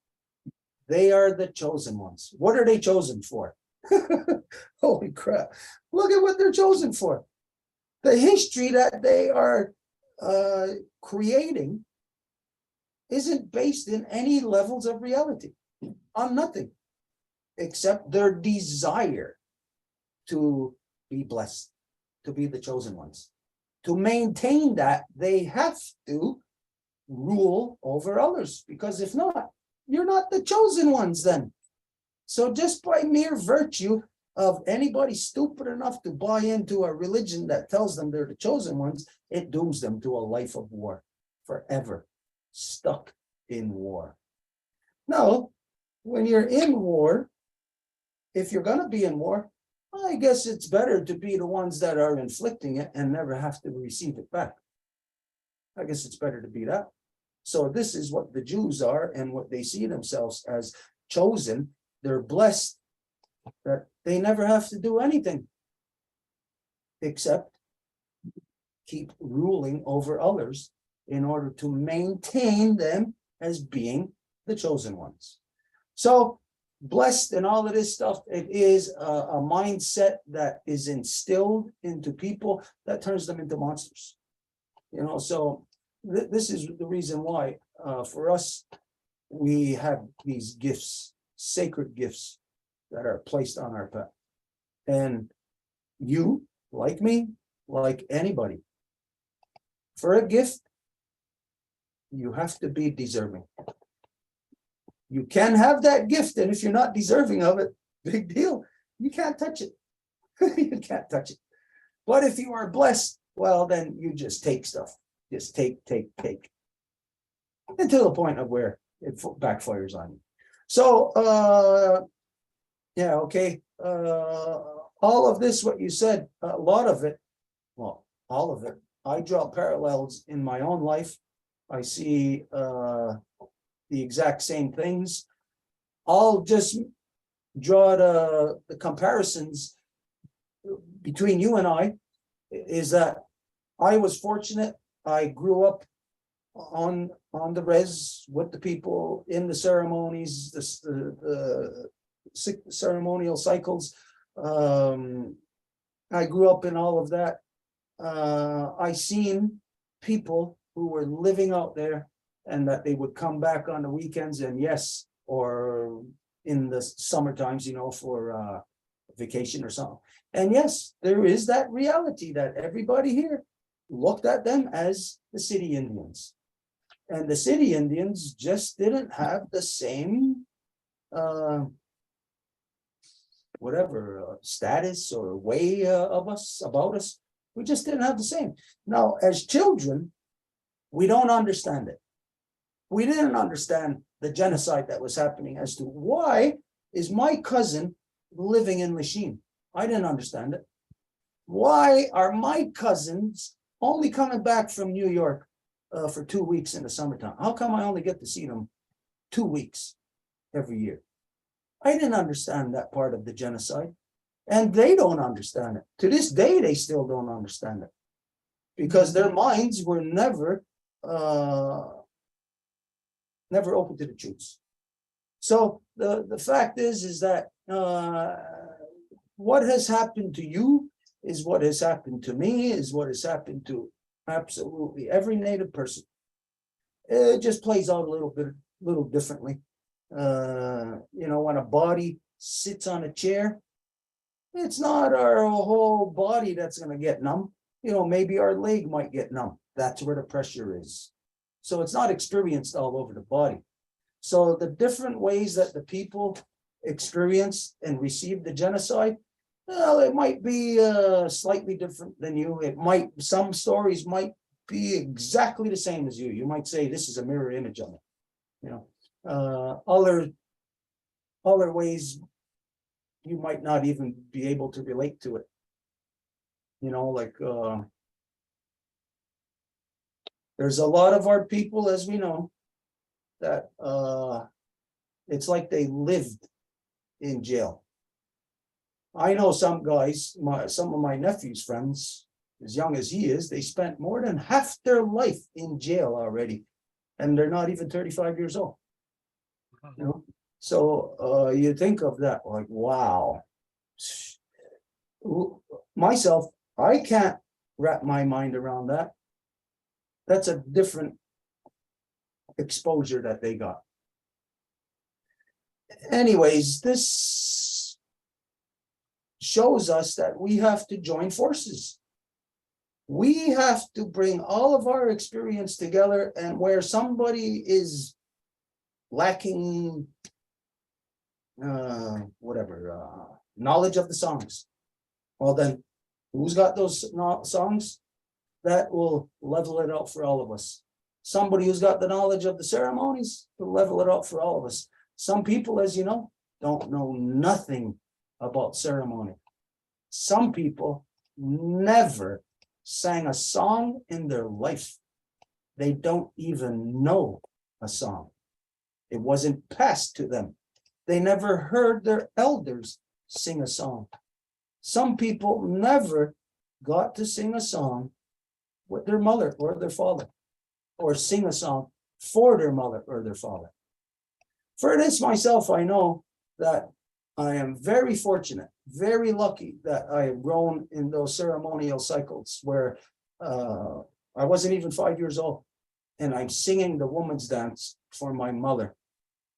they are the chosen ones. What are they chosen for? Holy crap. Look at what they're chosen for. The history that they are creating isn't based in any levels of reality, on nothing, except their desire to be blessed, to be the chosen ones. To maintain that, they have to rule over others, because if not, you're not the chosen ones then. So just by mere virtue of anybody stupid enough to buy into a religion that tells them they're the chosen ones, it dooms them to a life of war forever, stuck in war. Now, when you're in war, if you're going to be in war, I guess it's better to be the ones that are inflicting it and never have to receive it back. I guess it's better to be that. So this is what the Jews are and what they see themselves as chosen. They're blessed that they never have to do anything except keep ruling over others in order to maintain them as being the chosen ones. So blessed and all of this stuff, it is a mindset that is instilled into people that turns them into monsters. You know, so this is the reason why for us, we have these gifts, sacred gifts that are placed on our path. And you, like me, like anybody, for a gift, you have to be deserving. You can have that gift, and if you're not deserving of it, big deal. You can't touch it. You can't touch it. But if you are blessed, well, then you just take stuff. Just take. Until the point of where it backfires on you. So, yeah, okay. All of this, what you said, a lot of it, well, all of it I draw parallels in my own life. I see the exact same things. I'll just draw the comparisons between you and I, is that I was fortunate. I grew up on the res with the people in the ceremonies, the ceremonial cycles. I grew up in all of that. I seen people who were living out there, and that they would come back on the weekends, and yes, or in the summer times, you know, for vacation or something. And yes, there is that reality that everybody here looked at them as the city Indians. And the city Indians just didn't have the same status or way of us, about us. We just didn't have the same. Now, as children, we don't understand it. We didn't understand the genocide that was happening as to why is my cousin living in Lachine. I didn't understand it. Why are my cousins only coming back from New York for 2 weeks in the summertime? How come I only get to see them 2 weeks every year? I didn't understand that part of the genocide, and they don't understand it. To this day, they still don't understand it, because their minds were never open to the truth. So the fact is that what has happened to you is what has happened to me, is what has happened to absolutely every Native person. It just plays out a little differently. You know, when a body sits on a chair, it's not our whole body that's going to get numb. You know, maybe our leg might get numb. That's where the pressure is. So it's not experienced all over the body. So the different ways that the people experienced and received the genocide, well, it might be slightly different than you. Some stories might be exactly the same as you. You might say this is a mirror image of it. You know, other ways you might not even be able to relate to it. You know, like there's a lot of our people, as we know, that it's like they lived in jail. I know some guys, some of my nephew's friends, as young as he is, they spent more than half their life in jail already, and they're not even 35 years old. You know, so you think of that like, wow. Myself, I can't wrap my mind around that. That's a different exposure that they got. Anyways, this shows us that we have to join forces. We have to bring all of our experience together, and where somebody is lacking knowledge of the songs, well then, who's got those songs? That will level it out for all of us. Somebody who's got the knowledge of the ceremonies will level it out for all of us. Some people, as you know, don't know nothing about ceremony. Some people never sang a song in their life. They don't even know a song. It wasn't passed to them. They never heard their elders sing a song. Some people never got to sing a song with their mother or their father, or sing a song for their mother or their father. For this myself, I know that I am very fortunate, very lucky that I have grown in those ceremonial cycles where I wasn't even 5 years old, and I'm singing the woman's dance for my mother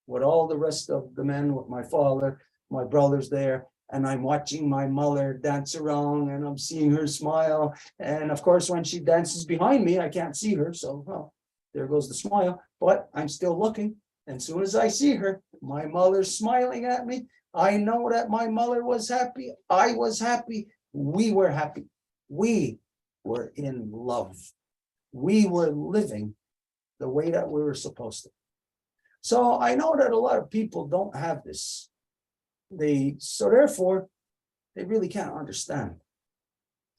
with all the rest of the men, with my father, my brothers there, and I'm watching my mother dance around, and I'm seeing her smile. And of course, when she dances behind me, I can't see her, so well, there goes the smile, but I'm still looking. And as soon as I see her, my mother's smiling at me. I know that my mother was happy. I was happy. We were happy. We were in love. We were living the way that we were supposed to. So I know that a lot of people don't have this. So therefore, they really can't understand.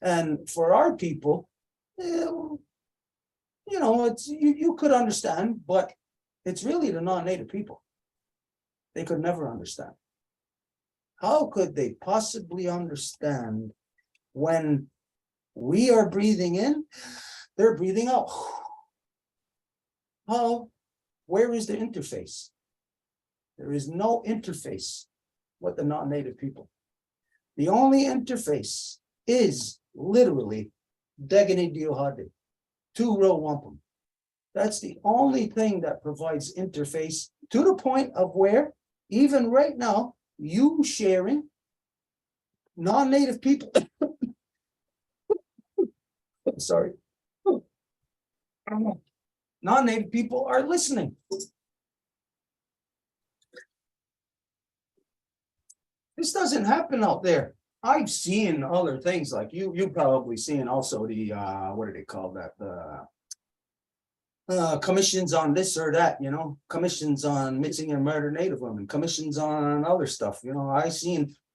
And for our people, you know, it's, you could understand, but it's really the non-native people. They could never understand. How could they possibly understand when we are breathing in, they're breathing out? How, where is the interface? There is no interface with the non-native people. The only interface is literally Degani Diohade, two-row wampum. That's the only thing that provides interface, to the point of where, even right now, you sharing non-native people. Sorry. Non-native people are listening. This doesn't happen out there. I've seen other things like you probably seen also the what do they call that? Commissions on this or that, you know, commissions on missing and murdered Native women, commissions on other stuff. You know,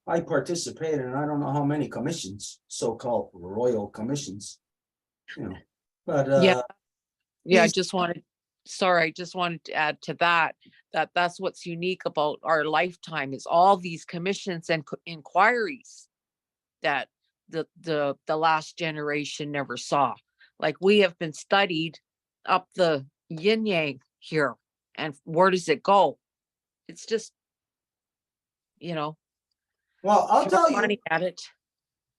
I participated in I don't know how many commissions, so-called royal commissions, you know, but Yeah, I these- just wanted to add to that, that's what's unique about our lifetime is all these commissions and inquiries that the last generation never saw. Like we have been studied up the yin yang here, and where does it go? It's just, you know, well, I'll throw tell you, money at it.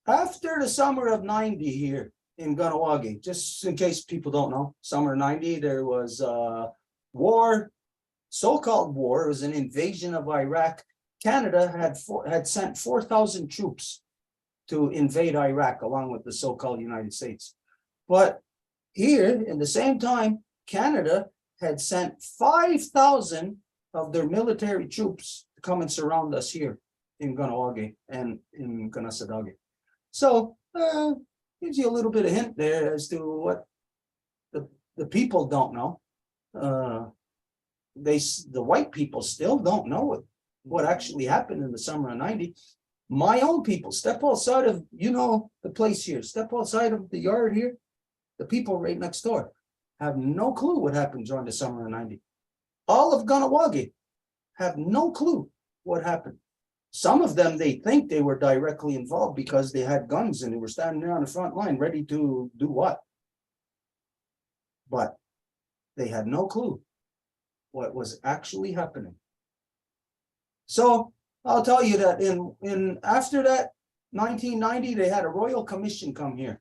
after the summer of 90 here in Ganawagi, just in case people don't know, summer 90, there was war, so-called war. It was an invasion of Iraq. Canada had sent 4,000 troops to invade Iraq along with the so-called United States. But here, in the same time, Canada had sent 5,000 of their military troops to come and surround us here in Ganawagi and in Ganasadagi. So gives you a little bit of hint there as to what the people don't know. The white people still don't know what actually happened in the summer of 90. My own people, step outside of, you know, the place here, step outside of the yard here, the people right next door have no clue what happened during the summer of 90. All of Ganawagi have no clue what happened. Some of them, they think they were directly involved because they had guns and they were standing there on the front line ready to do what? But they had no clue what was actually happening. So I'll tell you that in after that 1990, they had a royal commission come here.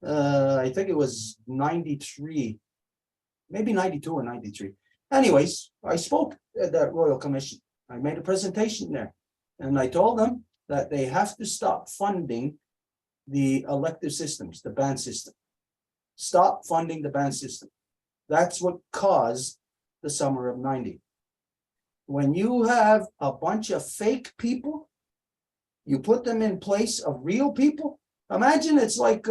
I think it was 93, maybe 92 or 93. Anyways, I spoke at that royal commission. I made a presentation there, and I told them that they have to stop funding the elective systems, the band system. Stop funding the band system. That's what caused the summer of 90. When you have a bunch of fake people, you put them in place of real people. Imagine it's like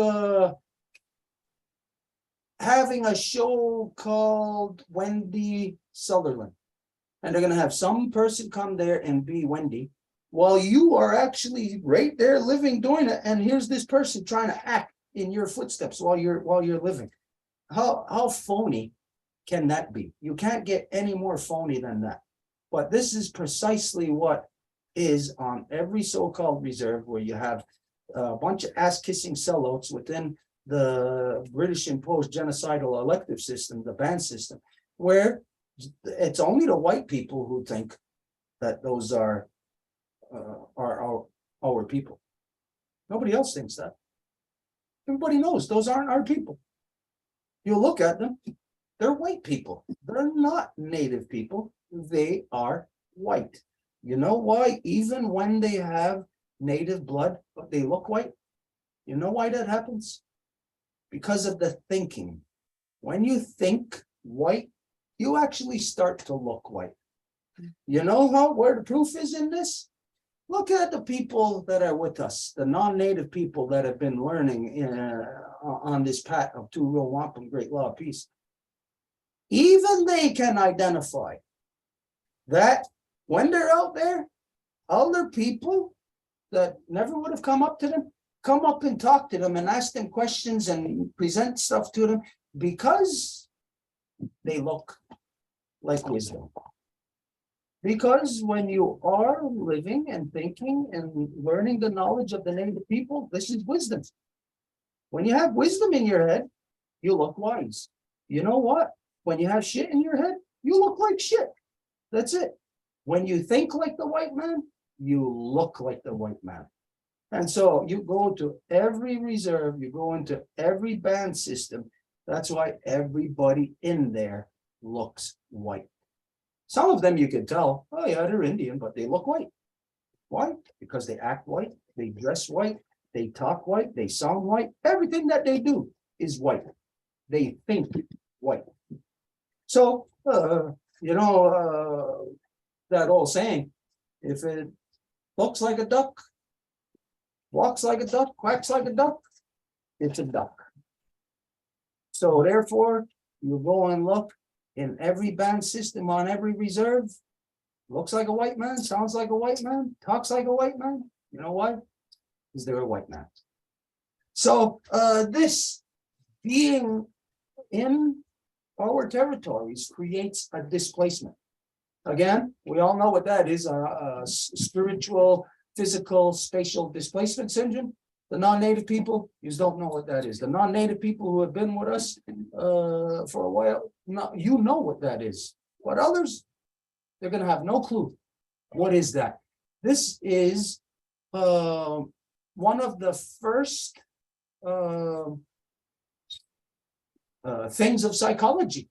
having a show called Wendy Sutherland, and they're going to have some person come there and be Wendy while you are actually right there living doing it, and here's this person trying to act in your footsteps while you're living. How phony can that be? You can't get any more phony than that. But this is precisely what is on every so-called reserve, where you have a bunch of ass-kissing sellouts within the British imposed genocidal elective system, the band system, where it's only the white people who think that those are our people. Nobody else thinks that. Everybody knows those aren't our people. You look at them, they're white people. They're not native people. They are white. You know why? Even when they have native blood, but they look white. You know why that happens? Because of the thinking. When you think white, you actually start to look white. You know where the proof is in this? Look at the people that are with us, the non-native people that have been learning on this path of two real wampum great law of peace. Even they can identify that when they're out there, other people that never would have come up to them, come up and talk to them and ask them questions and present stuff to them because they look like wisdom. Because when you are living and thinking and learning the knowledge of the native people, this is wisdom. When you have wisdom in your head, you look wise. You know what? When you have shit in your head, you look like shit. That's it. When you think like the white man, you look like the white man. And so you go to every reserve, you go into every band system. That's why everybody in there looks white. Some of them you can tell, oh yeah, they're Indian, but they look white. Why? Because they act white, they dress white, they talk white, they sound white. Everything that they do is white. They think white. So, that old saying, if it looks like a duck, walks like a duck, quacks like a duck, it's a duck. So therefore, you go and look in every band system on every reserve, looks like a white man, sounds like a white man, talks like a white man. You know why? Because they're a white man. So this being in our territories creates a displacement. Again, we all know what that is, a spiritual, physical, spatial displacement syndrome. The non-native people, you don't know what that is. The non-native people who have been with us for a while, you know what that is. But others, they're going to have no clue. What is that? This is one of the first things of psychology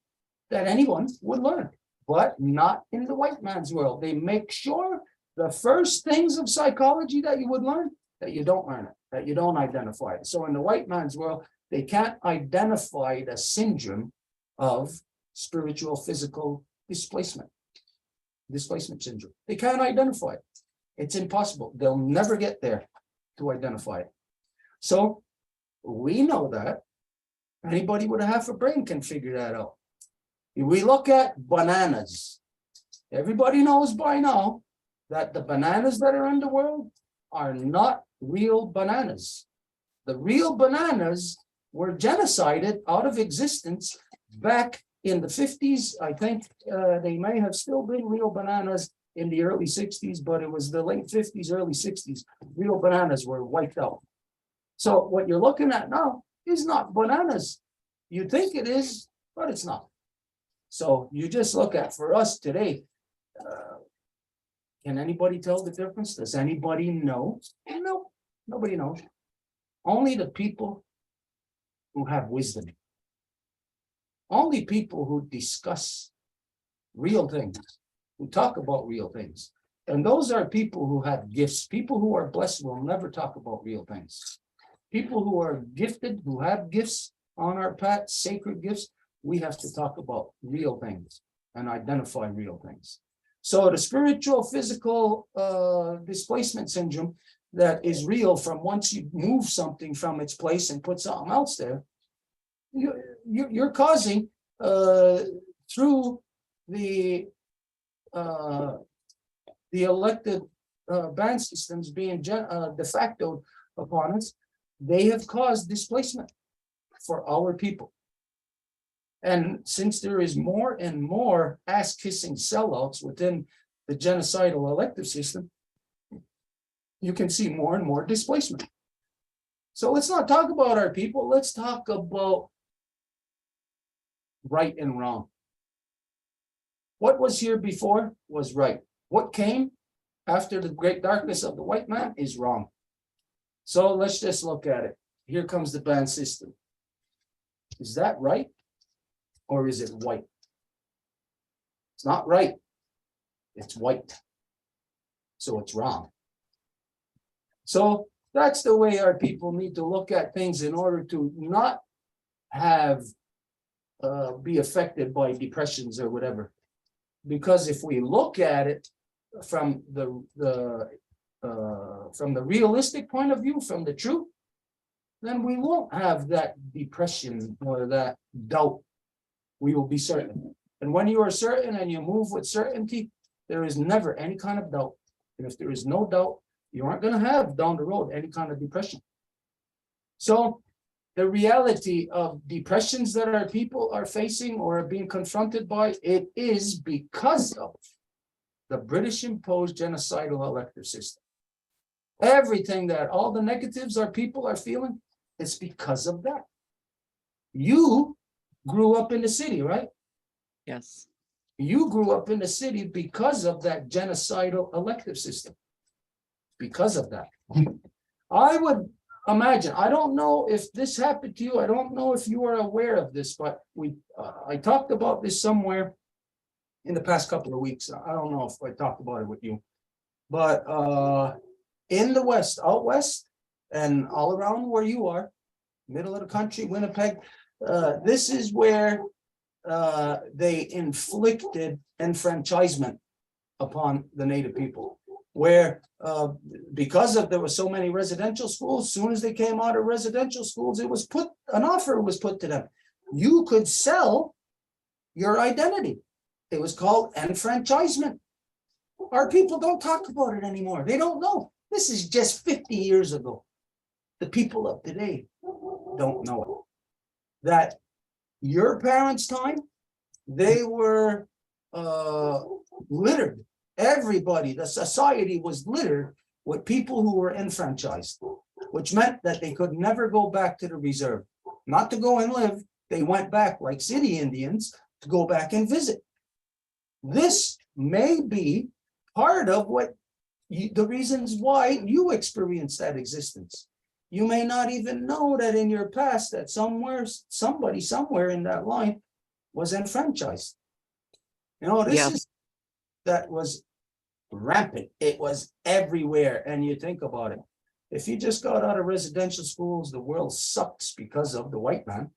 that anyone would learn, but not in the white man's world. They make sure the first things of psychology that you would learn, that you don't learn it, that you don't identify it. So in the white man's world, they can't identify the syndrome of spiritual, physical displacement syndrome. They can't identify it. It's impossible. They'll never get there to identify it. So we know that. Anybody with a half a brain can figure that out. If we look at bananas, everybody knows by now that the bananas that are in the world are not real bananas. The real bananas were genocided out of existence back in the 50s. I think they may have still been real bananas in the early 60s, but it was the late 50s, early 60s. Real bananas were wiped out. So what you're looking at now is not bananas. You think it is, but it's not. So you just look at, for us today, can anybody tell the difference? Does anybody know? No, nobody knows. Only the people who have wisdom. Only people who discuss real things, who talk about real things. And those are people who have gifts. People who are blessed will never talk about real things. People who are gifted, who have gifts on our path, sacred gifts, we have to talk about real things and identify real things. So the spiritual, physical displacement syndrome that is real from once you move something from its place and put something else there, you're causing through the elected band systems being de facto upon us, they have caused displacement for our people. And since there is more and more ass-kissing sellouts within the genocidal elective system, you can see more and more displacement. So let's not talk about our people. Let's talk about right and wrong. What was here before was right. What came after the great darkness of the white man is wrong. So let's just look at it. Here comes the band system. Is that right? Or is it white? It's not right. It's white. So it's wrong. So that's the way our people need to look at things in order to not have be affected by depressions or whatever. Because if we look at it from the realistic point of view, from the truth, then we won't have that depression or that doubt. We will be certain. And when you are certain and you move with certainty, there is never any kind of doubt. And if there is no doubt, you aren't going to have down the road any kind of depression. So the reality of depressions that our people are facing or are being confronted by, it is because of the British imposed genocidal elective system. Everything that, all the negatives our people are feeling, it's because of that. You grew up in the city, right? Yes. You grew up in the city because of that genocidal elective system. Because of that. I would imagine, I don't know if this happened to you, I don't know if you are aware of this, but I talked about this somewhere in the past couple of weeks. I don't know if I talked about it with you, but in the West, out West, and all around where you are, middle of the country, Winnipeg, this is where they inflicted enfranchisement upon the Native people, where because there were so many residential schools, as soon as they came out of residential schools, an offer was put to them. You could sell your identity. It was called enfranchisement. Our people don't talk about it anymore. They don't know. This is just 50 years ago. The people of today don't know it. That your parents' time, they were littered. Everybody, the society was littered with people who were enfranchised, which meant that they could never go back to the reserve. Not to go and live, they went back like city Indians to go back and visit. This may be part of the reasons why you experienced that existence. You may not even know that in your past that somebody somewhere in that line was enfranchised. You know, that was rampant. It was everywhere. And you think about it. If you just got out of residential schools, the world sucks because of the white man.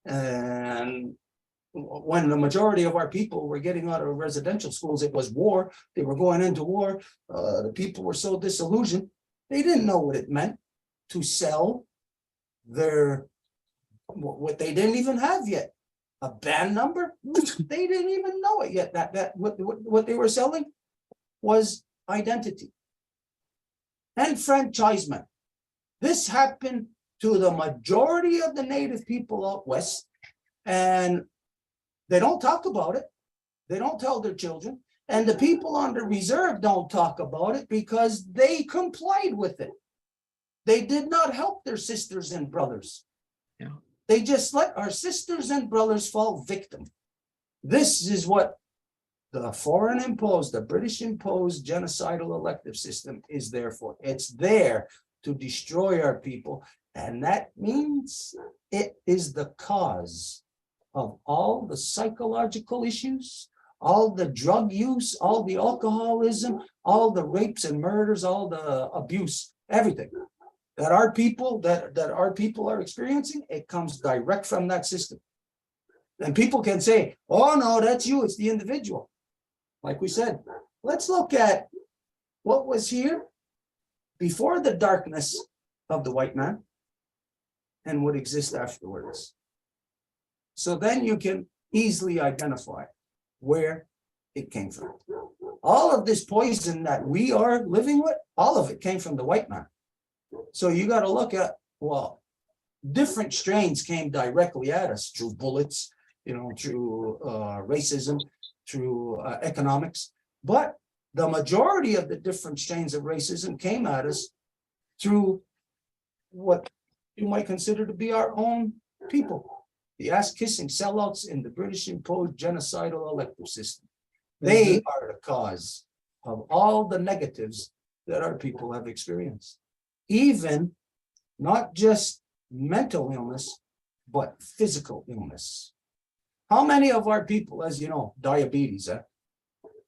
And when the majority of our people were getting out of residential schools, it was war. They were going into war. The people were so disillusioned. They didn't know what it meant to sell what they didn't even have yet. A band number? They didn't even know it yet. What they were selling was identity. Enfranchisement. This happened to the majority of the Native people out West, and they don't talk about it. They don't tell their children. And the people on the reserve don't talk about it because they complied with it. They did not help their sisters and brothers. Yeah. They just let our sisters and brothers fall victim. This is what the foreign imposed, the British imposed genocidal elective system is there for. It's there to destroy our people. And that means it is the cause of all the psychological issues, all the drug use, all the alcoholism, all the rapes and murders, all the abuse, everything that our people are experiencing. It comes direct from that system. And people can say, oh no, that's you, it's the individual. Like we said, let's look at what was here before the darkness of the white man and what exists afterwards. So then you can easily identify where it came from. All of this poison that we are living with, all of it came from the white man. So you got to look at, well, different strains came directly at us through bullets, through racism, through economics. But the majority of the different strains of racism came at us through what you might consider to be our own people. The ass-kissing sellouts in the British imposed genocidal elective system. They are the cause of all the negatives that our people have experienced. Even not just mental illness, but physical illness. How many of our people, as you know, diabetes,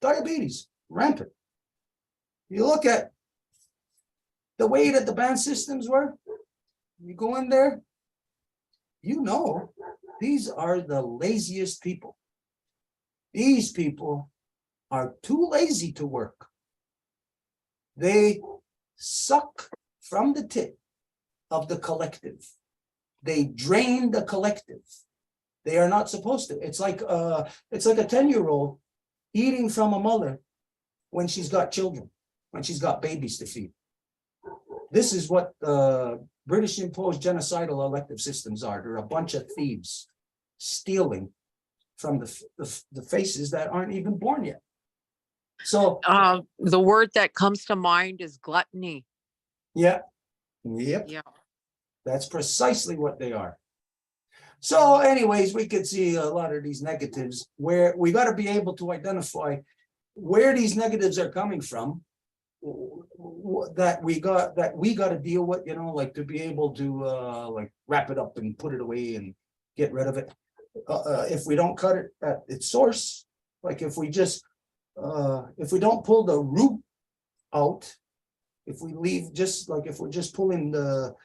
diabetes, rampant. You look at the way that the band systems were, you go in there, these are the laziest people. These people are too lazy to work. They suck from the tip of the collective. They drain the collective. They are not supposed to. It's like a 10-year-old eating from a mother when she's got children, when she's got babies to feed. This is what the British imposed genocidal elective systems are. They're a bunch of thieves stealing from the faces that aren't even born yet. So, The word that comes to mind is gluttony. yeah, yep, Yeah. that's precisely what they are. So anyways, we could see a lot of these negatives where we got to be able to identify where these negatives are coming from, that we got to deal with, you know, like to be able to like wrap it up and put it away and get rid of it. If we don't cut it at its source, like if we just if we don't pull the root out, if we leave just like if we're just pulling the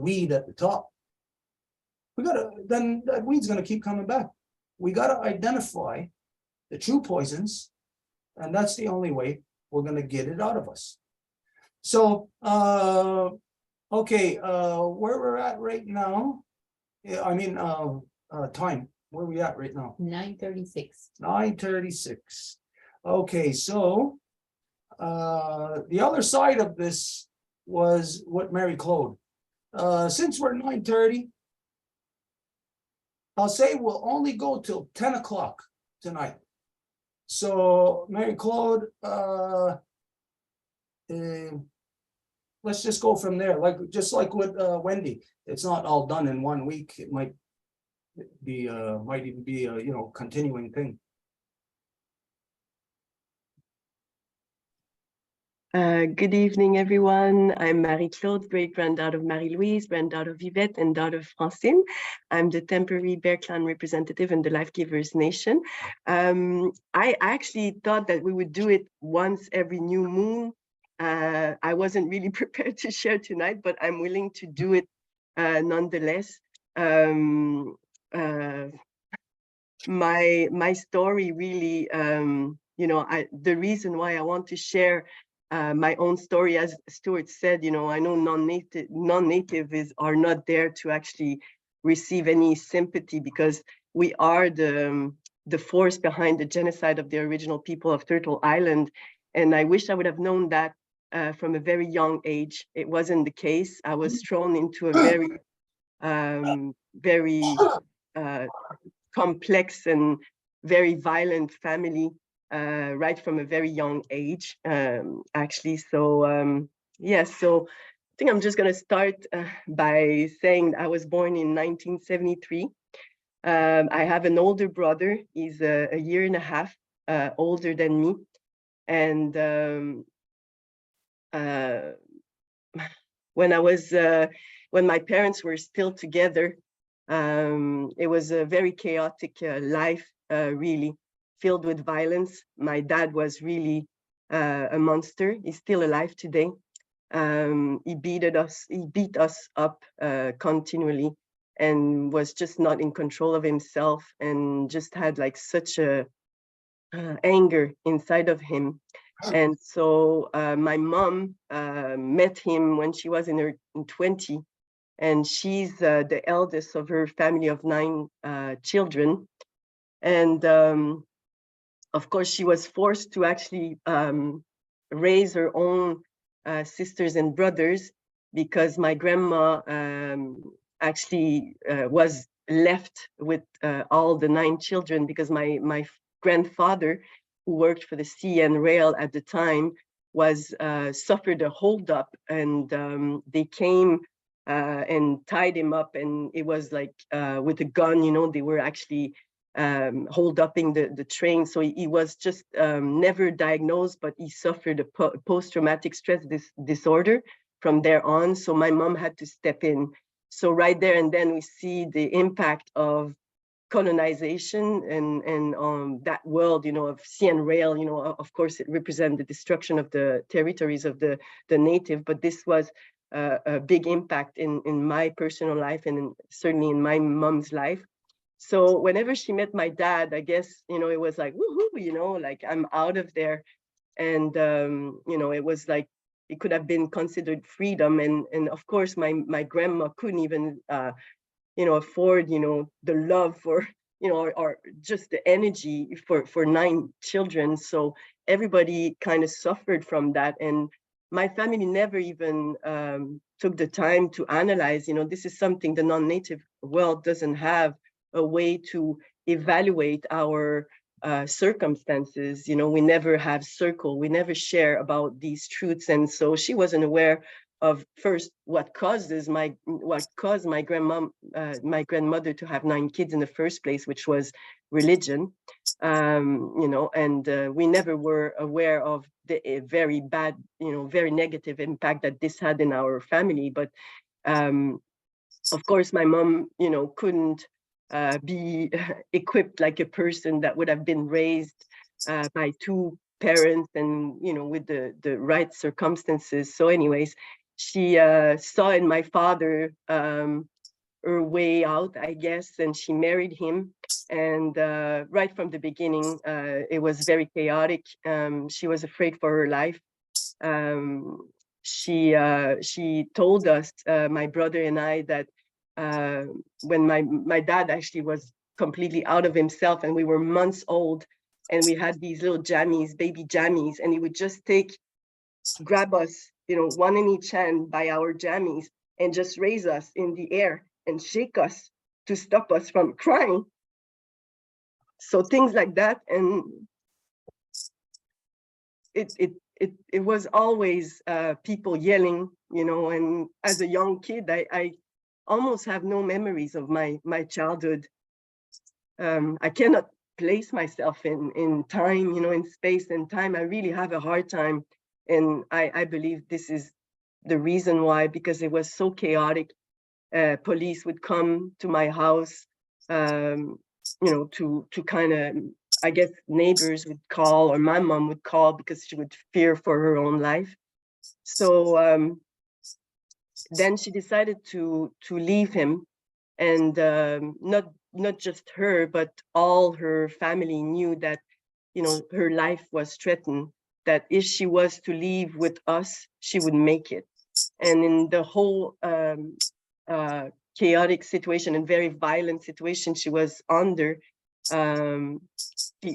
weed at the top, then that weed's gonna keep coming back. We gotta identify the true poisons, and that's the only way we're gonna get it out of us. So, okay, where we're at right now, yeah, I mean, time, where are we at right now? 9:36. 9:36. Okay, so, the other side of this was what Mary Claude. Since we're 9:30, I'll say we'll only go till 10 o'clock tonight. So Mary Claude, let's just go from there. Like just like with Wendy, it's not all done in 1 week. It might be might even be a you know continuing thing. Good evening, everyone. I'm Marie-Claude, great-granddaughter of Marie-Louise, granddaughter of Yvette, and daughter of Francine. I'm the temporary Bear Clan representative in the Life Givers Nation. I actually thought that we would do it once every new moon. I wasn't really prepared to share tonight, but I'm willing to do it nonetheless. My story really, you know, the reason why I want to share my own story, as Stuart said, you know, I know non-native are not there to actually receive any sympathy because we are the force behind the genocide of the original people of Turtle Island. And I wish I would have known that from a very young age. It wasn't the case. I was thrown into a very complex and very violent family right from a very young age, actually. So yes, so I think I'm just going to start by saying I was born in 1973. I have an older brother. He's a year and a half older than me. And when my parents were still together, it was a very chaotic life, really filled with violence. My dad was really a monster. He's still alive today. He beat us up continually and was just not in control of himself and just had like such a anger inside of him. And so my mom met him when she was in her 20, and she's the eldest of her family of 9 children. And of course, she was forced to actually raise her own sisters and brothers because my grandma actually was left with all the 9 children because my grandfather, who worked for the sea and rail at the time, was suffered a holdup, and they came and tied him up, and it was like with a gun, you know, they were actually hold-upping the train. So he was just never diagnosed, but he suffered a post-traumatic stress disorder from there on. So my mom had to step in. So right there and then we see the impact of colonization and that world, you know, of sea and rail. You know, of course, it represents the destruction of the territories of the native, but this was a big impact in my personal life and certainly in my mom's life. So whenever she met my dad, I guess, you know, it was like, woohoo, you know, like I'm out of there. And, you know, it was like, it could have been considered freedom. And of course, my grandma couldn't even, you know, afford, you know, the love for, you know, or just the energy for 9 children. So everybody kind of suffered from that. And my family never even took the time to analyze, this is something the non-native world doesn't have a way to evaluate our circumstances. We never have circle, we never share about these truths. And so she wasn't aware of first what caused my grandmother to have 9 kids in the first place, which was religion. And we never were aware of the very bad, very negative impact that this had in our family. But of course, my mom, couldn't be equipped like a person that would have been raised by 2 parents and, with the right circumstances. So anyways, she saw in my father her way out, I guess, and she married him. And right from the beginning, it was very chaotic. She was afraid for her life. She told us, my brother and I, that when my dad actually was completely out of himself and we were months old and we had these little jammies, baby jammies, and he would just grab us, one in each hand by our jammies and just raise us in the air and shake us to stop us from crying. So things like that. And it was always people yelling, and as a young kid, I almost have no memories of my childhood. I cannot place myself in time, in space and time. I really have a hard time. And I believe this is the reason why, because it was so chaotic. Police would come to my house, to kind of, I guess neighbors would call, or my mom would call because she would fear for her own life. So then she decided to leave him, and not just her, but all her family knew that, her life was threatened, that if she was to leave with us, she would make it. And in the whole chaotic situation and very violent situation she was under,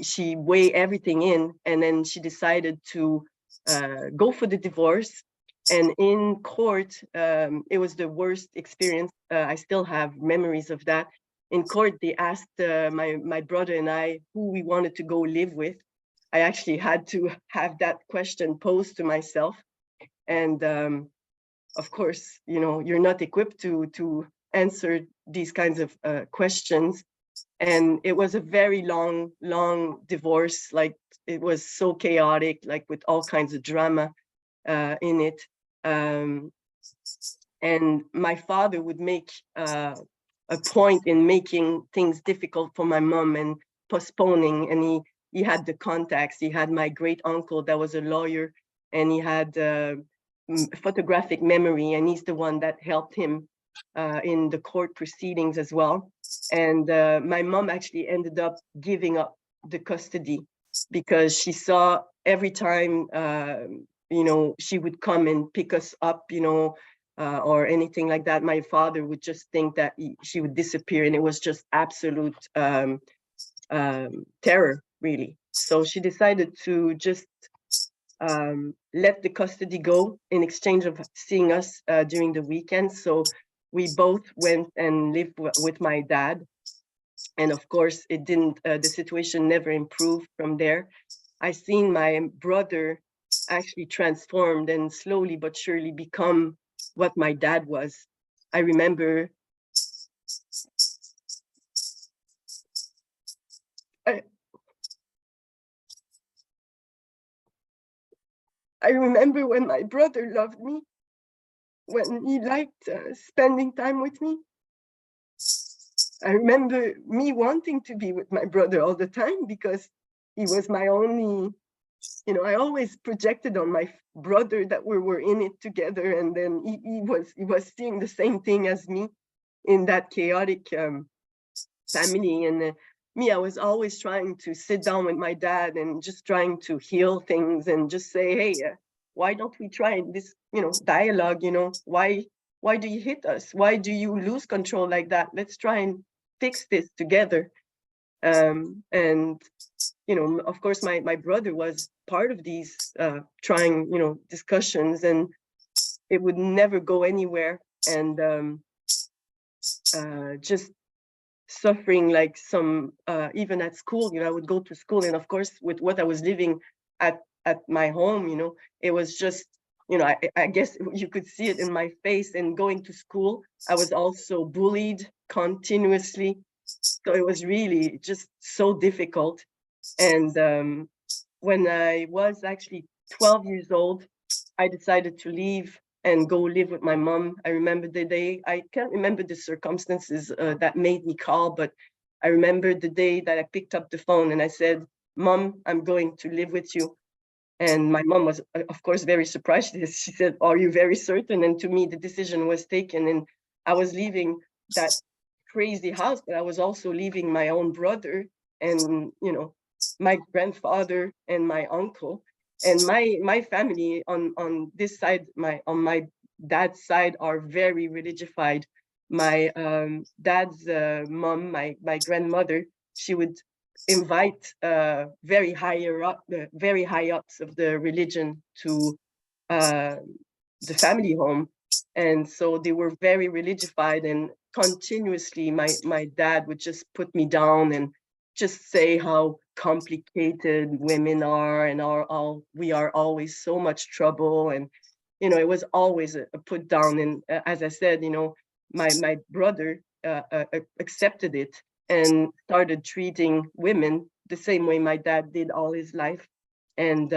she weighed everything in, and then she decided to go for the divorce. And in court, it was the worst experience. I still have memories of that. In court, they asked my brother and I who we wanted to go live with. I actually had to have that question posed to myself. And of course, you're not equipped to answer these kinds of questions. And it was a very long divorce. Like, it was so chaotic, like with all kinds of drama in it. And my father would make a point in making things difficult for my mom and postponing. And he had the contacts. He had my great uncle that was a lawyer, and he had photographic memory, and he's the one that helped him in the court proceedings as well. And my mom actually ended up giving up the custody because she saw every time, she would come and pick us up, or anything like that, my father would just think that she would disappear, and it was just absolute terror, really. So she decided to just let the custody go in exchange of seeing us during the weekend. So we both went and lived with my dad. And of course, it didn't, the situation never improved from there. I seen my brother actually transformed and slowly but surely become what my dad was. I remember when my brother loved me, when he liked spending time with me. I remember me wanting to be with my brother all the time because he was my only, I always projected on my brother that we were in it together. And then he was seeing the same thing as me in that chaotic family. And me, I was always trying to sit down with my dad and just trying to heal things and just say, hey, why don't we try this, dialogue, why do you hit us? Why do you lose control like that? Let's try and fix this together. And you know, of course, my brother was part of these trying, you know, discussions, and it would never go anywhere. And just suffering like some, even at school, you know, I would go to school, and of course, with what I was living at my home, you know, it was just, you know, I guess you could see it in my face. And going to school, I was also bullied continuously. So it was really just so difficult. And when I was actually 12 years old, I decided to leave and go live with my mom. I remember the day, I can't remember the circumstances that made me call, but I remember the day that I picked up the phone and I said, "Mom, I'm going to live with you." And my mom was, of course, very surprised. She said, "Are you very certain?" And to me, the decision was taken, and I was leaving that crazy house, but I was also leaving my own brother and, you know, my grandfather and my uncle. And my family on this side, on my dad's side, are very religified. My dad's mom, my grandmother, she would invite very high ups of the religion to the family home. And so they were very religified, and continuously my dad would just put me down and just say how complicated women are, and we are always so much trouble. And you know, it was always a put down. And as I said, you know, my brother accepted it and started treating women the same way my dad did all his life, and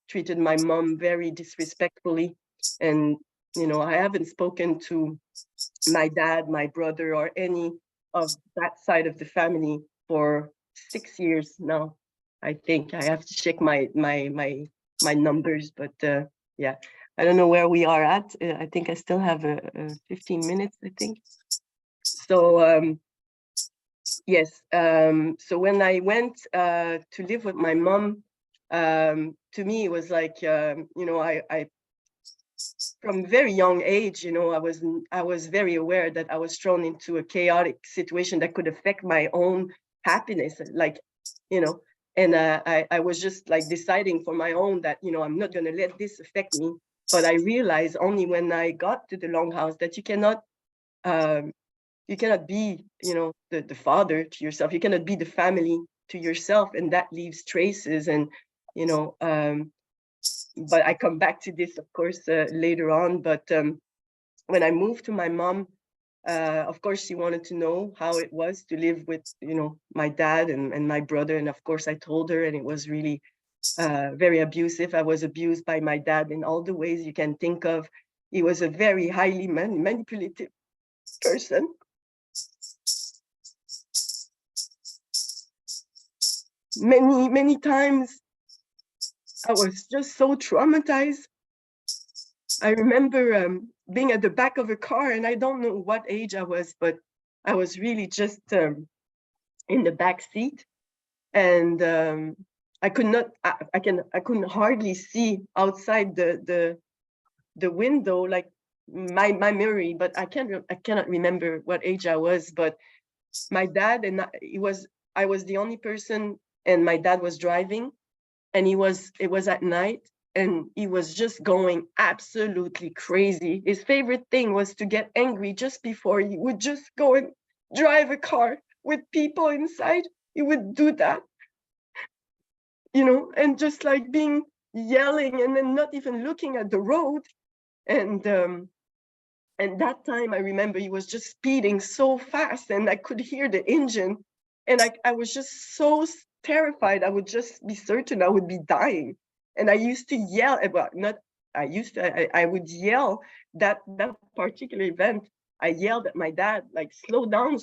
treated my mom very disrespectfully. And you know, I haven't spoken to my dad, my brother, or any of that side of the family for 6 years now. I think I have to check my numbers, but yeah, I don't know where we are at. I think I still have 15 minutes, I think. So yes, so when I went to live with my mom, to me it was like, you know, I from very young age, you know, I was very aware that I was thrown into a chaotic situation that could affect my own happiness, like, you know. And I was just like deciding for my own that, you know, I'm not going to let this affect me. But I realized only when I got to the Longhouse that you cannot be, you know, the father to yourself. You cannot be the family to yourself, and that leaves traces. And you know, but I come back to this, of course, later on. But when I moved to my mom, of course, she wanted to know how it was to live with, you know, my dad and my brother. And of course, I told her, and it was really very abusive. I was abused by my dad in all the ways you can think of. He was a very highly manipulative person. Many times I was just so traumatized. I remember being at the back of a car, and I don't know what age I was, but I was really just in the back seat, and I could not. I couldn't hardly see outside the window, like my memory, but I cannot remember what age I was. But my dad and I was the only person, and my dad was driving, and it was at night, and he was just going absolutely crazy. His favorite thing was to get angry just before he would just go and drive a car with people inside. He would do that, you know, and just like being yelling and then not even looking at the road. And that time I remember he was just speeding so fast, and I could hear the engine, and I was just so terrified. I would just be certain I would be dying. And I used to yell, well, not I used to, I would yell that particular event. I yelled at my dad, like, slow down,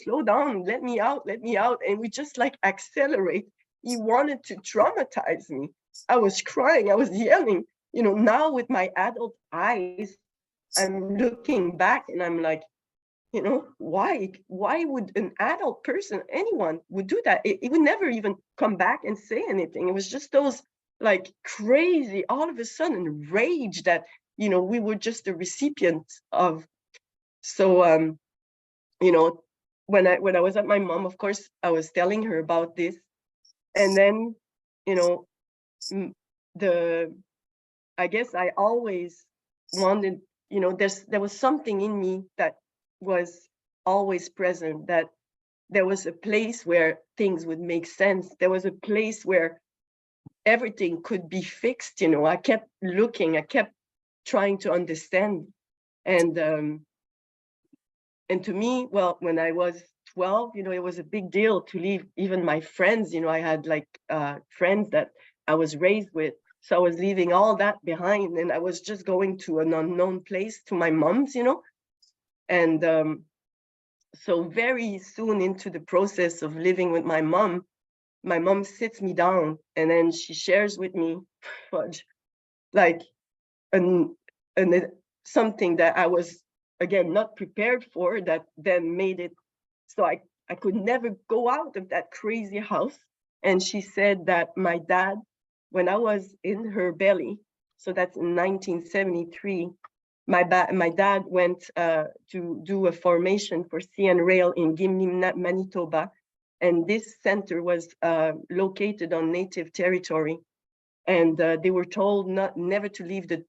let me out, let me out. And we just like accelerate. He wanted to traumatize me. I was crying, I was yelling. You know, now with my adult eyes, I'm looking back and I'm like, you know, why would an adult person, anyone would do that? It would never even come back and say anything. It was just those like crazy, all of a sudden rage that, you know, we were just the recipient of. So, you know, when I was at my mom, of course, I was telling her about this. And then you know, I guess I always wanted, you know, there was something in me that was always present, that there was a place where things would make sense. There was a place where everything could be fixed. You know, I kept looking, I kept trying to understand. And to me, well, when I was 12, you know, it was a big deal to leave even my friends. You know, I had like friends that I was raised with. So I was leaving all that behind, and I was just going to an unknown place, to my mom's, you know. And so very soon into the process of living with my mom sits me down, and then she shares with me like an something that I was, again, not prepared for, that then made it so I could never go out of that crazy house. And she said that my dad, when I was in her belly, so that's in 1973, my dad went to do a formation for CN Rail in Gimli, Manitoba. And this center was located on Native territory. And they were told never to leave the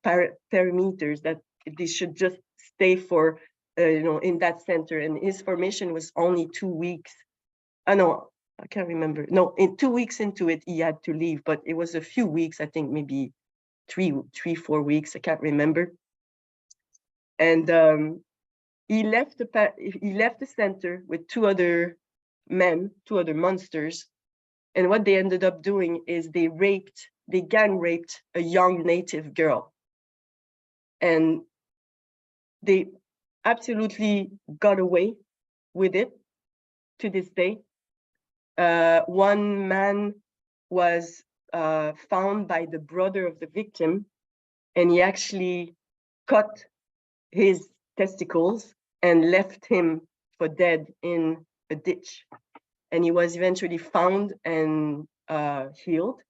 perimeters, that they should just stay for, you know, in that center. And his formation was only 2 weeks. No, I can't remember. No, in 2 weeks into it, he had to leave, but it was a few weeks, I think maybe 4 weeks, I can't remember. And he left the center with 2 other men, 2 other monsters. And what they ended up doing is they gang raped a young Native girl. And they absolutely got away with it to this day. One man was found by the brother of the victim, and he actually cut his testicles and left him for dead in a ditch. And he was eventually found and healed.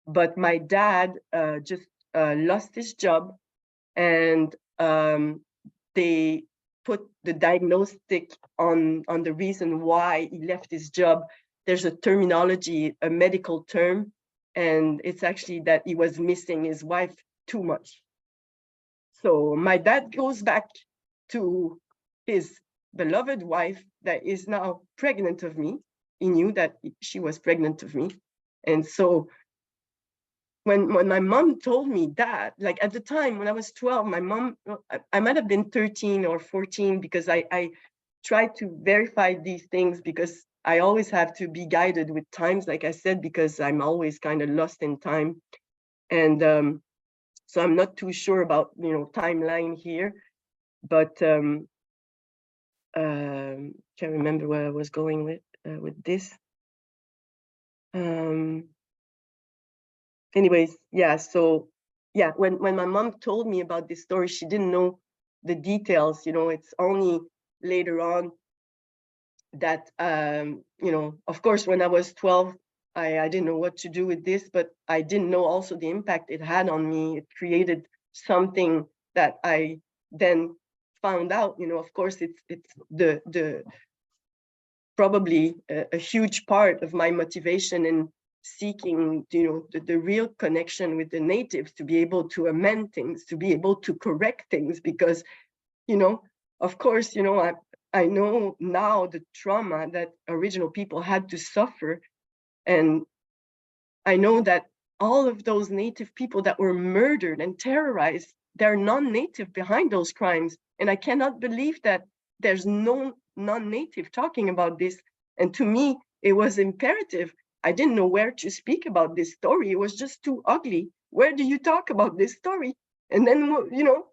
But my dad just lost his job, and they put the diagnostic on the reason why he left his job. There's a terminology, a medical term, and it's actually that he was missing his wife too much. So my dad goes back to his beloved wife that is now pregnant of me. He knew that she was pregnant of me. And so when my mom told me that, like at the time when I was 12, my mom, I might have been 13 or 14, because I tried to verify these things, because I always have to be guided with times, like I said, because I'm always kind of lost in time. And so I'm not too sure about, you know, timeline here, but can't remember where I was going with this. Anyways, yeah, so yeah, when my mom told me about this story, she didn't know the details, you know. It's only later on that, you know, of course, when I was 12, I didn't know what to do with this, but I didn't know also the impact it had on me. It created something that I then found out, you know. Of course, it's the probably a huge part of my motivation in seeking, you know, the real connection with the natives, to be able to amend things, to be able to correct things, because, you know, of course, you know, I know now the trauma that original people had to suffer. And I know that all of those native people that were murdered and terrorized, they're non-native behind those crimes. And I cannot believe that there's no non-native talking about this. And to me, it was imperative. I didn't know where to speak about this story. It was just too ugly. Where do you talk about this story? And then, you know,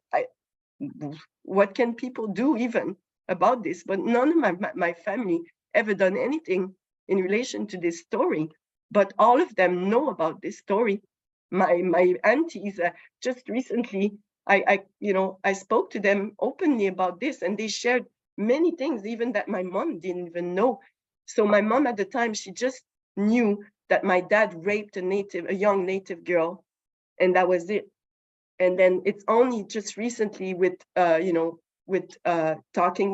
what can people do even about this? But none of my family ever done anything in relation to this story, but all of them know about this story. My aunties, just recently, I spoke to them openly about this, and they shared many things, even that my mom didn't even know. So my mom at the time, she just knew that my dad raped a young native girl, and that was it. And then it's only just recently with talking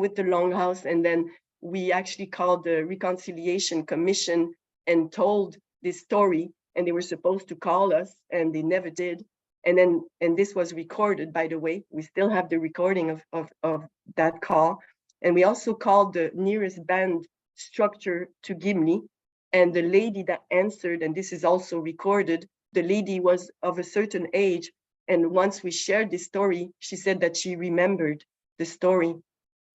with the Longhouse, and then we actually called the Reconciliation Commission and told this story, and they were supposed to call us, and they never did. And this was recorded, by the way. We still have the recording of that call. And we also called the nearest band structure to Gimli. And the lady that answered, and this is also recorded, the lady was of a certain age. And once we shared this story, she said that she remembered the story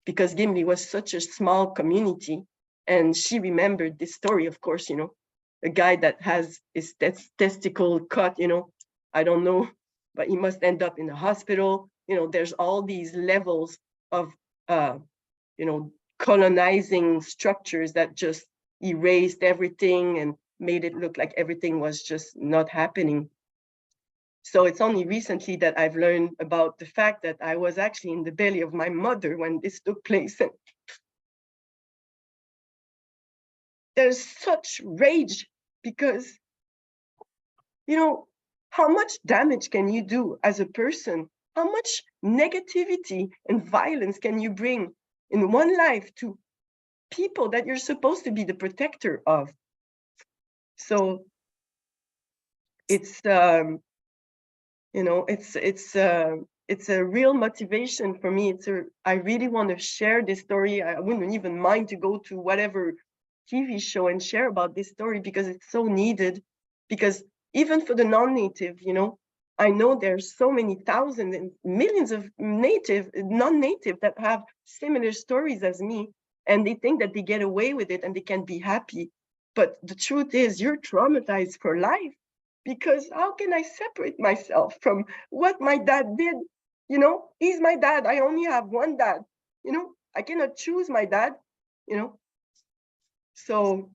because Gimli was such a small community. And she remembered this story, of course, you know, a guy that has his testicle cut, you know, I don't know, but he must end up in the hospital. You know, there's all these levels of, you know, colonizing structures that just erased everything and made it look like everything was just not happening. So it's only recently that I've learned about the fact that I was actually in the belly of my mother when this took place. And there's such rage because, you know, how much damage can you do as a person? How much negativity and violence can you bring in one life to people that you're supposed to be the protector of? So it's, you know, it's a real motivation for me. I really want to share this story. I wouldn't even mind to go to whatever TV show and share about this story because it's so needed. Because even for the non-native, you know, I know there's so many thousands and millions of non-native that have similar stories as me, and they think that they get away with it and they can be happy. But the truth is, you're traumatized for life, because how can I separate myself from what my dad did? You know, he's my dad. I only have one dad. You know, I cannot choose my dad, you know. So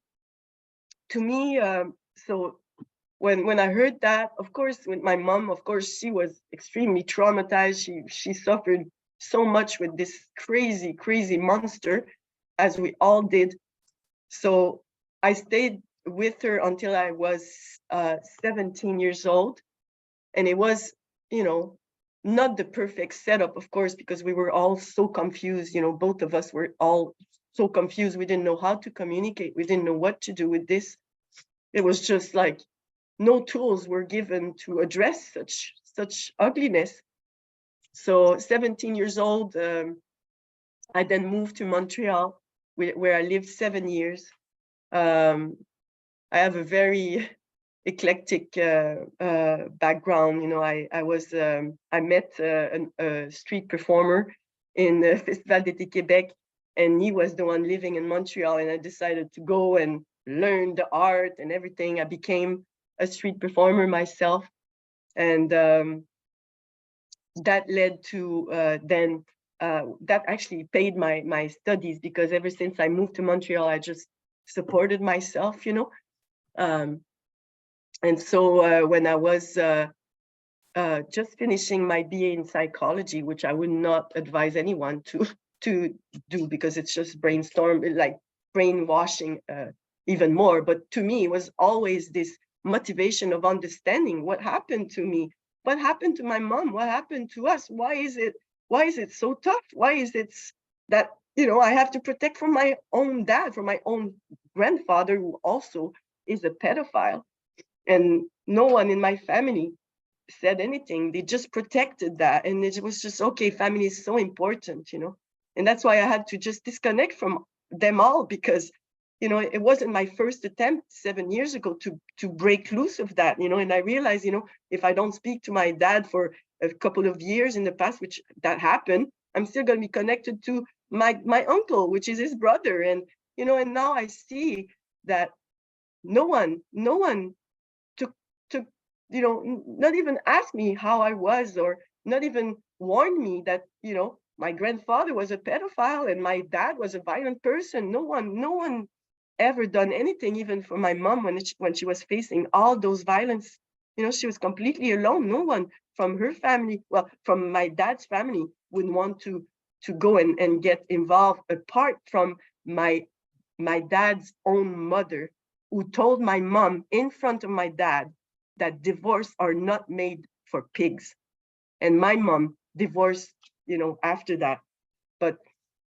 to me, so when I heard that, of course, with my mom, of course, she was extremely traumatized. She suffered so much with this crazy monster, as we all did. So I stayed with her until I was 17 years old. And it was, you know, not the perfect setup, of course, because we were all so confused. You know, both of us were all so confused. We didn't know how to communicate. We didn't know what to do with this. It was just like no tools were given to address such ugliness. So 17 years old, I then moved to Montreal, where I lived 7 years. I have a very eclectic background. You know, I met a street performer in the Festival d'été Québec, and he was the one living in Montreal, and I decided to go and learn the art and everything. I became a street performer myself, and that led to that actually paid my studies, because ever since I moved to Montreal, I just supported myself, you know. And so when I was just finishing my BA in psychology, which I would not advise anyone to do, because it's just brainwashing even more. But to me, it was always this motivation of understanding what happened to me, what happened to my mom, what happened to us. Why is it so tough? Why is it that, you know, I have to protect from my own dad, from my own grandfather, who also is a pedophile? And no one in my family said anything. They just protected that. And it was just, okay, family is so important, you know. And that's why I had to just disconnect from them all, because, you know, it wasn't my first attempt 7 years ago to break loose of that, you know. And I realized, you know, if I don't speak to my dad for a couple of years in the past, which that happened, I'm still going to be connected to my uncle, which is his brother. And, you know, and now I see that no one took, you know, not even ask me how I was, or not even warn me that, you know, my grandfather was a pedophile and my dad was a violent person. No one ever done anything, even for my mom when she was facing all those violence. You know, she was completely alone. No one from her family, well, from my dad's family, would want to go and get involved, apart from my dad's own mother, who told my mom in front of my dad that divorce are not made for pigs. And my mom divorced, you know, after that. But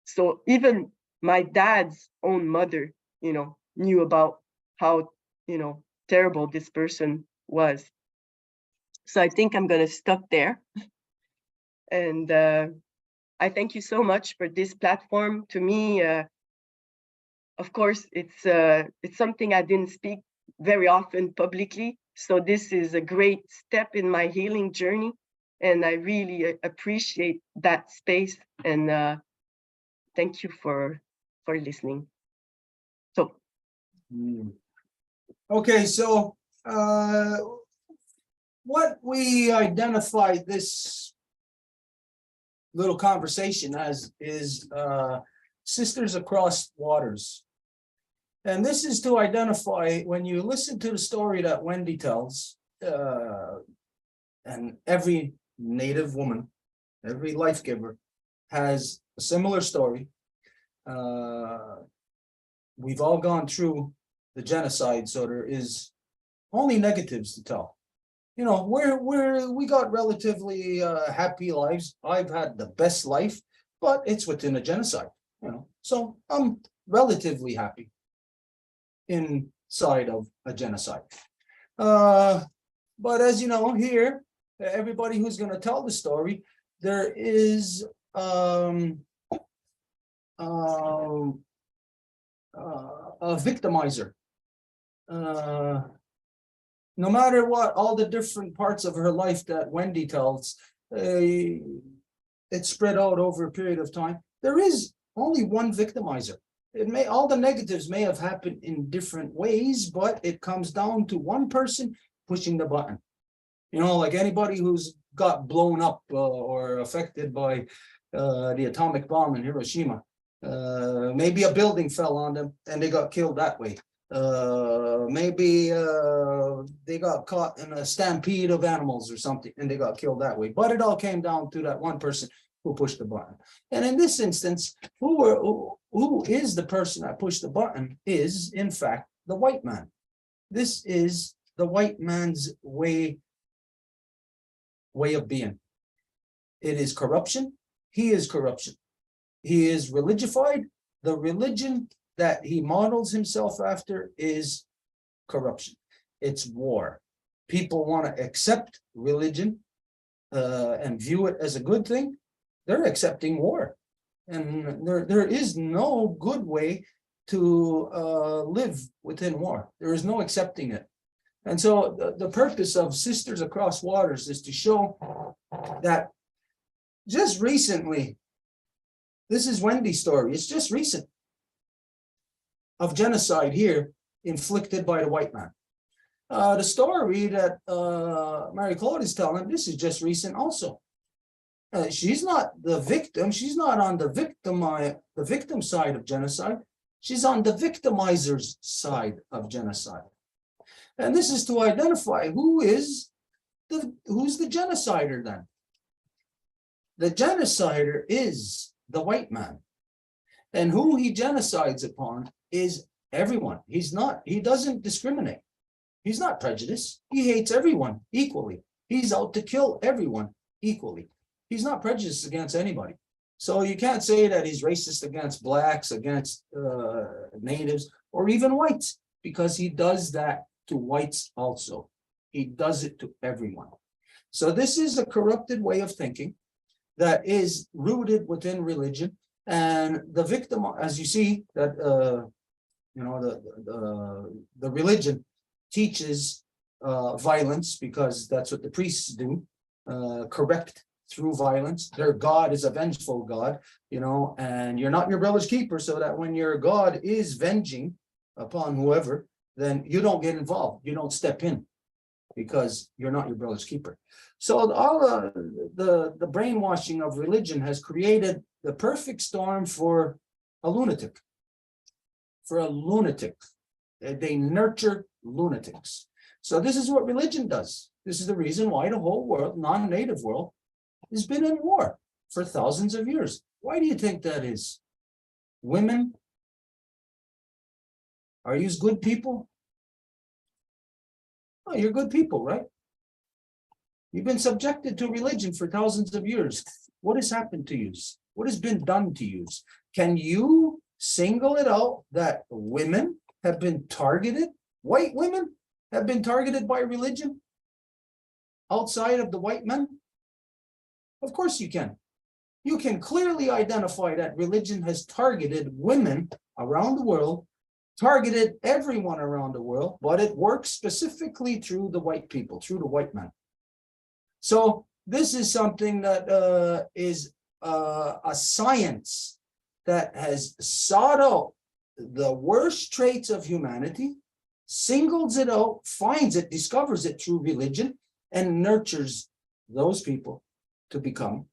so even my dad's own mother, you know, knew about how, you know, terrible this person was. So I think I'm going to stop there. And I thank you so much for this platform. To me, of course, it's something I didn't speak very often publicly. So this is a great step in my healing journey. And I really appreciate that space. And thank you for listening. So. Okay, so what we identified this little conversation as is Sisters Across Waters. And this is to identify, when you listen to the story that Wendy tells, and every Native woman, every life giver has a similar story. We've all gone through the genocide, so there is only negatives to tell. You know, we got relatively happy lives. I've had the best life, but it's within a genocide, you know. So I'm relatively happy inside of a genocide. But as you know, here, everybody who's going to tell the story, there is a victimizer. No matter what, all the different parts of her life that Wendy tells, it's spread out over a period of time. There is only one victimizer. All the negatives may have happened in different ways, but it comes down to one person pushing the button. You know, like anybody who's got blown up or affected by the atomic bomb in Hiroshima. Maybe a building fell on them and they got killed that way. Maybe they got caught in a stampede of animals or something and they got killed that way. But it all came down to that one person who pushed the button. And in this instance, who is the person that pushed the button is, in fact, the white man. This is the white man's way of being. It is corruption. He is corruption. He is religified. The religion that he models himself after is corruption. It's war. People want to accept religion and view it as a good thing. They're accepting war. And there is no good way to live within war. There is no accepting it. And so the purpose of Sisters Across Waters is to show that just recently, this is Wendy's story, it's just recent, of genocide here inflicted by the white man. The story that Mary Claude is telling, this is just recent also. She's not the victim, she's not on the victim side of genocide, she's on the victimizer's side of genocide. And this is to identify who's the genocider then. The genocider is the white man. And who he genocides upon is everyone. He doesn't discriminate. He's not prejudiced. He hates everyone equally. He's out to kill everyone equally. He's not prejudiced against anybody. So you can't say that he's racist against blacks, against natives, or even whites, because he does that to whites also. He does it to everyone. So this is a corrupted way of thinking that is rooted within religion. And the victim, as you see, that you know, the religion teaches violence because that's what the priests do, correct through violence. Their God is a vengeful God, you know, and you're not your brother's keeper, so that when your God is venging upon whoever, then you don't get involved, you don't step in, because you're not your brother's keeper. So all the brainwashing of religion has created the perfect storm for a lunatic. For a lunatic. They nurture lunatics. So this is what religion does. This is the reason why the whole world, non-native world, has been in war for thousands of years. Why do you think that is? Women, are you good people? Oh, you're good people, right? You've been subjected to religion for thousands of years. What has happened to you? What has been done to you? Can you single it out that women have been targeted? White women have been targeted by religion outside of the white men? Of course you can. You can clearly identify that religion has targeted women around the world, targeted everyone around the world, but it works specifically through the white people, through the white men. So this is something that is a science that has sought out the worst traits of humanity, singles it out, finds it, discovers it through religion, and nurtures those people to become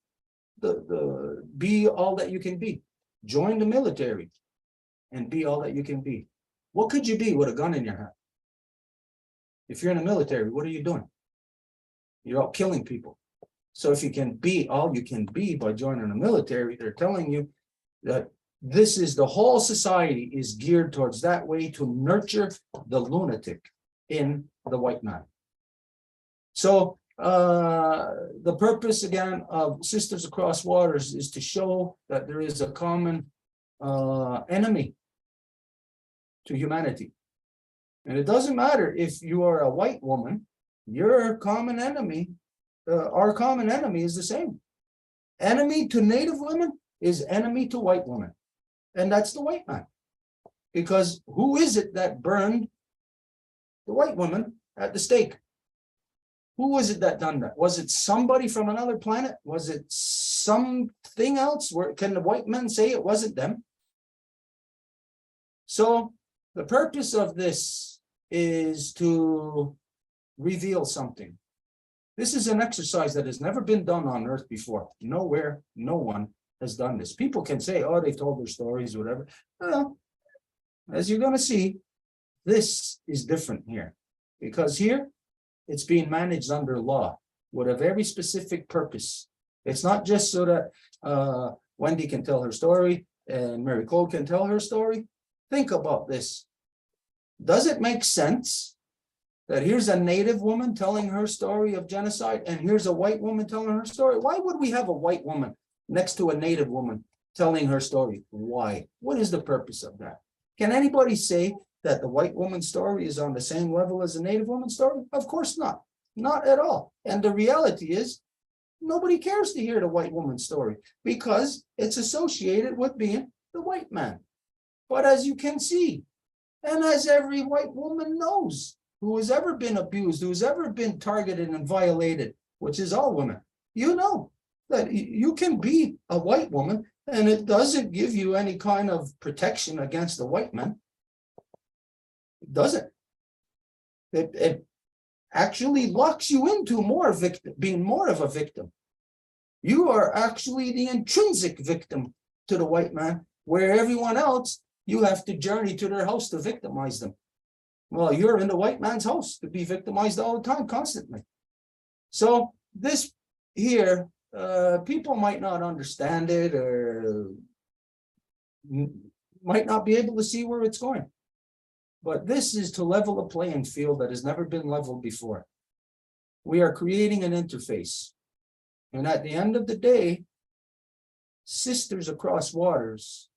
be all that you can be. Join the military and be all that you can be. What could you be with a gun in your hand? If you're in the military, what are you doing? You're out killing people. So if you can be all you can be by joining the military, they're telling you that this is the whole society is geared towards that way to nurture the lunatic in the white man. So the purpose again of Sisters Across Waters is to show that there is a common enemy to humanity. And it doesn't matter if you are a white woman, your common enemy, our common enemy is the same. Enemy to Native women is enemy to white women. And that's the white man. Because who is it that burned the white woman at the stake? Who was it that done that? Was it somebody from another planet? Was it something else? Can the white men say it wasn't them? So the purpose of this is to reveal something. This is an exercise that has never been done on Earth before. Nowhere, no one has done this. People can say, oh, they've told their stories, whatever. Well, as you're going to see, this is different here. Because here, it's being managed under law with a very specific purpose. It's not just so that Wendy can tell her story and Mary Cole can tell her story. Think about this. Does it make sense that here's a Native woman telling her story of genocide and here's a white woman telling her story? Why would we have a white woman next to a Native woman telling her story? Why? What is the purpose of that? Can anybody say that the white woman's story is on the same level as the Native woman's story? Of course not. Not at all. And the reality is, nobody cares to hear the white woman's story because it's associated with being the white man. But as you can see, and as every white woman knows, who has ever been abused, who's ever been targeted and violated, which is all women, you know that you can be a white woman and it doesn't give you any kind of protection against the white man. It doesn't. It actually locks you into being more of a victim. You are actually the intrinsic victim to the white man, where everyone else, you have to journey to their house to victimize them. Well, you're in the white man's house to be victimized all the time, constantly. So this here, people might not understand it or might not be able to see where it's going. But this is to level a playing field that has never been leveled before. We are creating an interface. And at the end of the day, Sisters Across Waters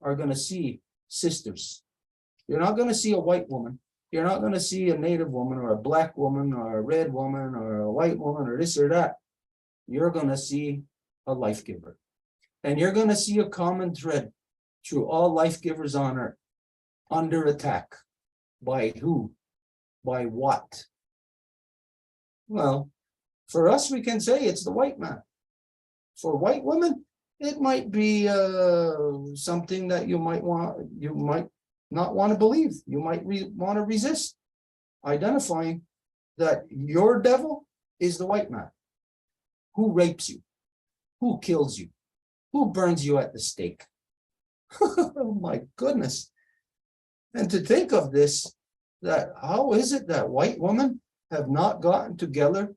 are going to see sisters. You're not going to see a white woman. You're not going to see a Native woman or a black woman or a red woman or a white woman or this or that. You're going to see a life giver. And you're going to see a common thread through all life givers on earth. Under attack. By who? By what? Well, for us, we can say it's the white man. For white women, it might be something that you might not want to believe. You might want to resist identifying that your devil is the white man. Who rapes you? Who kills you? Who burns you at the stake? Oh my goodness. And to think of this, that how is it that white women have not gotten together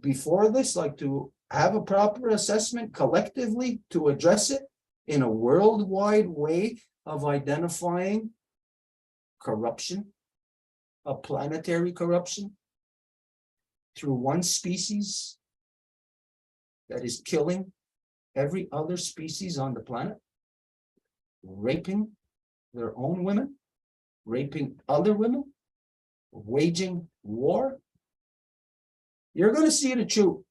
before this, like to have a proper assessment collectively to address it in a worldwide way of identifying corruption, a planetary corruption through one species that is killing every other species on the planet, raping their own women, raping other women, waging war, you're going to see the truth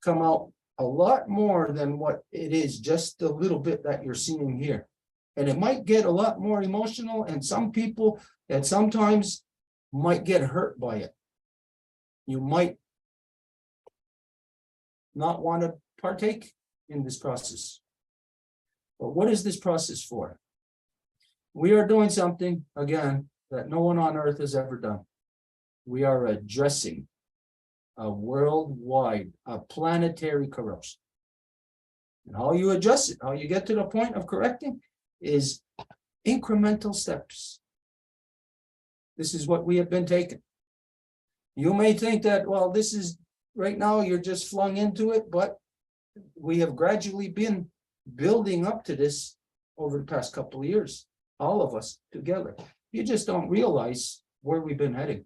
come out a lot more than what it is, just a little bit that you're seeing here. And it might get a lot more emotional, and some people that sometimes might get hurt by it. You might not want to partake in this process. But what is this process for? We are doing something, again, that no one on earth has ever done. We are addressing a worldwide, a planetary corruption. And how you address it, how you get to the point of correcting, is incremental steps. This is what we have been taking. You may think that, well, this is right now, you're just flung into it, but we have gradually been building up to this over the past couple of years, all of us together. You just don't realize where we've been heading.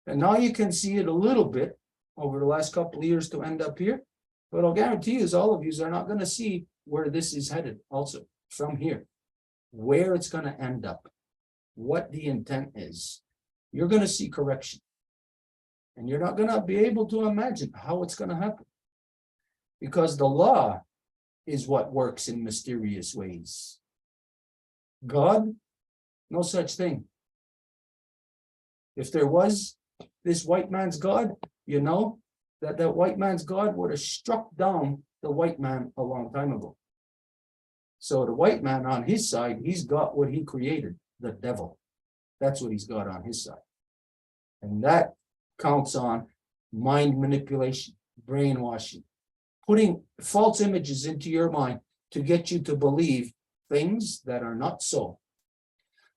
And now you can see it a little bit over the last couple of years to end up here. But I'll guarantee you, all of you are not going to see where this is headed also from here, where it's going to end up, what the intent is. You're going to see correction. And you're not going to be able to imagine how it's going to happen. Because the law is what works in mysterious ways. God, no such thing. If there was this white man's God, you know that that white man's God would have struck down the white man a long time ago. So the white man on his side, he's got what he created, the devil. That's what he's got on his side. And that counts on mind manipulation, brainwashing, putting false images into your mind to get you to believe things that are not so.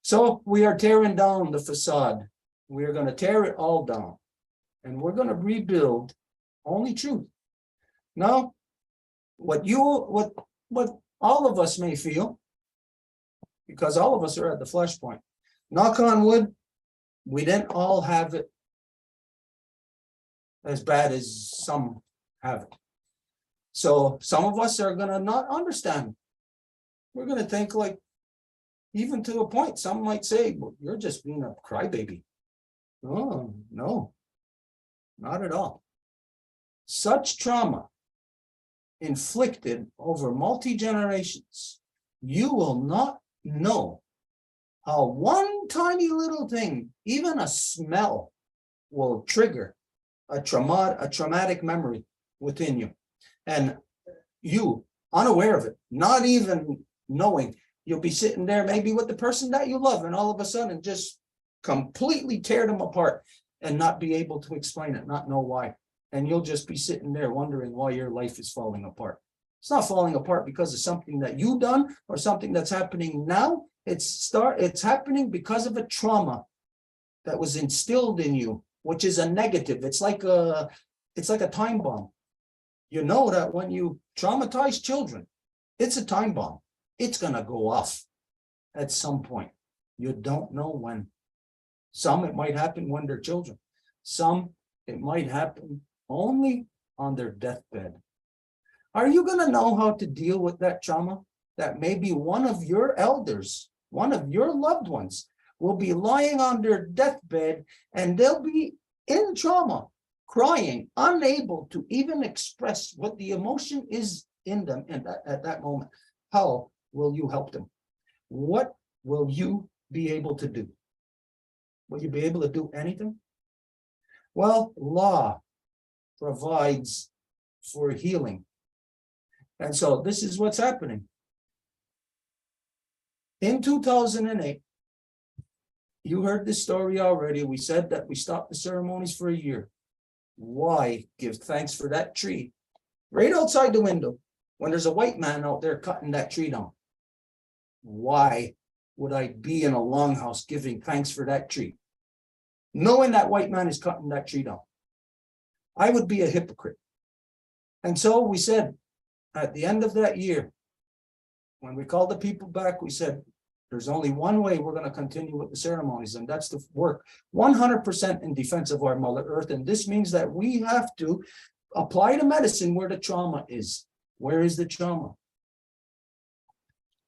So we are tearing down the facade. We are going to tear it all down. And we're going to rebuild only truth. Now, what all of us may feel, because all of us are at the flesh point, knock on wood, we didn't all have it as bad as some have it. So some of us are going to not understand. We're going to think, like, even to a point, some might say, well, you're just being a crybaby. Oh, no, not at all. Such trauma inflicted over multi-generations, you will not know how one tiny little thing, even a smell, will trigger a traumatic memory within you. And you, unaware of it, not even knowing, you'll be sitting there maybe with the person that you love, and all of a sudden just completely tear them apart and not be able to explain it, not know why. And you'll just be sitting there wondering why your life is falling apart. It's not falling apart because of something that you've done or something that's happening now. It's happening because of a trauma that was instilled in you, which is a negative. It's like a time bomb. You know that when you traumatize children, it's a time bomb. It's going to go off at some point. You don't know when. Some, it might happen when they're children. Some, it might happen only on their deathbed. Are you going to know how to deal with that trauma? That maybe one of your elders, one of your loved ones, will be lying on their deathbed and they'll be in trauma, crying, unable to even express what the emotion is in them at that moment. How will you help them? What will you be able to do? Will you be able to do anything? Well, law provides for healing. And so this is what's happening. In 2008, you heard this story already. We said that we stopped the ceremonies for a year. Why give thanks for that tree right outside the window when there's a white man out there cutting that tree down? Why would I be in a longhouse giving thanks for that tree, knowing that white man is cutting that tree down? I would be a hypocrite. And so we said at the end of that year, when we called the people back, we said, there's only one way we're going to continue with the ceremonies, and that's to work 100% in defense of our Mother Earth. And this means that we have to apply the medicine where the trauma is. Where is the trauma?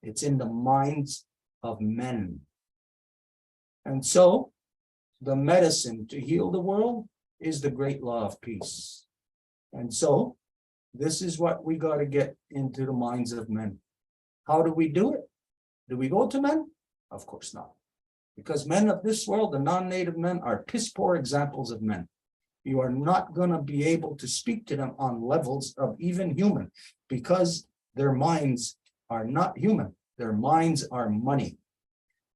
It's in the minds of men. And so the medicine to heal the world is the great law of peace. And so this is what we got to get into the minds of men. How do we do it? Do we go to men? Of course not. Because men of this world, the non-native men, are piss poor examples of men. You are not going to be able to speak to them on levels of even human, because their minds are not human. Their minds are money.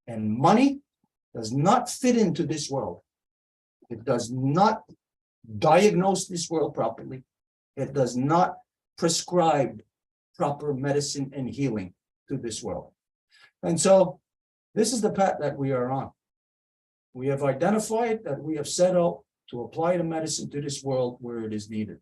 And money does not fit into this world. It does not diagnose this world properly. It does not prescribe proper medicine and healing to this world. And so this is the path that we are on. We have identified that we have set out to apply the medicine to this world where it is needed.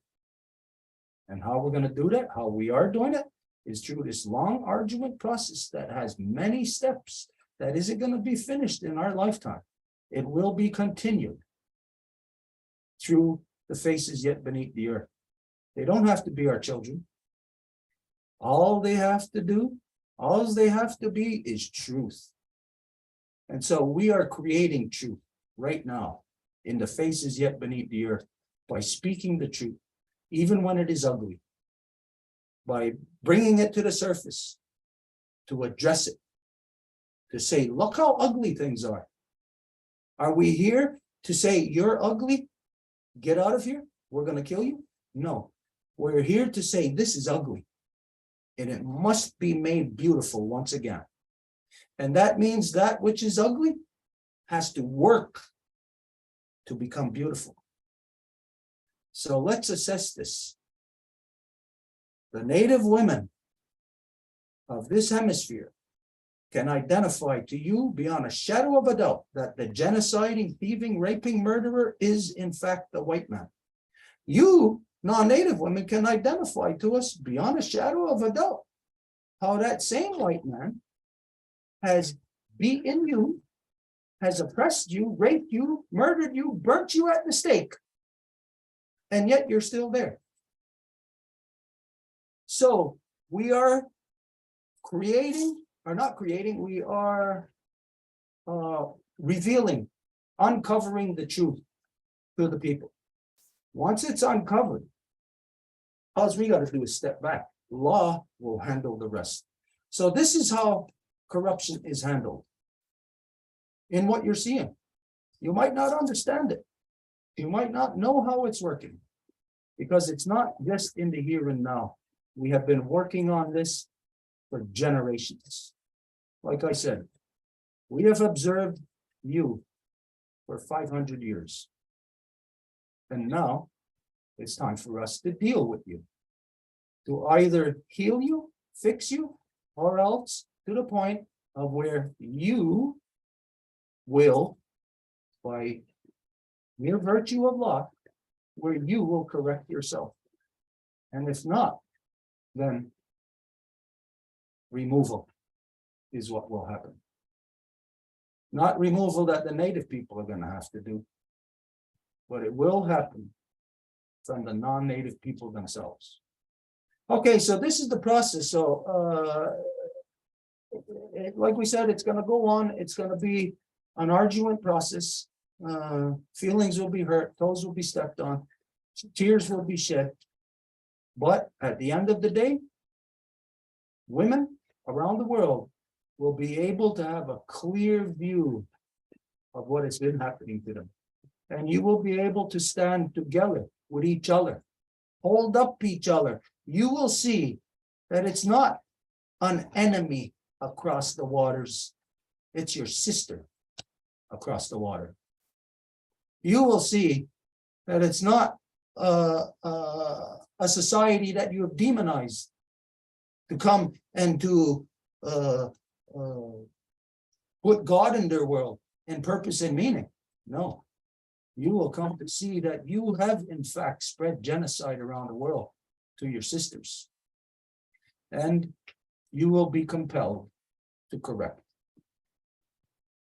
And how we're going to do that, how we are doing it, is through this long, arduous process that has many steps that isn't going to be finished in our lifetime. It will be continued through the faces yet beneath the earth. They don't have to be our children. All they have to do, all they have to be is truth. And so we are creating truth right now in the faces yet beneath the earth by speaking the truth, even when it is ugly, by bringing it to the surface, to address it, to say, look how ugly things are. Are we here to say, you're ugly? Get out of here. We're going to kill you? No, we're here to say this is ugly and it must be made beautiful once again. And that means that which is ugly has to work to become beautiful. So let's assess this. The native women of this hemisphere can identify to you beyond a shadow of a doubt that the genociding, thieving, raping murderer is in fact the white man. You, non-native women, can identify to us beyond a shadow of a doubt how that same white man has beaten you, has oppressed you, raped you, murdered you, burnt you at the stake, and yet you're still there. So we are creating, or not creating, we are revealing, uncovering the truth to the people. Once it's uncovered, all we got to do is step back. Law will handle the rest. So this is how corruption is handled. In what you're seeing, you might not understand it. You might not know how it's working, because it's not just in the here and now. We have been working on this for generations. Like I said, we have observed you for 500 years. And now it's time for us to deal with you, to either heal you, fix you, or else to the point of where you will, by mere virtue of law, where you will correct yourself. And if not, then removal is what will happen. Not removal that the native people are going to have to do, but it will happen from the non-native people themselves. Okay, so this is the process. So like we said, it's going to go on. It's going to be an arduous process. Feelings will be hurt, toes will be stepped on, tears will be shed. But at the end of the day, women around the world will be able to have a clear view of what has been happening to them. And you will be able to stand together with each other, hold up each other. You will see that it's not an enemy across the waters, it's your sister across the water. You will see that it's not a society that you have demonized to come and to put God in their world and purpose and meaning. No, you will come to see that you have in fact spread genocide around the world to your sisters, and you will be compelled to correct.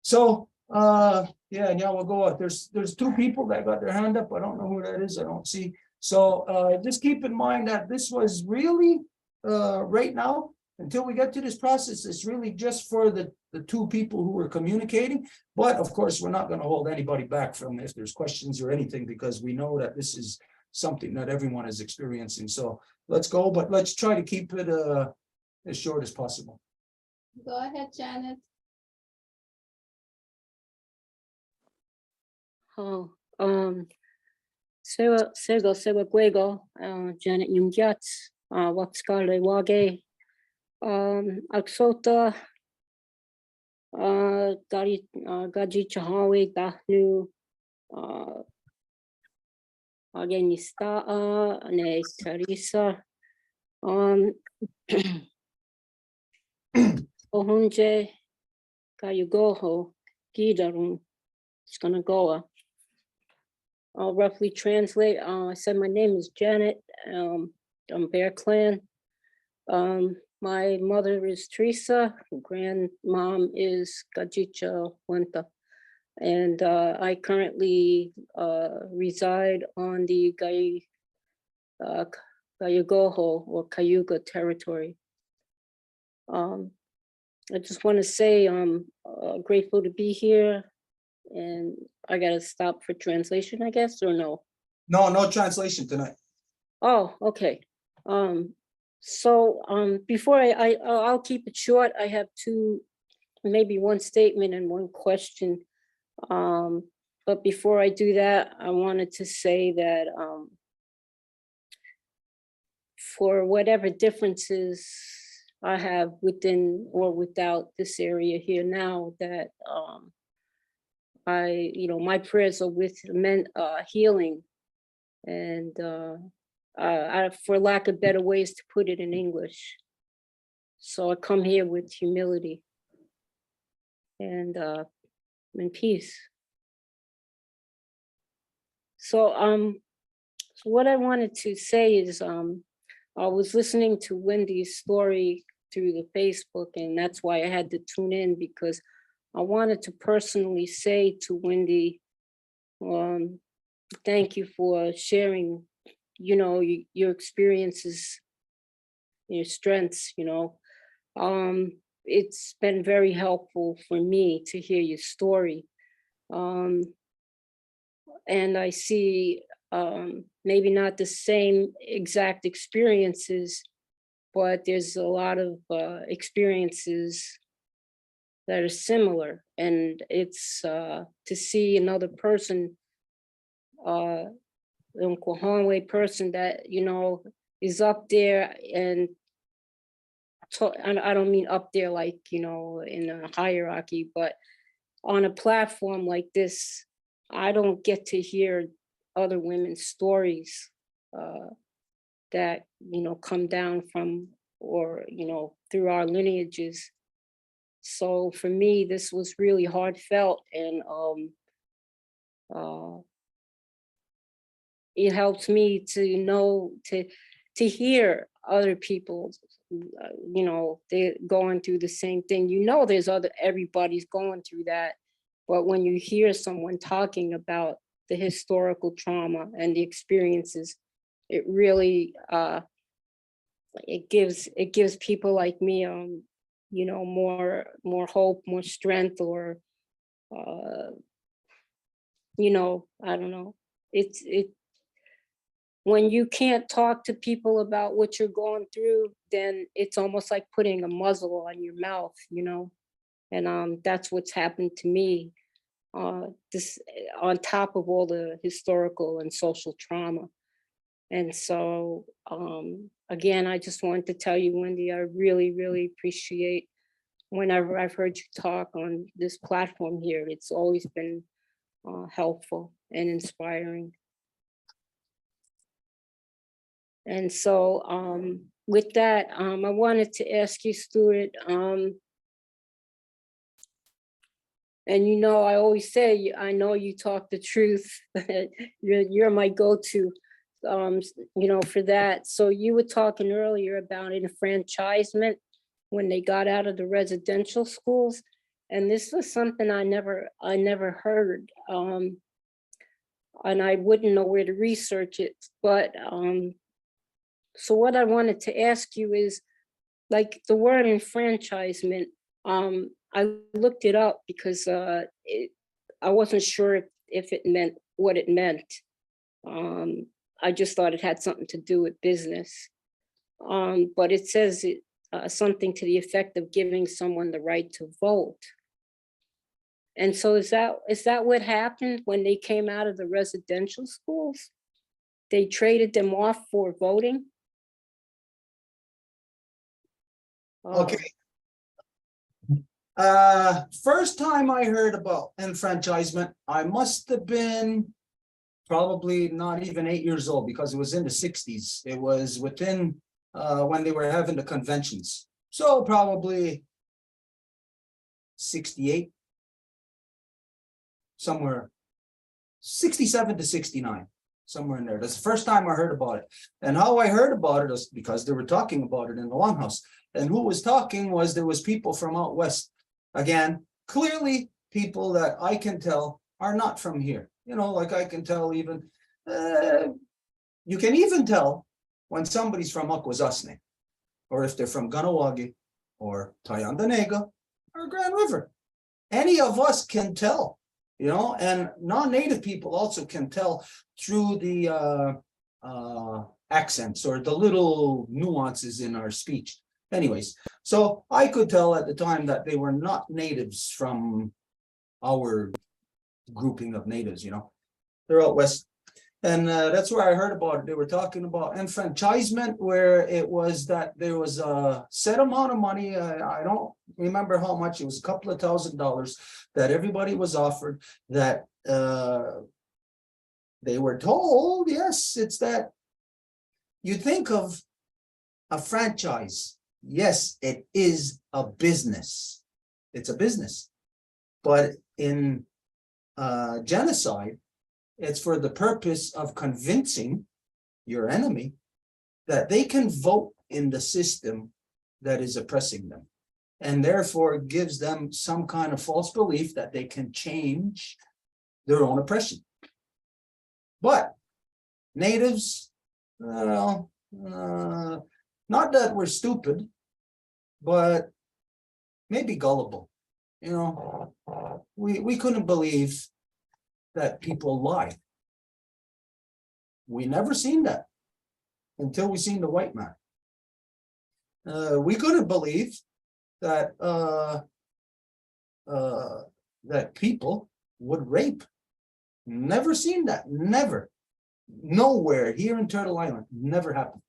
So yeah, we'll go on. There's two people that got their hand up. I don't know who that is. I don't see. So just keep in mind that this was really right now, until we get to this process, it's really just for the two people who are communicating. But of course, we're not going to hold anybody back from if there's questions or anything, because we know that this is something that everyone is experiencing. So let's go, but let's try to keep it as short as possible. Go ahead, Janet. Sego Guego, Janet Yungyats, Waxkale Wage, Aksota, Gaji Chahawe, Dahnu, Agenista, Ne Teresa, Ohunje, Kayugoho, Gidarun, Skanagoa. I'll roughly translate. I said my name is Janet. I'm Bear Clan. My mother is Teresa. Grandmom is Gajicha Huenta. And I currently reside on the Cayugoho or Cayuga territory. I just want to say I'm grateful to be here. And I gotta stop for translation, I guess, or no? No translation tonight. Oh, okay. Before I'll keep it short. I have maybe one statement and one question. But before I do that, I wanted to say that for whatever differences I have within or without this area here now, that my prayers are with healing, and for lack of better ways to put it in English. So I come here with humility and peace. So what I wanted to say is I was listening to Wendy's story through the Facebook, and that's why I had to tune in, because I wanted to personally say to Wendy, thank you for sharing, your experiences, your strengths, it's been very helpful for me to hear your story. And I see maybe not the same exact experiences, but there's a lot of experiences that are similar, and it's to see another person, Kohonwe person that is up there, and I don't mean up there like in a hierarchy, but on a platform like this, I don't get to hear other women's stories that come down from or through our lineages. So for me, this was really heartfelt, and it helps me to know to hear other people, they're going through the same thing. There's everybody's going through that, but when you hear someone talking about the historical trauma and the experiences, it really it gives people like me more hope, more strength, or I don't know. When you can't talk to people about what you're going through, then it's almost like putting a muzzle on your mouth, and that's what's happened to me. This on top of all the historical and social trauma. And so again, I just wanted to tell you, Wendy, I really, really appreciate whenever I've heard you talk on this platform here. It's always been helpful and inspiring. And so with that, I wanted to ask you, Stuart, and I always say, I know you talk the truth. you're my go-to, for that. So you were talking earlier about enfranchisement when they got out of the residential schools, and this was something I never heard, and I wouldn't know where to research it. But so what I wanted to ask you is, like the word enfranchisement, I looked it up because I wasn't sure if it meant what it meant. I just thought it had something to do with business. But it says something to the effect of giving someone the right to vote. And so is that what happened when they came out of the residential schools? They traded them off for voting? Okay. First time I heard about enfranchisement, I must have been probably not even 8 years old, because it was in the 60s. It was within when they were having the conventions. So probably 68, somewhere 67 to 69, somewhere in there. That's the first time I heard about it. And how I heard about it was because they were talking about it in the Longhouse. And who was talking was, there was people from out west. Again, clearly people that I can tell are not from here. You know, like I can tell even, you can even tell when somebody's from Akwesasne, or if they're from Ganawagi, or Tayandanega, or Grand River. Any of us can tell, you know, and non-native people also can tell through the accents or the little nuances in our speech. Anyways, so I could tell at the time that they were not natives from our grouping of natives, you know, they're out west. And that's where I heard about it. They were talking about enfranchisement, where it was that there was a set amount of money. I don't remember how much. It was a couple of $1,000s that everybody was offered, that they were told, yes, it's that you think of a franchise. Yes, it is a business. It's a business. But in genocide, it's for the purpose of convincing your enemy that they can vote in the system that is oppressing them. And therefore it gives them some kind of false belief that they can change their own oppression. But natives, well, not that we're stupid, but maybe gullible. You know, we couldn't believe that people lie. We never seen that until we seen the white man. We couldn't believe that that people would rape. Never seen that. Never. Nowhere here in Turtle Island. Never happened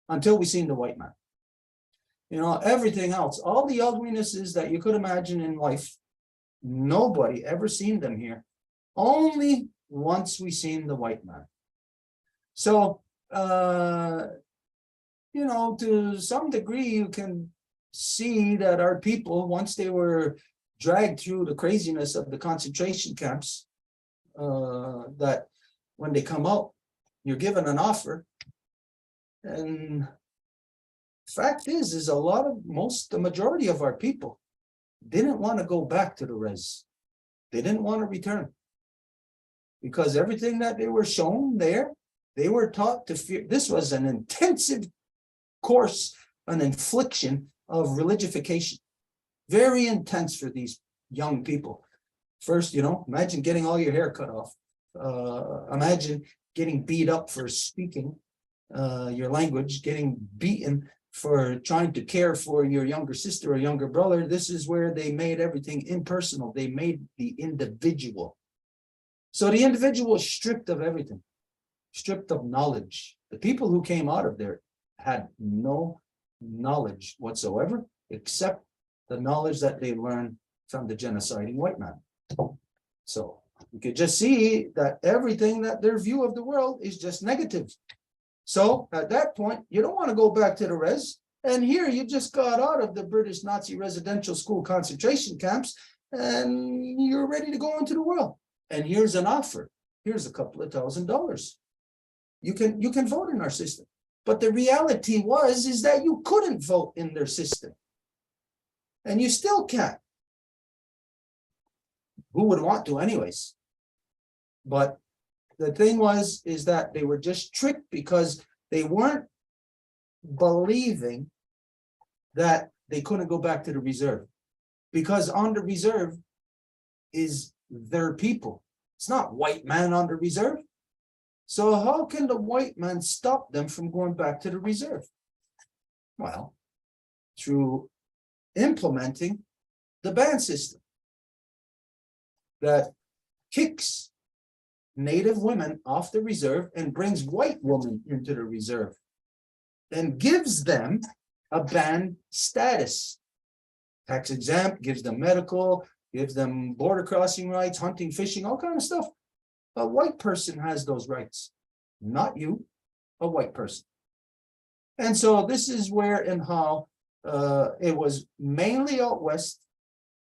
until we seen the white man. You know, everything else, all the uglinesses that you could imagine in life, nobody ever seen them here. Only once we seen the white man. So, you know, to some degree, you can see that our people, once they were dragged through the craziness of the concentration camps, that when they come out, you're given an offer. And fact is a lot of the majority of our people didn't want to go back to the res. They didn't want to return. Because everything that they were shown there, they were taught to fear. This was an intensive course, an infliction of religification. Very intense for these young people. First, you know, imagine getting all your hair cut off. Imagine getting beat up for speaking your language, getting beaten for trying to care for your younger sister or younger brother. This is where they made everything impersonal. They made the individual. So the individual is stripped of everything, stripped of knowledge. The people who came out of there had no knowledge whatsoever, except the knowledge that they learned from the genociding white man. So you could just see that everything that their view of the world is just negative. So at that point, you don't want to go back to the res. And here you just got out of the British Nazi residential school concentration camps, and you're ready to go into the world. And here's an offer. Here's a couple of $1,000. You can vote in our system. But the reality is that you couldn't vote in their system. And you still can't. Who would want to anyways? But the thing is that they were just tricked because they weren't believing that they couldn't go back to the reserve. Because on the reserve is their people. It's not white man on the reserve. So how can the white man stop them from going back to the reserve? Well, through implementing the ban system that kicks Native women off the reserve and brings white women into the reserve and gives them a band status. Tax exempt, gives them medical, gives them border crossing rights, hunting, fishing, all kind of stuff. A white person has those rights, not you, a white person. And so this is where and how it was mainly out west.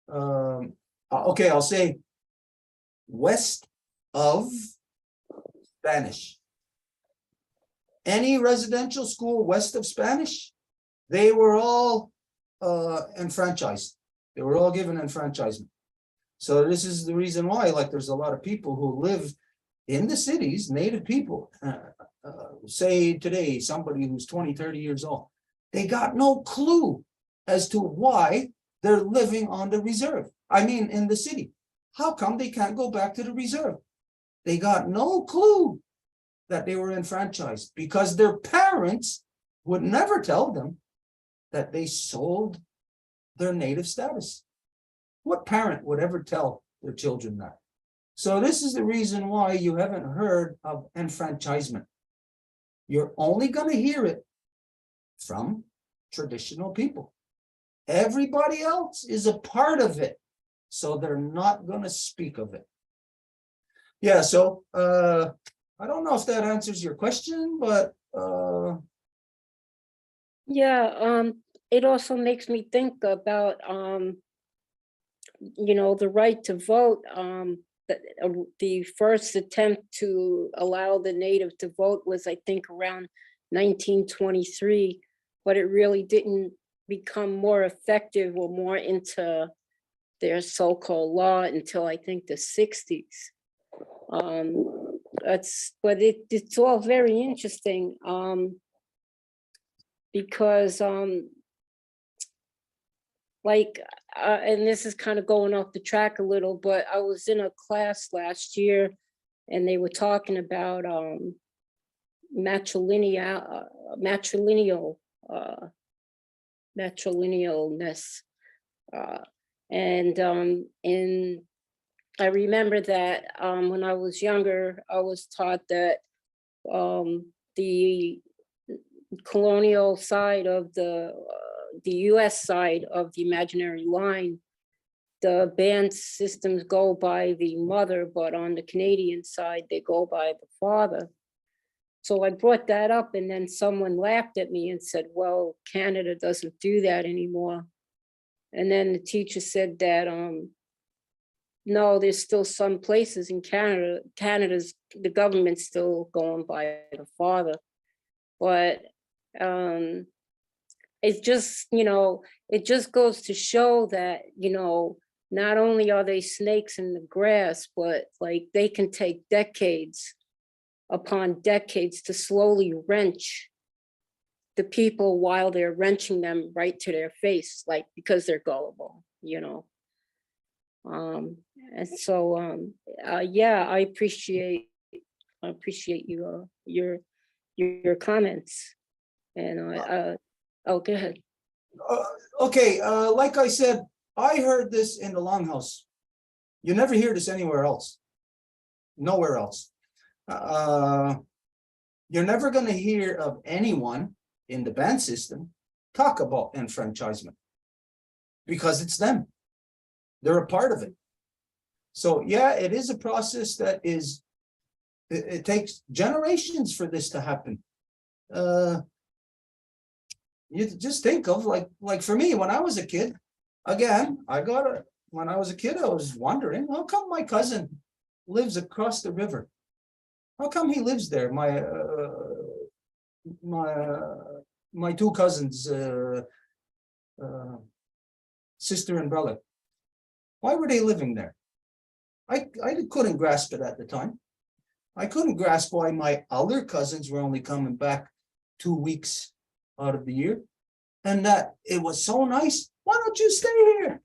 Okay, I'll say west of Spanish. Any residential school west of Spanish, they were all enfranchised. They were all given enfranchisement. So this is the reason why, like, there's a lot of people who live in the cities, Native people, say today, somebody who's 20, 30 years old, they got no clue as to why they're living on the reserve. I mean, in the city. How come they can't go back to the reserve? They got no clue that they were enfranchised because their parents would never tell them that they sold their native status. What parent would ever tell their children that? So this is the reason why you haven't heard of enfranchisement. You're only going to hear it from traditional people. Everybody else is a part of it, so they're not going to speak of it. Yeah, so I don't know if that answers your question, but Yeah, it also makes me think about, you know, the right to vote. The first attempt to allow the native to vote was, I think, around 1923, but it really didn't become more effective or more into their so-called law until I think the 60s. But it's all very interesting, because like, and this is kind of going off the track a little, but I was in a class last year and they were talking about matrilinealness. And I remember that when I was younger, I was taught that the colonial side of the US side of the imaginary line, the band systems go by the mother, but on the Canadian side, they go by the father. So I brought that up and then someone laughed at me and said, well, Canada doesn't do that anymore. And then the teacher said that, no, there's still some places in Canada, the government's still going by the father. But it's just, you know, it just goes to show that, you know, not only are they snakes in the grass, but like they can take decades upon decades to slowly wrench the people while they're wrenching them right to their face, like because they're gullible, you know. And so, yeah, I appreciate your comments. And oh, go ahead. okay, like I said, I heard this in the Longhouse. You never hear this anywhere else. Nowhere else. You're never going to hear of anyone in the band system talk about enfranchisement because it's them. They're a part of it. So yeah, it is a process that is, it takes generations for this to happen. You just think of like for me, when I was a kid, again, when I was a kid, I was wondering, how come my cousin lives across the river? How come he lives there? My two cousins, sister and brother. Why were they living there? I couldn't grasp it at the time. I couldn't grasp why my other cousins were only coming back 2 weeks out of the year. And that it was so nice. Why don't you stay here?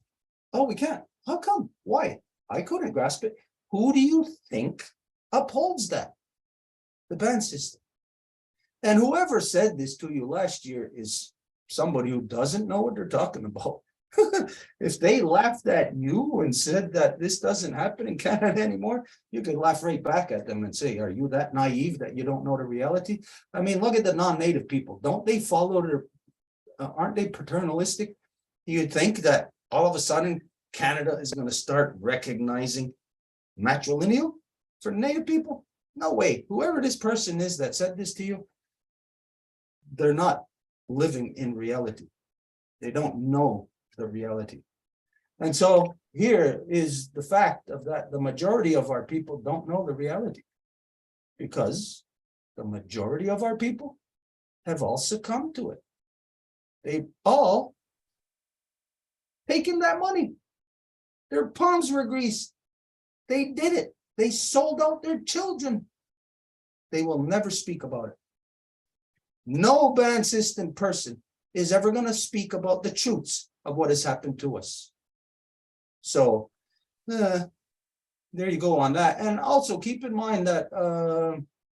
Oh, we can't. How come? Why? I couldn't grasp it. Who do you think upholds that? The band system. And whoever said this to you last year is somebody who doesn't know what they're talking about. If they laughed at you and said that this doesn't happen in Canada anymore, you could laugh right back at them and say, are you that naive that you don't know the reality? I mean, look at the non-native people. Don't they follow their, aren't they paternalistic? You'd think that all of a sudden Canada is going to start recognizing matrilineal for native people. No way. Whoever this person is that said this to you, they're not living in reality. They don't know the reality. And so here is the fact of that the majority of our people don't know the reality, because the majority of our people have all succumbed to it. They've all taken that money. Their palms were greased. They did it. They sold out their children. They will never speak about it. No band system person is ever going to speak about the truths of what has happened to us. So there you go on that. And also keep in mind that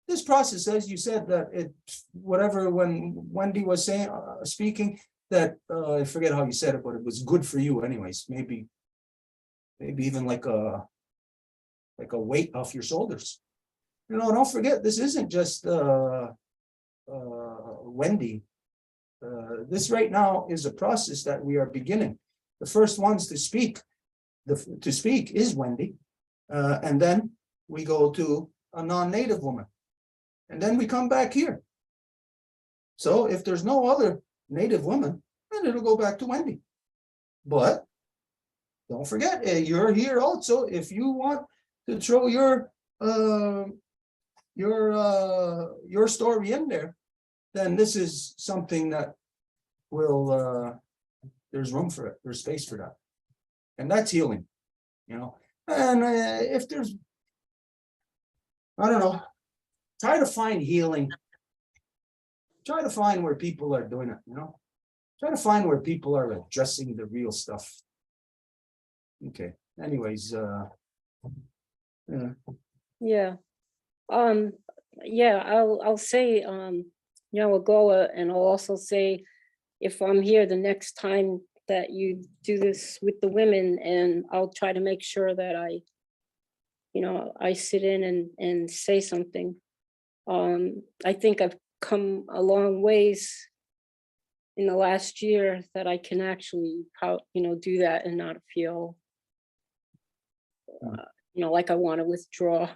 this process, as you said, that it whatever when Wendy was saying speaking, that I forget how you said it, but it was good for you anyways. Maybe even like a weight off your shoulders. You know, don't forget, this isn't just Wendy. This right now is a process that we are beginning. The first ones to speak is Wendy, and then we go to a non-native woman, and then we come back here. So if there's no other native woman, then it'll go back to Wendy. But don't forget, you're here also. If you want to throw your story in there, then this is something that will there's room for it, there's space for that. And that's healing, you know. And if there's, I don't know, try to find healing. Try to find where people are doing it, you know. Try to find where people are addressing the real stuff. Okay, anyways, Yeah. Yeah, I'll say, Yawagoa, and I'll also say, if I'm here the next time that you do this with the women, and I'll try to make sure that I sit in and say something. I think I've come a long ways in the last year that I can actually, do that and not feel, like I want to withdraw.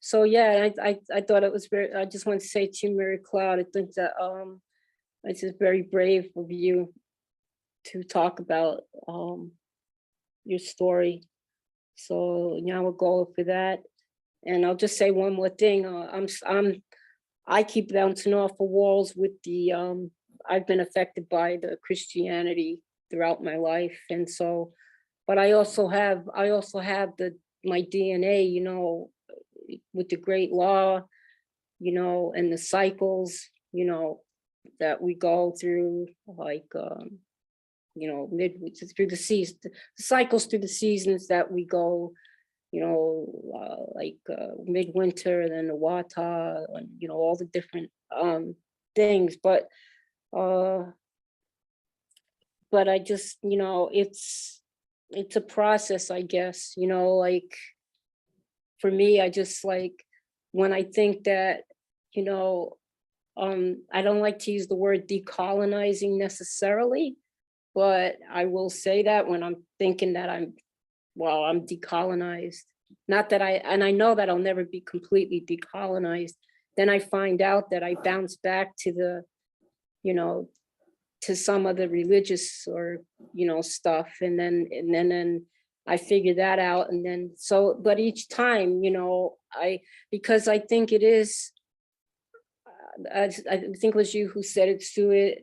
So yeah, I thought it was I just want to say to you, Mary Cloud, I think that it's just very brave of you to talk about your story. So now we'll go for that. And I'll just say one more thing. I keep bouncing off the walls with the I've been affected by the Christianity throughout my life. And so, but I also have my DNA, with the great law, and the cycles, that we go through, like, through the seasons, the cycles through the seasons that we go, like midwinter, then the wata, and, all the different things. But I just, it's a process, I guess, like, for me, I just like, when I think that, I don't like to use the word decolonizing necessarily, but I will say that when I'm thinking that I'm decolonized, not that and I know that I'll never be completely decolonized, then I find out that I bounce back to the, to some of the religious or, stuff. And then I figure that out. And then, but each time, because I think it is, I think it was you who said it, Sue,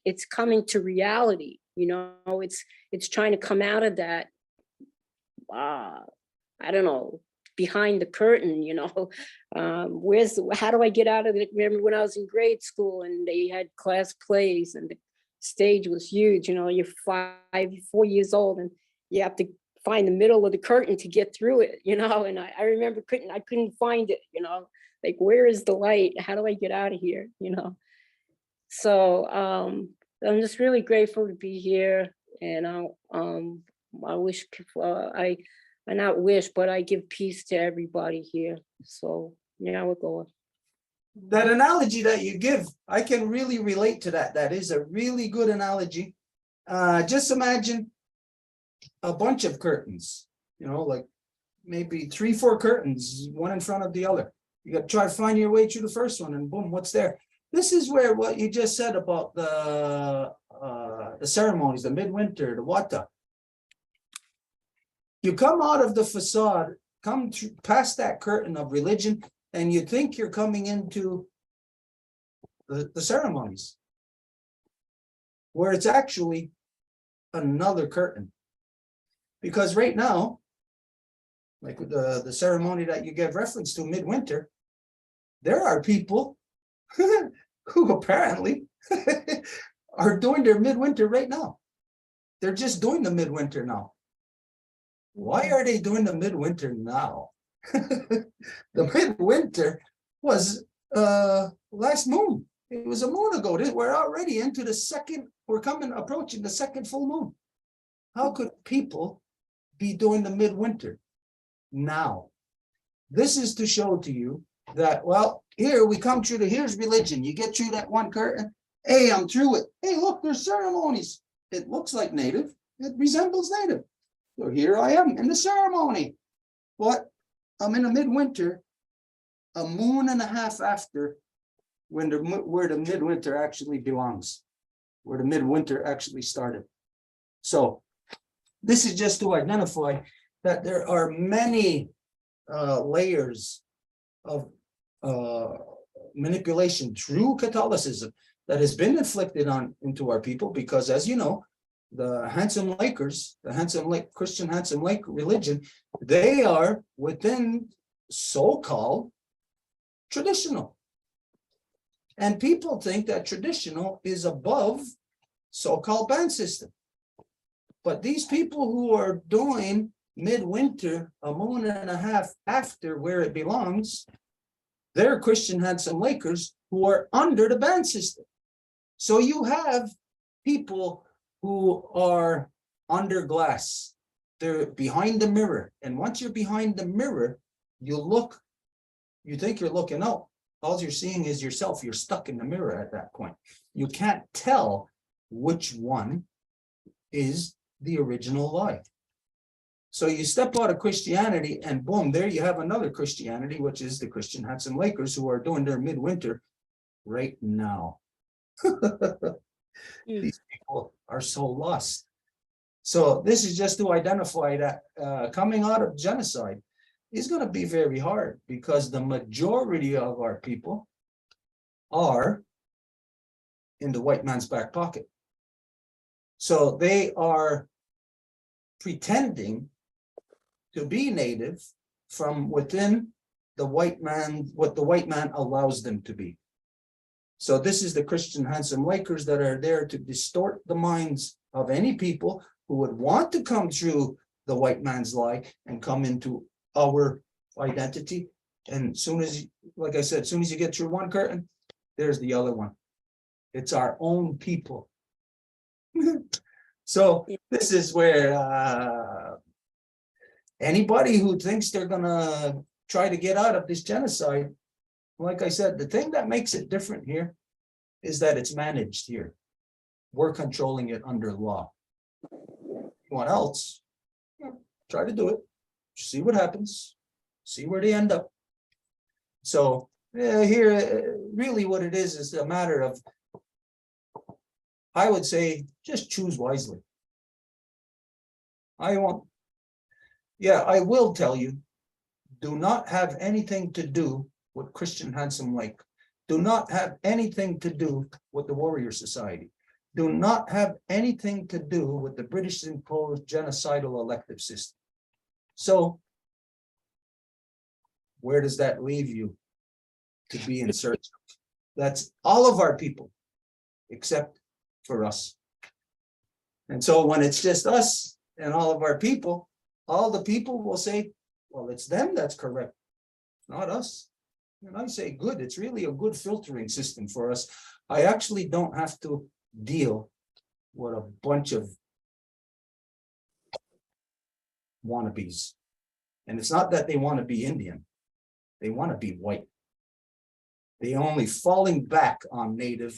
it's coming to reality, it's trying to come out of that, I don't know, behind the curtain, you know. How do I get out of it? Remember when I was in grade school and they had class plays and the stage was huge, you know, you're 4 years old and you have to find the middle of the curtain to get through it, you know. And I remember I couldn't find it, you know, like, where is the light? How do I get out of here, you know? So I'm just really grateful to be here, and I wish I not wish, but I give peace to everybody here. So yeah, we're going. That analogy that you give, I can really relate to that. That is a really good analogy. Just imagine a bunch of curtains, you know, like maybe 3, 4 curtains, one in front of the other. You got to try to find your way through the first one, and boom, what's there? This is where what you just said about the ceremonies, the midwinter, the wata. You come out of the facade, come past that curtain of religion, and you think you're coming into the ceremonies, where it's actually another curtain. Because right now, like with the ceremony that you gave reference to, midwinter, there are people who apparently are doing their midwinter right now. They're just doing the midwinter now. Why are they doing the midwinter now? The midwinter was last moon. It was a moon ago. We're already into the second, approaching the second full moon. How could people be doing the midwinter now? This is to show to you that, well, here we come through here's religion. You get through that one curtain. Hey, I'm through it. Hey, look, there's ceremonies. It looks like native. It resembles native. So here I am in the ceremony. But I'm in a midwinter, a moon and a half after where the midwinter actually belongs, where the midwinter actually started. So this is just to identify that there are many layers of manipulation through Catholicism that has been inflicted into our people, because, as you know, the Handsome Lakers, Christian Handsome Lake religion, they are within so-called traditional. And people think that traditional is above so-called band system. But these people who are doing midwinter, a moon and a half after where it belongs, they're Christian Handsome Lakers who are under the band system. So you have people who are under glass. They're behind the mirror. And once you're behind the mirror, you think you're looking out. All you're seeing is yourself. You're stuck in the mirror at that point. You can't tell which one is the original lie. So you step out of Christianity and boom, there you have another Christianity, which is the Christian Handsome Lakers who are doing their midwinter right now. These people are so lost. So this is just to identify that coming out of genocide is going to be very hard, because the majority of our people are in the white man's back pocket. So they are pretending to be native from within the white man, what the white man allows them to be. So this is the Christian Handsome Lakers that are there to distort the minds of any people who would want to come through the white man's lie and come into our identity. And soon as, like I said, as soon as you get through one curtain, there's the other one. It's our own people. So this is where anybody who thinks they're gonna try to get out of this genocide, like I said, the thing that makes it different here is that it's managed here. We're controlling it under law. Anyone else, try to do it, see what happens, see where they end up. So here, really what it is a matter of, I would say, just choose wisely. I will tell you, do not have anything to do with Christian Handsome Lake. Do not have anything to do with the Warrior Society. Do not have anything to do with the British imposed genocidal elective system. So where does that leave you to be in search of? That's all of our people, except for us. And so when it's just us and all of our people, all the people will say, well, it's them that's correct, not us. And I say, good, it's really a good filtering system for us. I actually don't have to deal with a bunch of wannabes. And it's not that they want to be Indian. They want to be white. They only falling back on native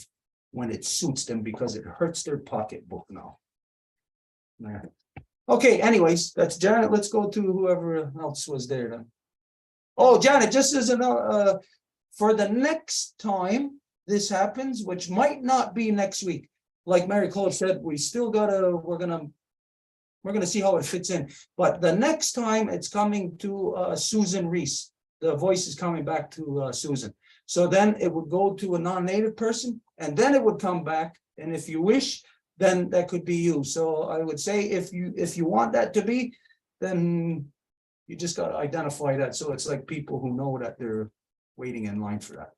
when it suits them because it hurts their pocketbook now. Yeah. Okay, anyways, that's Janet. Let's go to whoever else was there then. Oh, Janet, just as for the next time this happens, which might not be next week, like Mary Claude said, we still we're gonna see how it fits in. But the next time it's coming to Susan Reese. The voice is coming back to Susan. So then it would go to a non-native person, and then it would come back. And if you wish, then that could be you. So I would say if you want that to be, then you just got to identify that. So it's like people who know that they're waiting in line for that.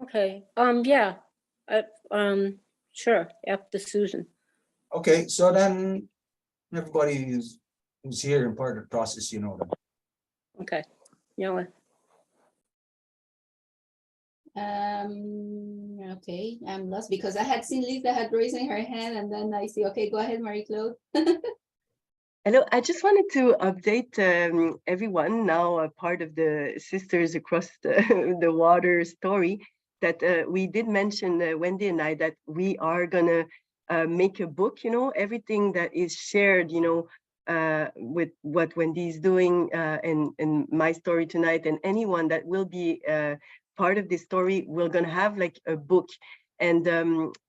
Okay, yeah, sure, after Susan. Okay, so then everybody who's here and part of the process, you know them. Okay, you know what? Okay, I'm lost because I had seen Lisa had raising her hand and then I see, okay, go ahead, Marie-Claude. Hello, I just wanted to update everyone now a part of the Sisters Across the Water story that we did mention, Wendy and I, that we are gonna make a book, everything that is shared, with what Wendy's doing and my story tonight, and anyone that will be part of this story, we're gonna have like a book. And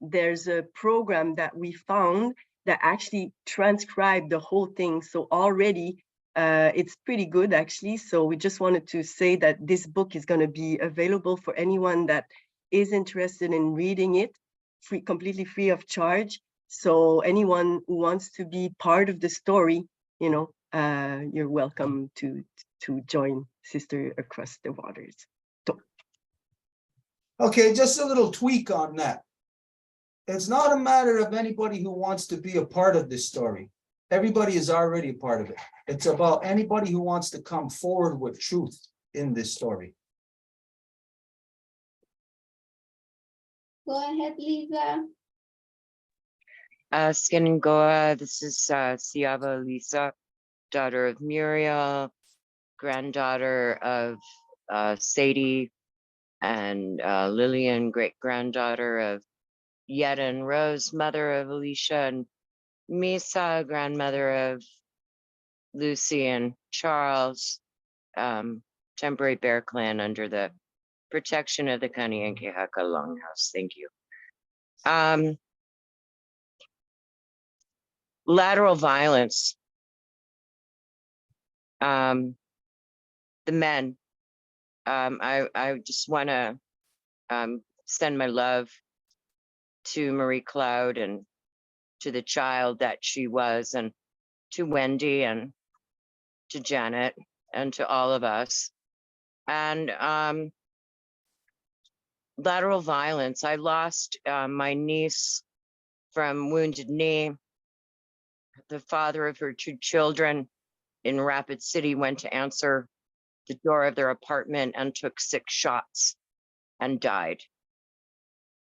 there's a program that we found that actually transcribed the whole thing. So already it's pretty good actually. So we just wanted to say that this book is going to be available for anyone that is interested in reading it, completely free of charge. So anyone who wants to be part of the story, you're welcome to join Sister Across the Waters. Okay, just a little tweak on that. It's not a matter of anybody who wants to be a part of this story. Everybody is already a part of it. It's about anybody who wants to come forward with truth in this story. Go ahead, Lisa. Skenengoa, this is Siava Lisa, daughter of Muriel, granddaughter of Sadie, and Lillian, great-granddaughter of Yetta and Rose, mother of Alicia and Misa, grandmother of Lucy and Charles, temporary Bear Clan under the protection of the Kanien'kehá:ka Longhouse. Thank you. Lateral violence. The men. I just want to send my love to Marie-Claude and to the child that she was, and to Wendy and to Janet and to all of us. And lateral violence. I lost my niece from Wounded Knee. The father of her 2 children in Rapid City went to answer the door of their apartment and took 6 shots and died.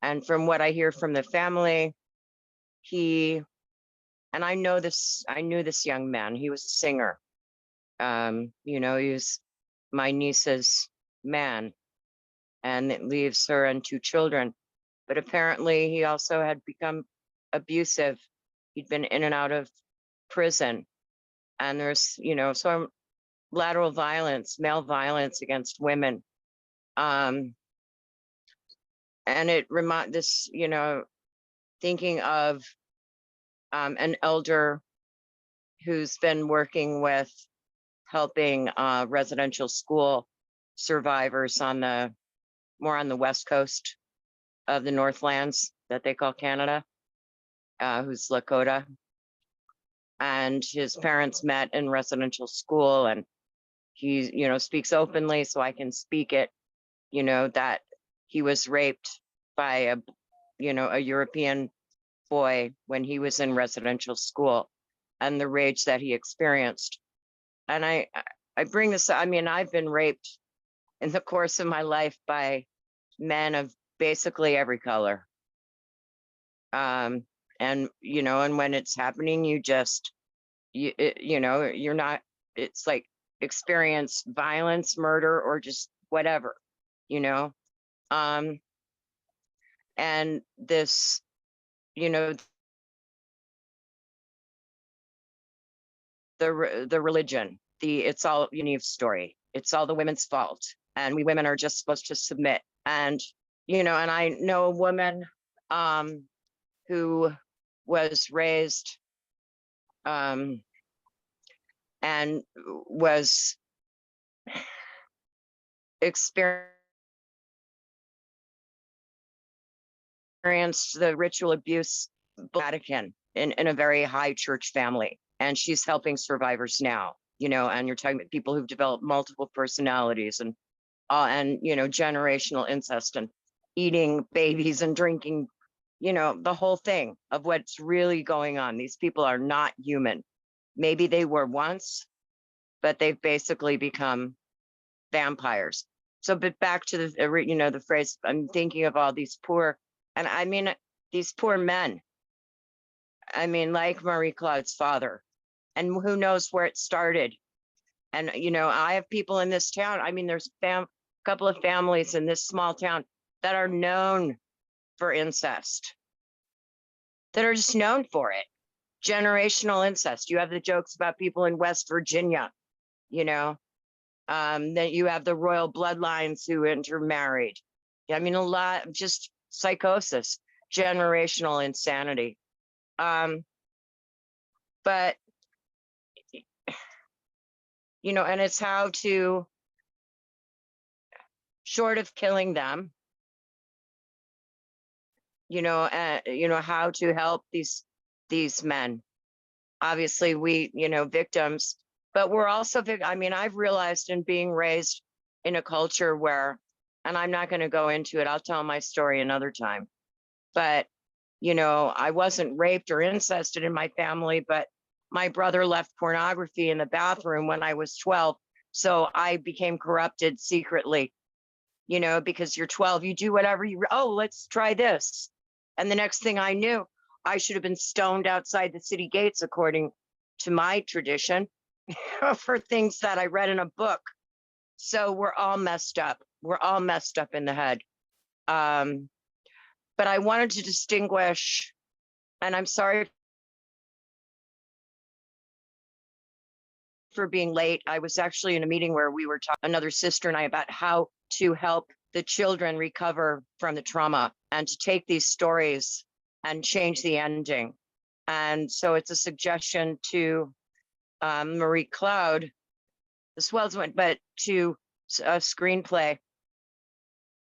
And from what I hear from the family, and I knew this young man, he was a singer. He was my niece's man, and it leaves her and 2 children. But apparently he also had become abusive. He'd been in and out of prison. And there's, so lateral violence, male violence against women. And it this, thinking of an elder who's been working with helping residential school survivors more on the west coast of the Northlands that they call Canada, who's Lakota. And his parents met in residential school, and he, you know, speaks openly, so I can speak it, you know, that he was raped by a, you know, a European boy when he was in residential school, and the rage that he experienced. And I bring this, I mean, I've been raped in the course of my life by men of basically every color. And you know, and when it's happening, you just, you know, you're not, it's like experience violence, murder, or just whatever, you know. And this, you know, the religion, it's all Yaniv story. It's all the women's fault, and we women are just supposed to submit. And you know, and I know a woman who was raised and was experienced the ritual abuse Vatican in a very high church family, and she's helping survivors now, you know. And you're talking about people who've developed multiple personalities, and you know, generational incest, and eating babies and drinking, you know, the whole thing of what's really going on. These people are not human. Maybe they were once, but they've basically become vampires. So, but back to the, you know, the phrase, I'm thinking of all these poor, and I mean, these poor men. I mean, like Marie Claude's father, and who knows where it started. And, you know, I have people in this town. I mean, there's a couple of families in this small town that are known for incest, that are just known for it. Generational incest. You have the jokes about people in West Virginia, you know, then you have the royal bloodlines who intermarried. I mean, a lot of just psychosis, generational insanity. But, you know, and it's how to, short of killing them, you know, how to help these men. Obviously, we, you know, victims, but we're also, I mean, I've realized in being raised in a culture where, and I'm not going to go into it, I'll tell my story another time, but, you know, I wasn't raped or incested in my family, but my brother left pornography in the bathroom when I was 12. So I became corrupted secretly, you know, because you're 12, you do whatever oh, let's try this. And the next thing I knew, I should have been stoned outside the city gates, according to my tradition, for things that I read in a book. So we're all messed up. We're all messed up in the head. But I wanted to distinguish, and I'm sorry for being late. I was actually in a meeting where we were talking, another sister and I, about how to help the children recover from the trauma and to take these stories and change the ending. And so it's a suggestion to Marie Claude as well as but to a screenplay.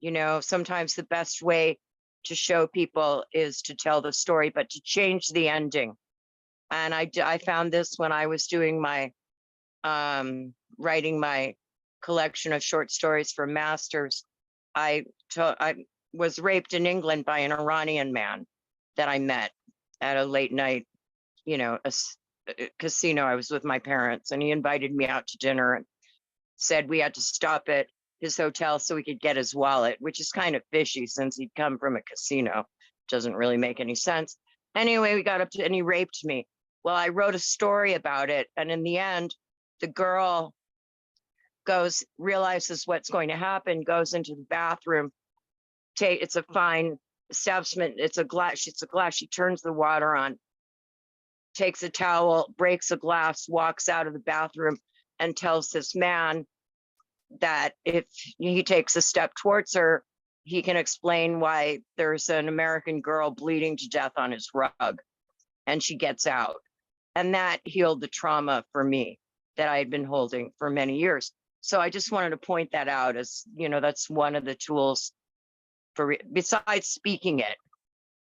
You know, sometimes the best way to show people is to tell the story, but to change the ending. And I found this when I was doing my writing my collection of short stories for masters. I was raped in England by an Iranian man that I met at a late night, you know, a casino. I was with my parents, and he invited me out to dinner and said we had to stop at his hotel so we could get his wallet, which is kind of fishy since he'd come from a casino. Doesn't really make any sense. Anyway, we got up to, and he raped me. Well, I wrote a story about it, and in the end, the girl realizes what's going to happen, goes into the bathroom. It's a fine establishment. It's a glass. She turns the water on, takes a towel, breaks a glass, walks out of the bathroom, and tells this man that if he takes a step towards her, he can explain why there's an American girl bleeding to death on his rug. And she gets out. And that healed the trauma for me that I had been holding for many years. So I just wanted to point that out as, you know, that's one of the tools for, besides speaking it,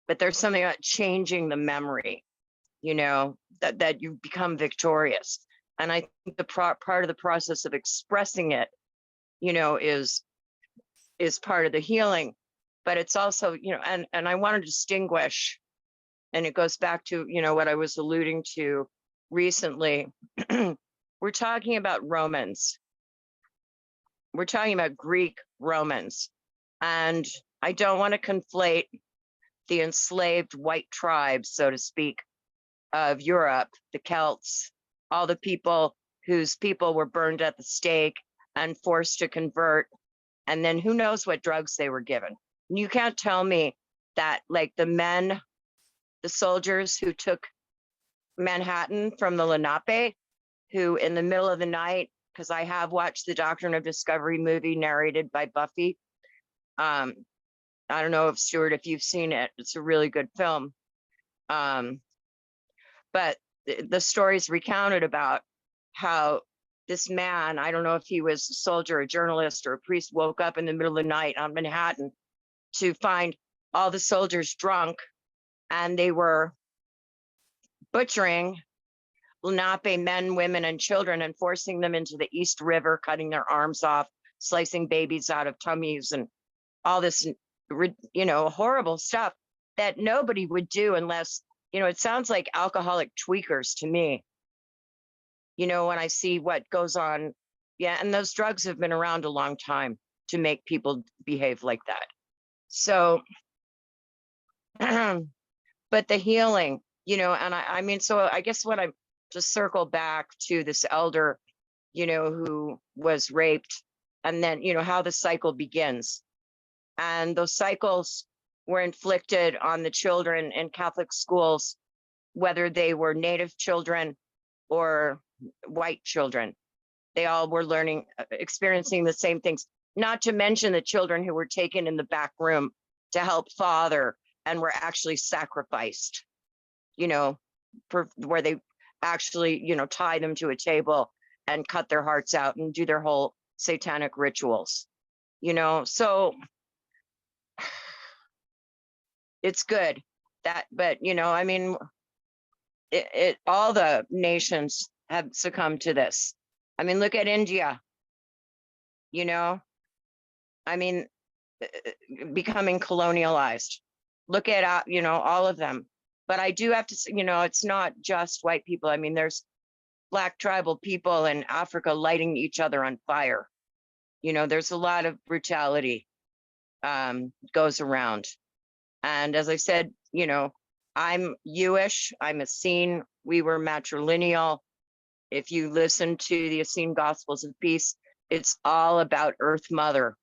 but there's something about changing the memory, you know, that you become victorious. And I think the part of the process of expressing it, you know, is part of the healing. But it's also, you know, and I want to distinguish, and it goes back to, you know, what I was alluding to recently. We're talking about Romans. We're talking about Greek Romans. And I don't want to conflate the enslaved white tribes, so to speak, of Europe, the Celts, all the people whose people were burned at the stake and forced to convert. And then who knows what drugs they were given. You can't tell me that, like, the soldiers who took Manhattan from the Lenape, who in the middle of the night, because I have watched the Doctrine of Discovery movie narrated by Buffy. I don't know if Stuart, if you've seen it, it's a really good film. But the stories recounted about how this man, I don't know if he was a soldier, a journalist, or a priest, woke up in the middle of the night on Manhattan to find all the soldiers drunk, and they were butchering Lenape men, women, and children and forcing them into the East River, cutting their arms off, slicing babies out of tummies, and all this, you know, horrible stuff that nobody would do unless, you know, it sounds like alcoholic tweakers to me. You know, when I see what goes on, yeah, and those drugs have been around a long time to make people behave like that. So, but the healing, you know, and I mean, so I guess what I'm just circle back to this elder, you know, who was raped, and then, you know, how the cycle begins. And those cycles were inflicted on the children in Catholic schools, whether they were Native children or white children. They all were learning, experiencing the same things, not to mention the children who were taken in the back room to help father and were actually sacrificed, you know, where they actually, you know, tie them to a table and cut their hearts out and do their whole satanic rituals, you know. So it's good that, but, you know, I mean, all the nations have succumbed to this. I mean, look at India, you know, I mean, becoming colonialized. Look at, you know, all of them. But I do have to say, you know, it's not just white people. I mean, there's Black tribal people in Africa lighting each other on fire. You know, there's a lot of brutality goes around. And as I said, you know, I'm Jewish, I'm Essene, we were matrilineal. If you listen to the Essene Gospels of Peace, it's all about Earth Mother.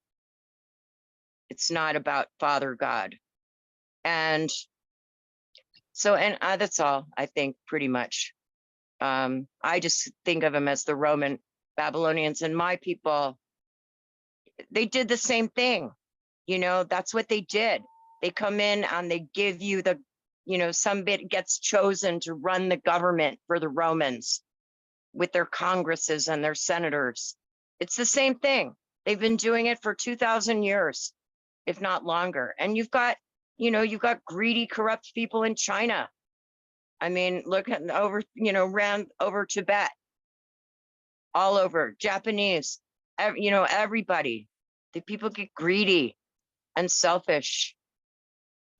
It's not about Father God. And so, and that's all, I think, pretty much. I just think of them as the Roman Babylonians, and my people, they did the same thing. You know, that's what they did. They come in and they give you the, you know, some bit gets chosen to run the government for the Romans with their congresses and their senators. It's the same thing. They've been doing it for 2,000 years, if not longer. And you've got, you know, you've got greedy, corrupt people in China. I mean, look at over, you know, around over Tibet, all over, Japanese, you know, everybody. The people get greedy and selfish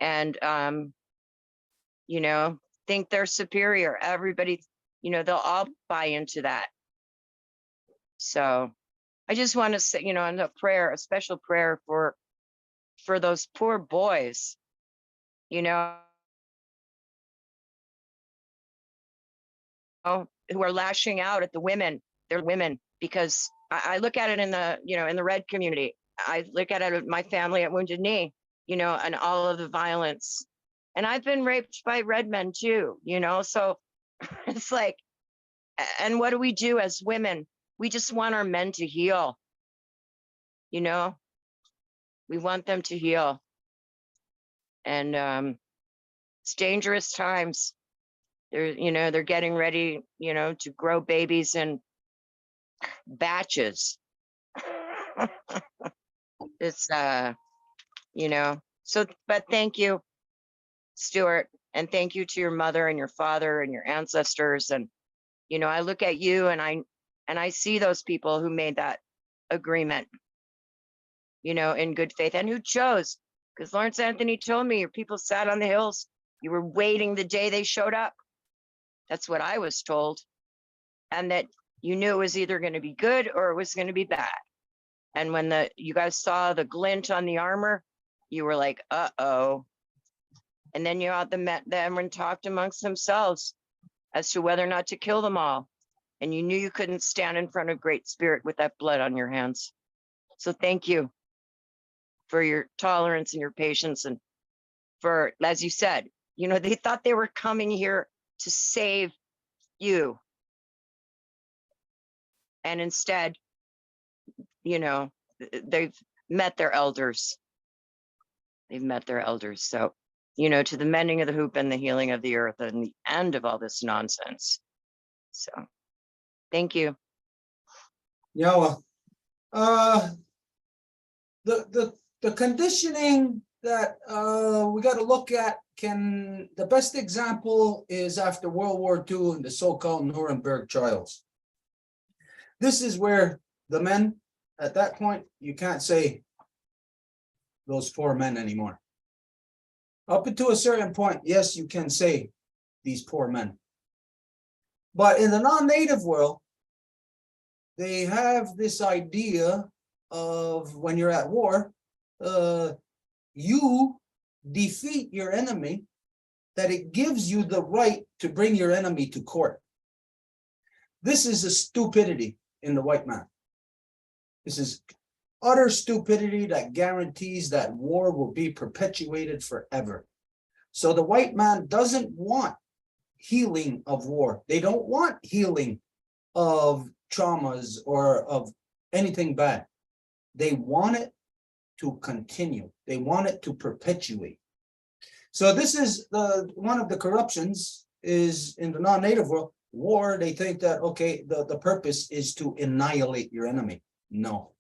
and, you know, think they're superior. Everybody, you know, they'll all buy into that. So I just want to say, you know, and a prayer, a special prayer for those poor boys, you know, who are lashing out at the women. They're women, because I look at it in the, you know, in the red community. I look at it, my family at Wounded Knee, you know, and all of the violence. And I've been raped by red men too, you know, so it's like, and what do we do as women? We just want our men to heal, you know, we want them to heal. And it's dangerous times. They're, you know, they're getting ready, you know, to grow babies in batches. It's, you know, so, but thank you, Stuart, and thank you to your mother and your father and your ancestors. And, You know, I look at you and I see those people who made that agreement, you know, in good faith and who chose, because Lawrence Anthony told me your people sat on the hills. You were waiting the day they showed up. That's what I was told. And that you knew it was either going to be good or it was going to be bad. And when you guys saw the glint on the armor, you were like, uh-oh. And then you met them and talked amongst themselves as to whether or not to kill them all. And you knew you couldn't stand in front of Great Spirit with that blood on your hands. So thank you for your tolerance and your patience. And for, as you said, you know, they thought they were coming here to save you. And instead, you know, they've met their elders. They've met their elders. So, you know, to the mending of the hoop and the healing of the earth and the end of all this nonsense. So, thank you. Yeah, well, the conditioning that we got to look at the best example is after World War II and the so-called Nuremberg trials. This is where the men at that point, you can't say those 4 men anymore. Up until a certain point, yes, you can say these poor men. But in the non-native world, they have this idea of when you're at war, you defeat your enemy, that it gives you the right to bring your enemy to court. This is a stupidity in the white man. This is utter stupidity that guarantees that war will be perpetuated forever. So the white man doesn't want healing of war. They don't want healing of traumas or of anything bad. They want it to continue. They want it to perpetuate. So this is one of the corruptions is in the non-native world. War, they think that, okay, the purpose is to annihilate your enemy. No.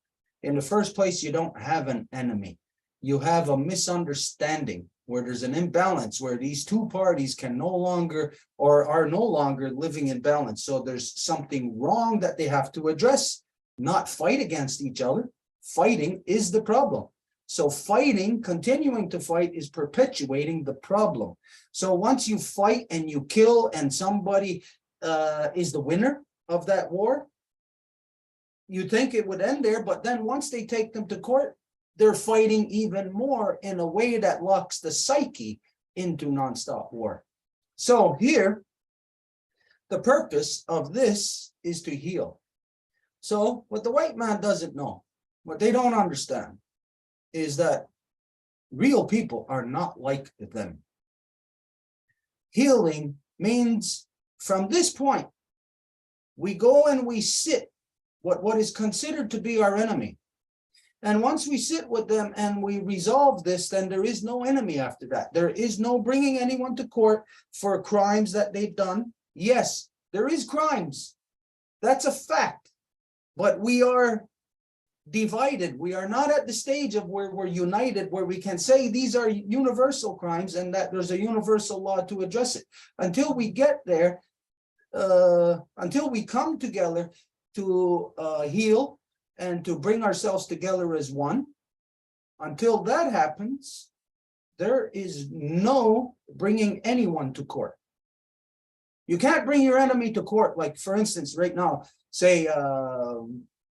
In the first place, you don't have an enemy. You have a misunderstanding where there's an imbalance where these two parties can no longer or are no longer living in balance. So there's something wrong that they have to address, not fight against each other. Fighting is the problem. So fighting, continuing to fight is perpetuating the problem. So once you fight and you kill and somebody is the winner of that war, you think it would end there, but then once they take them to court, they're fighting even more in a way that locks the psyche into nonstop war. So here, the purpose of this is to heal. So what the white man doesn't know, what they don't understand, is that real people are not like them. Healing means from this point, we go and we sit what is considered to be our enemy. And once we sit with them and we resolve this, then there is no enemy after that. There is no bringing anyone to court for crimes that they've done. Yes, there is crimes. That's a fact. But we are divided. We are not at the stage of where we're united, where we can say these are universal crimes and that there's a universal law to address it. Until we get there, until we come together to heal and to bring ourselves together as one, until that happens, there is no bringing anyone to court. You can't bring your enemy to court, like for instance, right now, say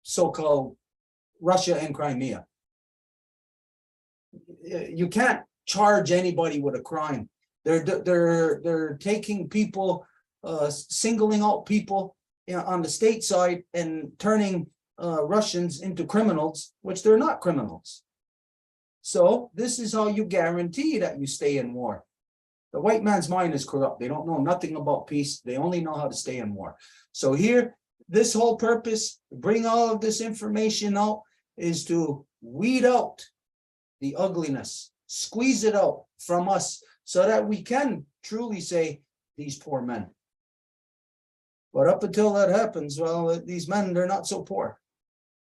so-called Russia and Crimea. You can't charge anybody with a crime. They're taking people, singling out people, you know, on the state side and turning Russians into criminals, which they're not criminals. So this is how you guarantee that you stay in war. The white man's mind is corrupt. They don't know nothing about peace. They only know how to stay in war. So here, this whole purpose, bring all of this information out, is to weed out the ugliness, squeeze it out from us so that we can truly say these poor men. But up until that happens, well, these men, they're not so poor,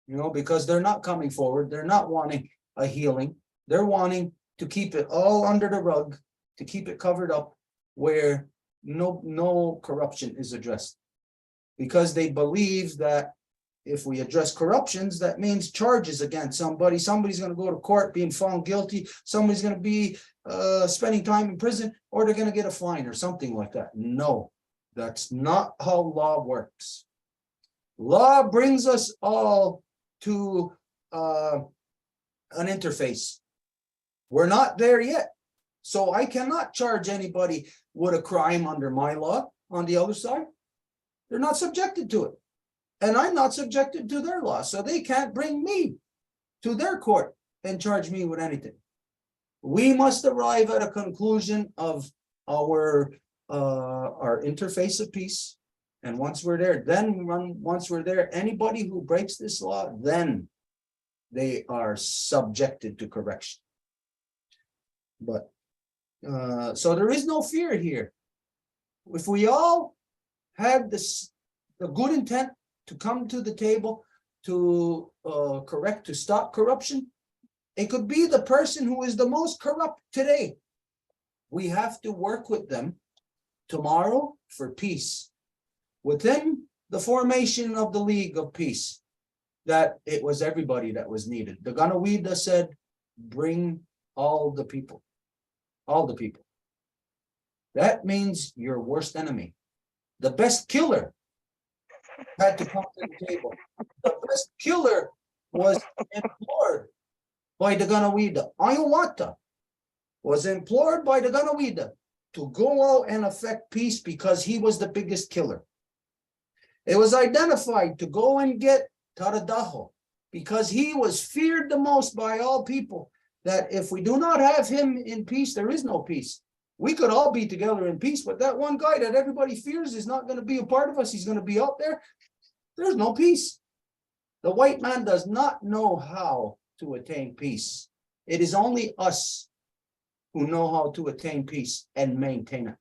you know, because they're not coming forward. They're not wanting a healing. They're wanting to keep it all under the rug, to keep it covered up where no corruption is addressed. because they believe that if we address corruptions, that means charges against somebody. Somebody's going to go to court being found guilty. Somebody's going to be spending time in prison, or they're going to get a fine or something like that. No, that's not how law works. Law brings us all to an interface. We're not there yet. So I cannot charge anybody with a crime under my law on the other side. They're not subjected to it. And I'm not subjected to their law. So they can't bring me to their court and charge me with anything. We must arrive at a conclusion of our interface of peace. And once we're there, once we're there, anybody who breaks this law, then they are subjected to correction. But so there is no fear here. If we all had the good intent to come to the table to to stop corruption, it could be the person who is the most corrupt today. We have to work with them tomorrow for peace. Within the formation of the League of Peace, that it was everybody that was needed. The Ganawida said, bring all the people. All the people. That means your worst enemy. The best killer had to come to the table. The best killer was implored by the Ganawida. Ayawata was implored by the Ganawida to go out and effect peace because he was the biggest killer. It was identified to go and get Taradaho because he was feared the most by all people, that if we do not have him in peace, there is no peace. We could all be together in peace, but that one guy that everybody fears is not going to be a part of us. He's going to be out there. There's no peace. The white man does not know how to attain peace. It is only us who know how to attain peace and maintain it.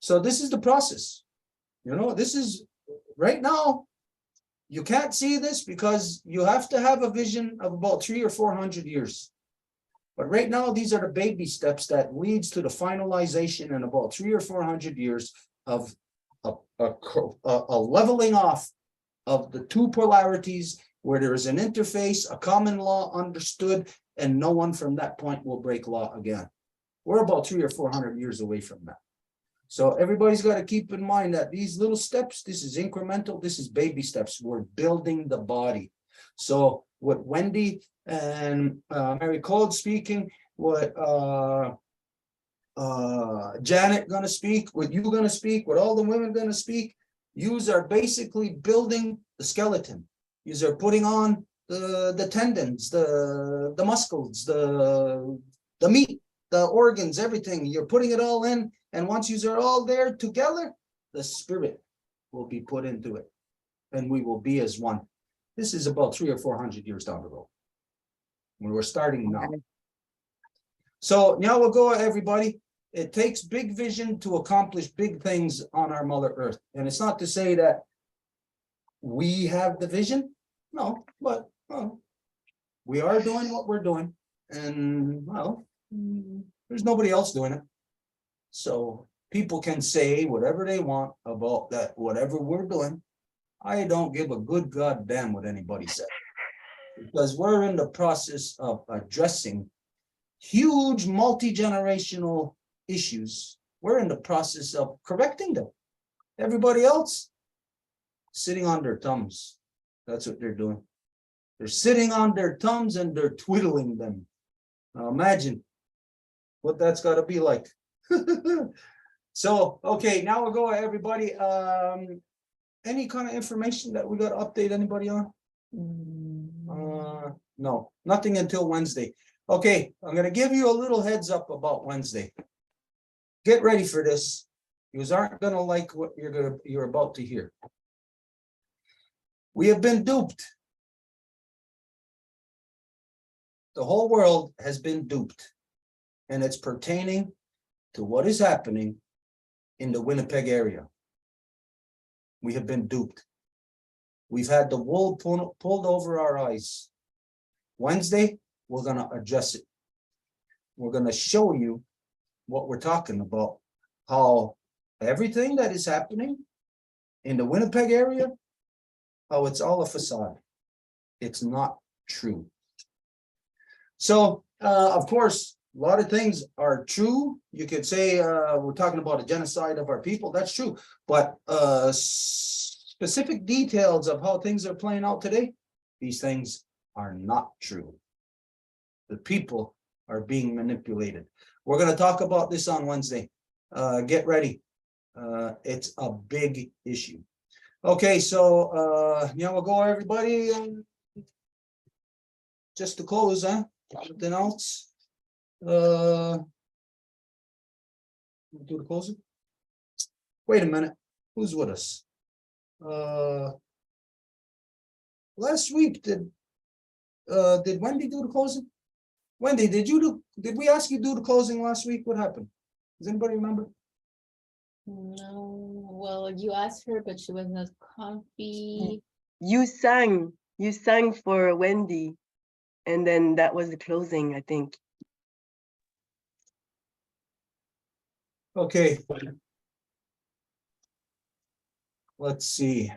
So this is the process. You know, this is right now. You can't see this because you have to have a vision of about 300 or 400 years. But right now, these are the baby steps that leads to the finalization in about 300 or 400 years of a leveling off of the two polarities where there is an interface, a common law understood, and no one from that point will break law again. We're about 300 or 400 years away from that. So everybody's got to keep in mind that these little steps, this is incremental, this is baby steps. We're building the body. So what Wendy and Mary Claude speaking, what Janet gonna speak, what you gonna speak, what all the women gonna speak, yous are basically building the skeleton. Yous are putting on the tendons, the muscles, the meat, the organs, everything. You're putting it all in, and once yous are all there together, the spirit will be put into it, and we will be as one. This is about 300 or 400 years down the road. When we're starting now. So now we'll go, everybody. It takes big vision to accomplish big things on our Mother Earth. And it's not to say that we have the vision. No, but well, we are doing what we're doing. And well, there's nobody else doing it. So people can say whatever they want about that, whatever we're doing. I don't give a good goddamn what anybody says. Because we're in the process of addressing huge multi-generational issues. We're in the process of correcting them. Everybody else sitting on their thumbs. That's what they're doing. They're sitting on their thumbs and they're twiddling them. Now imagine what that's got to be like. So, okay, now we'll go, everybody. Any kind of information that we got to update anybody on? No, nothing until Wednesday. Okay, I'm going to give you a little heads up about Wednesday. Get ready for this. You aren't going to like what you're about to hear. We have been duped. The whole world has been duped, and it's pertaining to what is happening in the Winnipeg area. We have been duped. We've had the wool pulled over our eyes. Wednesday, we're going to address it. We're going to show you what we're talking about, how everything that is happening in the Winnipeg area, oh, it's all a facade. It's not true. So, of course, a lot of things are true. You could say we're talking about a genocide of our people. That's true. But specific details of how things are playing out today, these things are not true. The people are being manipulated. We're going to talk about this on Wednesday. Get ready. It's a big issue. Okay, so we'll go everybody. Just to close, anything else? Do the closing. Wait a minute. Who's with us? Last week did Wendy do the closing? Wendy, did we ask you to do the closing last week? What happened? Does anybody remember? No, well, you asked her, but she was not comfy. You sang for Wendy, and then that was the closing, I think. Okay. Let's see.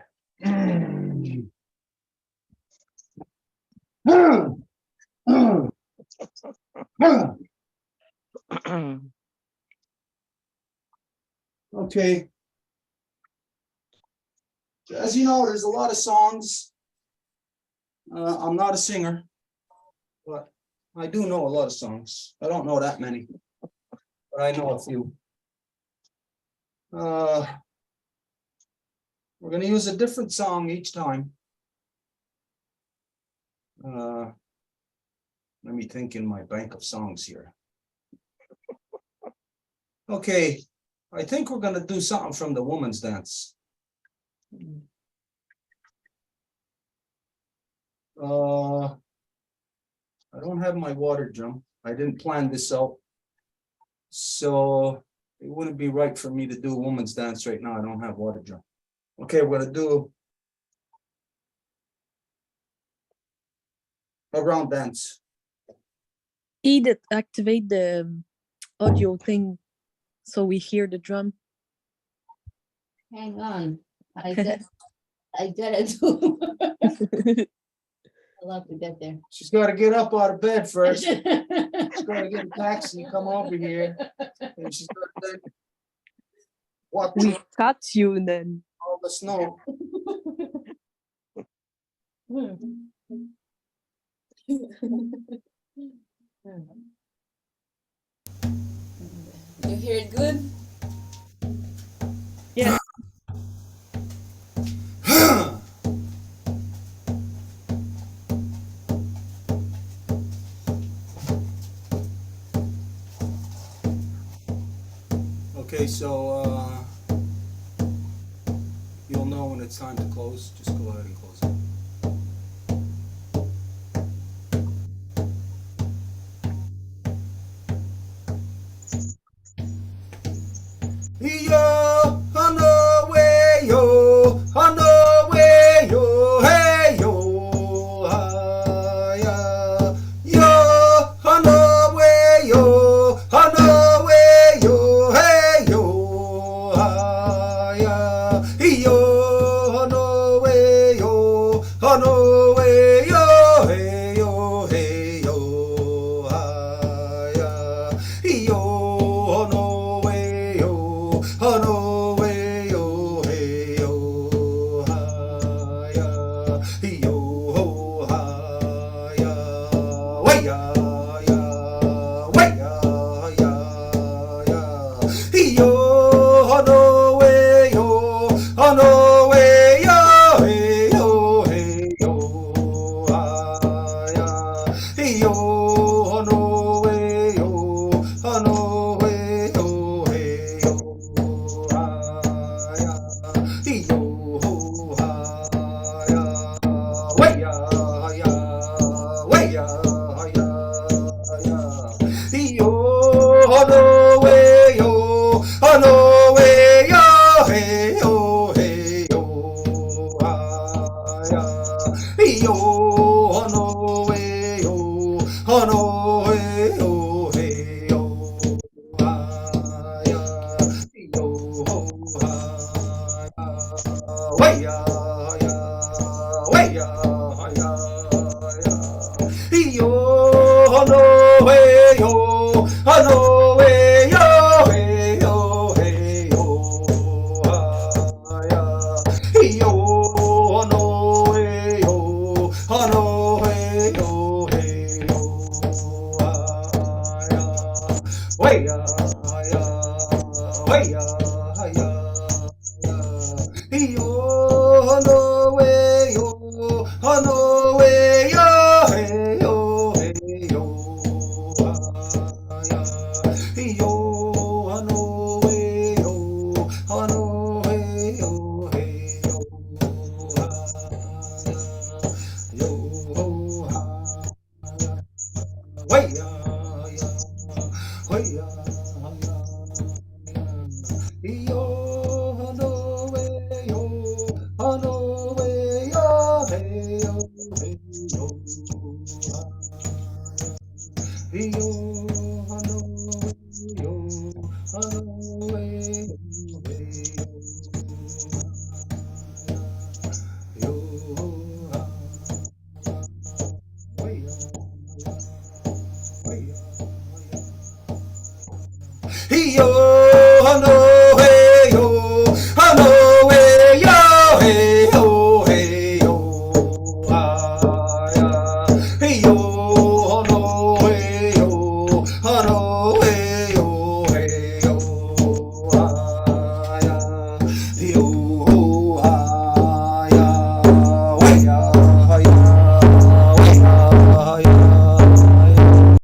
Okay. As you know, there's a lot of songs. I'm not a singer, but I do know a lot of songs. I don't know that many, but I know a few. We're going to use a different song each time. Let me think in my bank of songs here. Okay, I think we're going to do something from the woman's dance. I don't have my water drum. I didn't plan this out. So it wouldn't be right for me to do a woman's dance right now. I don't have water drum. Okay, we're going to do a round dance. Edith, activate the audio thing so we hear the drum. Hang on. I gotta do. I'll have to get there. She's got to get up out of bed first. She's got to get a taxi and come over here. And she's got to then walk We through cut you then. all the snow. You hear it good? Yeah. Okay, so you'll know when it's time to close. Just go ahead and close it. Yo, I know way, yo, I know way, yo, hey, yo, yeah. Yo, I know way, yo, I know way, yo, hey, yo, yeah. Yo, I know way, yo, I know way, yo, hey, yo, hey, yo, yeah. Yo, I know way, yo. Oh, hano way yo, hey yo, hey yo, ya, yo, hano way yo, hano way yo, hey yo, ya, way ya, way ya, ya. Yo, no way, yo, no way, yo, hey, yo, hey, yo, ya. Yo, no way, yo, no way, yo, hey, yo, yo, way, ya, way, ya, yo, no way, yo, no way, yo, hey, yo, hey, yo, yo, no way, yo, no way, yo, way, way, yo, no